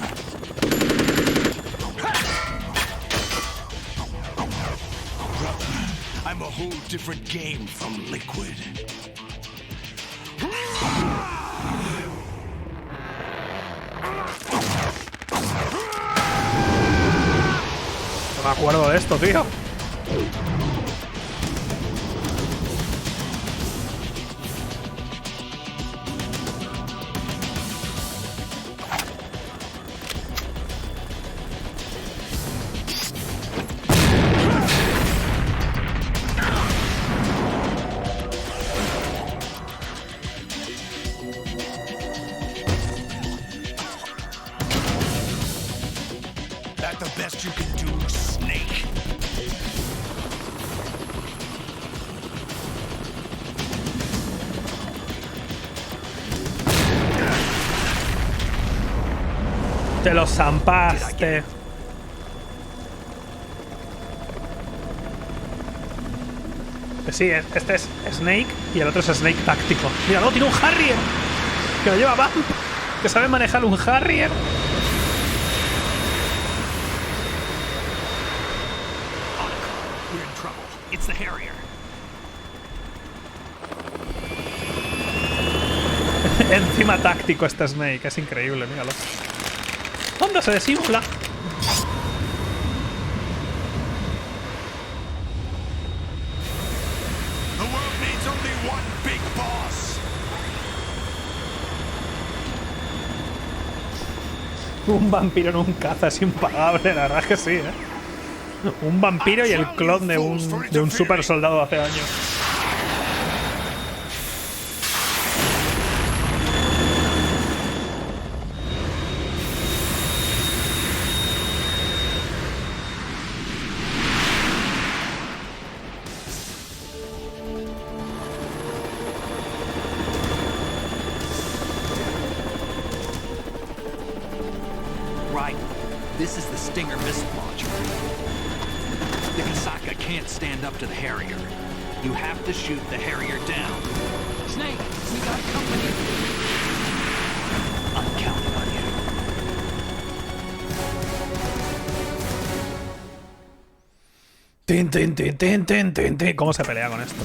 I'm a whole different game from Liquid. No me acuerdo de esto, tío. That the best you can do, Snake? Te lo zampaste. Sí, este es Snake y el otro es Snake táctico. Mira, no, tiene un Harrier. Que lo lleva Bump. Que sabe manejar un Harrier. We're in trouble. It's the Harrier. Encima táctico este Snake. Es increíble, míralo. ¿Dónde se desinfla? The world needs only one big boss. Un vampiro en un caza es impagable, la verdad es que sí, ¿eh? Un vampiro y el clon de un super soldado de hace años. Right. This is the Stinger missile launcher. The Kasaka can't stand up to the Harrier. You have to shoot the Harrier down. Snake, we got company. I'm counting on you. Tin, tin, tin, tin, tin, tin, tin. ¿Cómo se pelea con esto?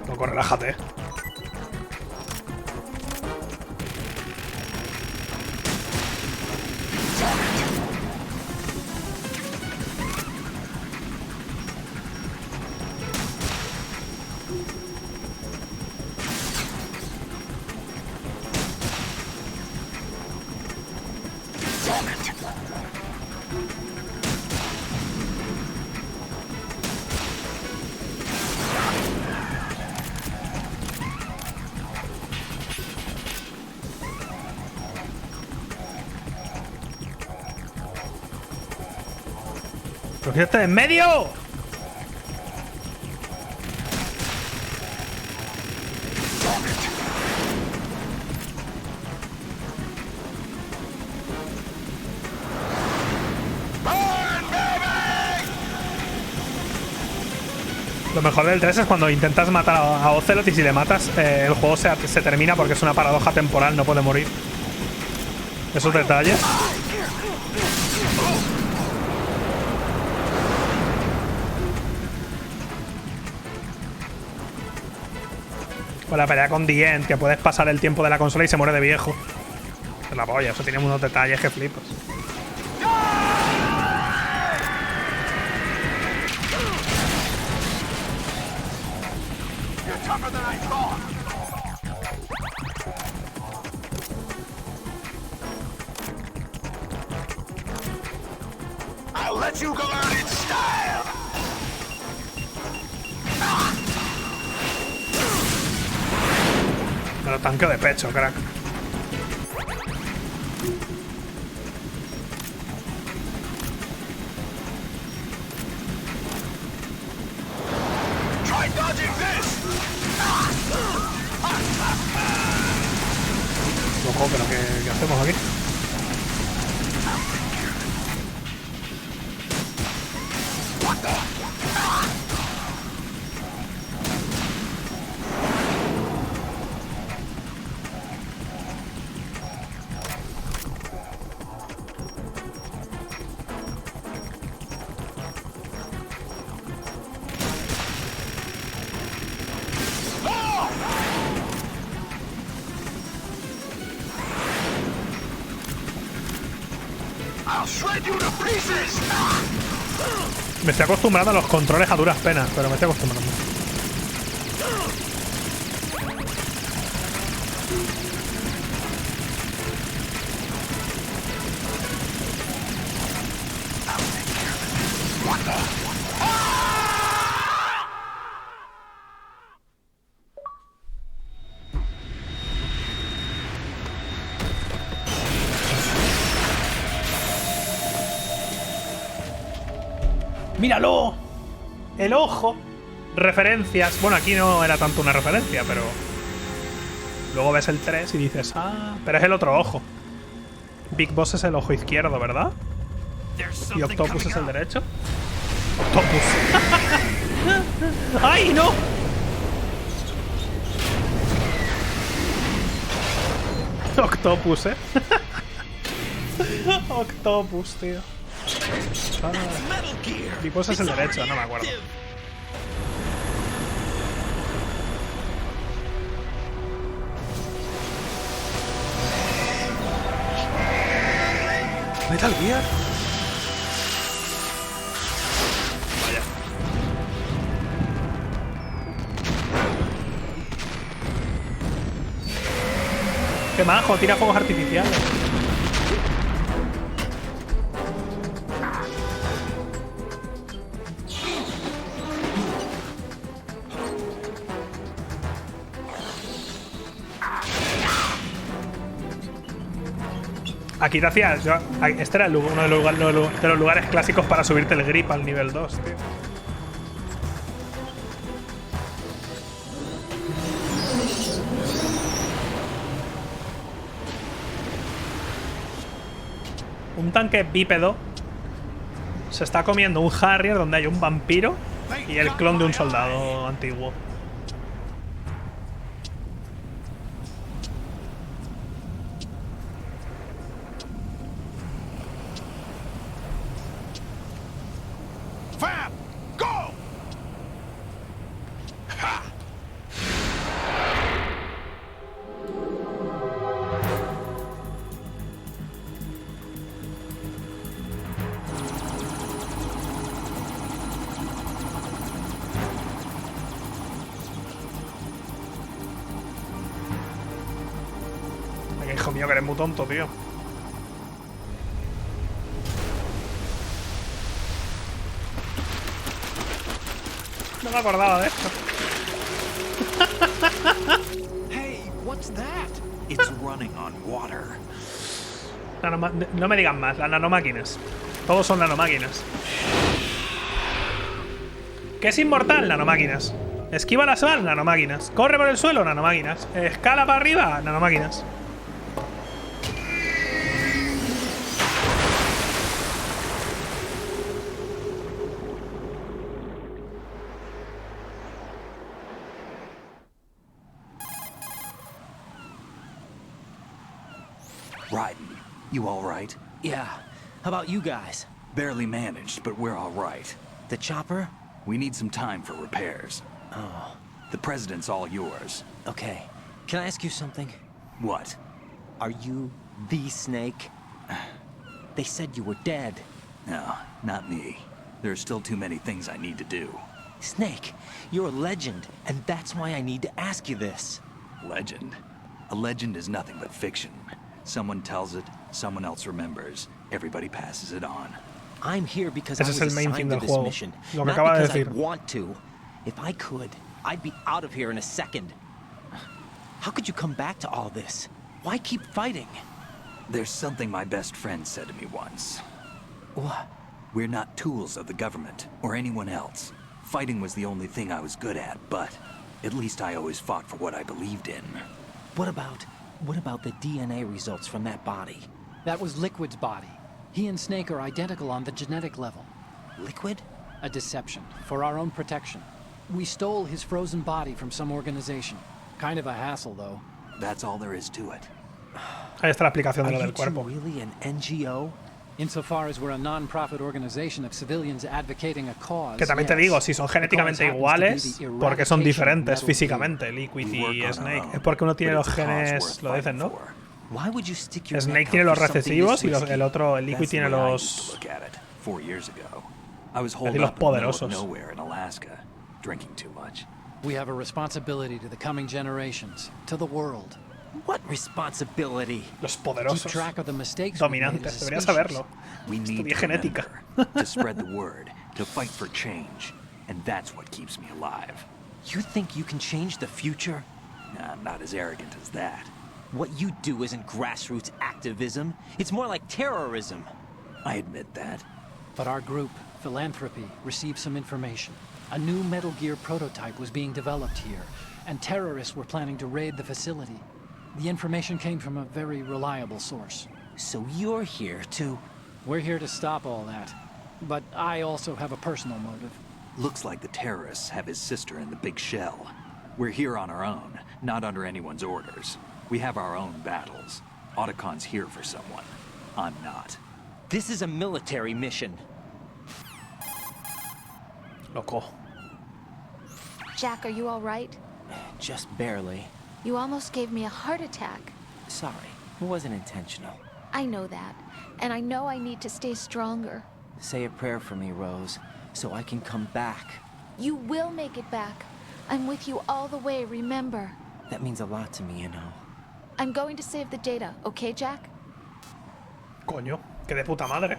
Loco, relájate. ¡Cogiste de en medio! Lo mejor del 3 es cuando intentas matar a Ocelot y si le matas, el juego se termina porque es una paradoja temporal, no puede morir. Esos detalles. O la pelea con The End, que puedes pasar el tiempo de la consola y se muere de viejo. Es la polla, eso tiene unos detalles que flipas. I'll let you go out in style. Me lo tanqueo de pecho, crack. Try dodging this. Ojo, pero ¿qué hacemos aquí? Me estoy acostumbrando a los controles a duras penas, pero me estoy acostumbrando. ¡Míralo! El ojo. Referencias. Bueno, aquí no era tanto una referencia, pero... Luego ves el 3 y dices... Ah, pero es el otro ojo. Big Boss es el ojo izquierdo, ¿verdad? Y Octopus es el derecho. Octopus. ¡Ay, no! Octopus, Octopus, tío. Ah. Big Boss es el derecho, no me acuerdo. Metal Gear. Vaya. Qué majo, tira fuegos artificiales. Aquí te hacías... Este era uno de los lugares clásicos para subirte el grip al nivel 2, tío. Un tanque bípedo se está comiendo un Harrier donde hay un vampiro y el clon de un soldado antiguo. Hijo mío, que eres muy tonto, tío. No me acordaba de esto. Hey, what's that? It's running on water. No me digan más, las nanomáquinas. Todos son nanomáquinas. ¿Qué es inmortal? Nanomáquinas. Esquiva las balas, nanomáquinas. Corre por el suelo, nanomáquinas. Escala para arriba, nanomáquinas. Raiden, you all right? Yeah. How about you guys? Barely managed, but we're all right. The chopper? We need some time for repairs. Oh. The president's all yours. Okay. Can I ask you something? What? Are you the Snake? They said you were dead. No, not me. There are still too many things I need to do. Snake, you're a legend, and that's why I need to ask you this. Legend? A legend is nothing but fiction. Someone tells it, someone else remembers. Everybody passes it on. I'm here because I was Ese es el main theme assigned to del this juego. mission, Lo que not acaba de because I decir. want to. If I could, I'd be out of here in a second. How could you come back to all this? Why keep fighting? There's something my best friend said to me once. What? We're not tools of the government, or anyone else. Fighting was the only thing I was good at, but at least I always fought for what I believed in. What about the DNA results from that body? That was Liquid's body. He and Snake are identical on the genetic level. Liquid? A deception, for our own protection. We stole his frozen body from some organization. Kind of a hassle, though. That's all there is to it. Ahí está la explicación de lo Are del you two cuerpo. really an NGO? Insofar as we're a non-profit organization of civilians advocating a cause. Que también te yes. digo, si son genéticamente iguales, porque son diferentes físicamente, Liquid y Snake. Es porque uno tiene los genes, lo dicen, ¿no? Why would you stick your Snake neck tiene out los for something recesivos y this risky? el otro, el Liquid, That's the tiene way I los... used to look at it 4 years ago. I was Es holed decir, los up in the middle of poderosos. nowhere in Alaska, drinking too much. We have a responsibility to the coming generations, to the world. What responsibility? Los Keep poderosos. track of the mistakes we made Dominantes. as a Deberías species. saberlo. We need Estudié to genética. remember, to spread the word, to fight for change, and that's what keeps me alive. You think you can change the future? Nah, I'm not as arrogant as that. What you do isn't grassroots activism. It's more like terrorism. I admit that. But our group, Philanthropy, received some information. A new Metal Gear prototype was being developed here, and terrorists were planning to raid the facility. The information came from a very reliable source. So you're here to... We're here to stop all that. But I also have a personal motive. Looks like the terrorists have his sister in the big shell. We're here on our own, not under anyone's orders. We have our own battles. Otacon's here for someone. I'm not. This is a military mission. Loco. Jack, are you all right? Just barely. You almost gave me a heart attack. Sorry, it wasn't intentional. I know that. And I know I need to stay stronger. Say a prayer for me, Rose, so I can come back. You will make it back. I'm with you all the way, remember. That means a lot to me, you know. I'm going to save the data, okay, Jack? Coño, que de puta madre.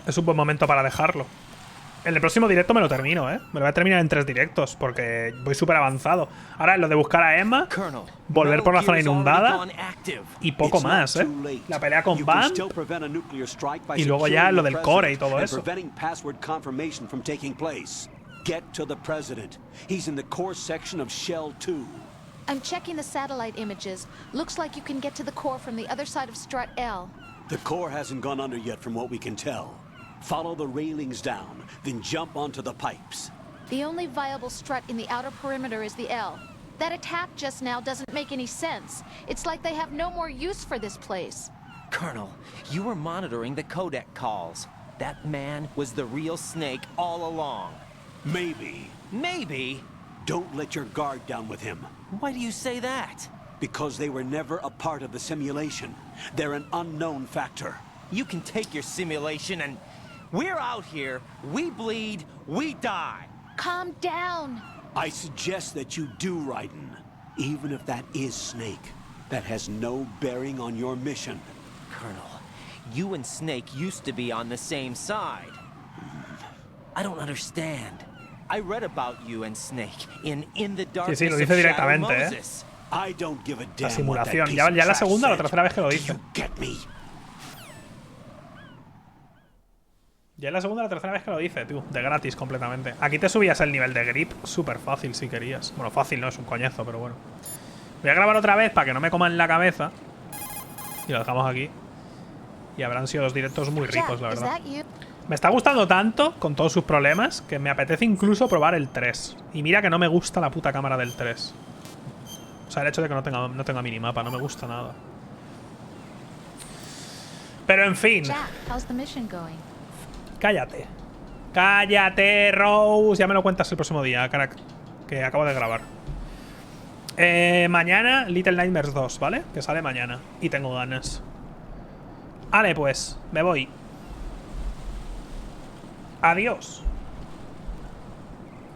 Es un buen momento para dejarlo. En el próximo directo me lo termino, ¿eh? Me lo voy a terminar en 3 directos, porque voy súper avanzado. Ahora lo de buscar a Emma, volver por la zona inundada y poco más, ¿eh? La pelea con Van y luego ya lo del core y todo eso. Get to the president. He's in the core section of Shell 2. I'm checking the satellite images. Looks like you can get to the core from the other side of Strut L. The core hasn't gone under yet from what we can tell. Follow the railings down, then jump onto the pipes. The only viable strut in the outer perimeter is the L. That attack just now doesn't make any sense. It's like they have no more use for this place. Colonel, you were monitoring the codec calls. That man was the real Snake all along. Maybe. Maybe? Don't let your guard down with him. Why do you say that? Because they were never a part of the simulation. They're an unknown factor. You can take your simulation and... We're out here, we bleed, we die. Calm down. I suggest that you do, Raiden. Even if that is Snake. That has no bearing on your mission. Colonel, you and Snake used to be on the same side. I don't understand. I read about you and Snake in the Darkness Sí, lo dice of Shadow directamente, ¿eh? Moses. I don't give a damn La simulación. what that Ya piece la of segunda o la trash tercera vez que lo said. dice. Do you get me? Ya es la segunda o la tercera vez que lo dice, tío. De gratis completamente. Aquí te subías el nivel de grip súper fácil si querías. Bueno, fácil no, es un coñazo, pero bueno. Voy a grabar otra vez para que no me coman la cabeza. Y lo dejamos aquí. Y habrán sido 2 directos muy ricos, la verdad. Me está gustando tanto, con todos sus problemas, que me apetece incluso probar el 3. Y mira que no me gusta la puta cámara del 3. O sea, el hecho de que no tenga minimapa, no me gusta nada. Pero en fin. Cállate. Cállate, Rose. Ya me lo cuentas el próximo día, crack. Que acabo de grabar. Mañana, Little Nightmares 2, ¿vale? Que sale mañana. Y tengo ganas. Vale, pues, me voy. Adiós.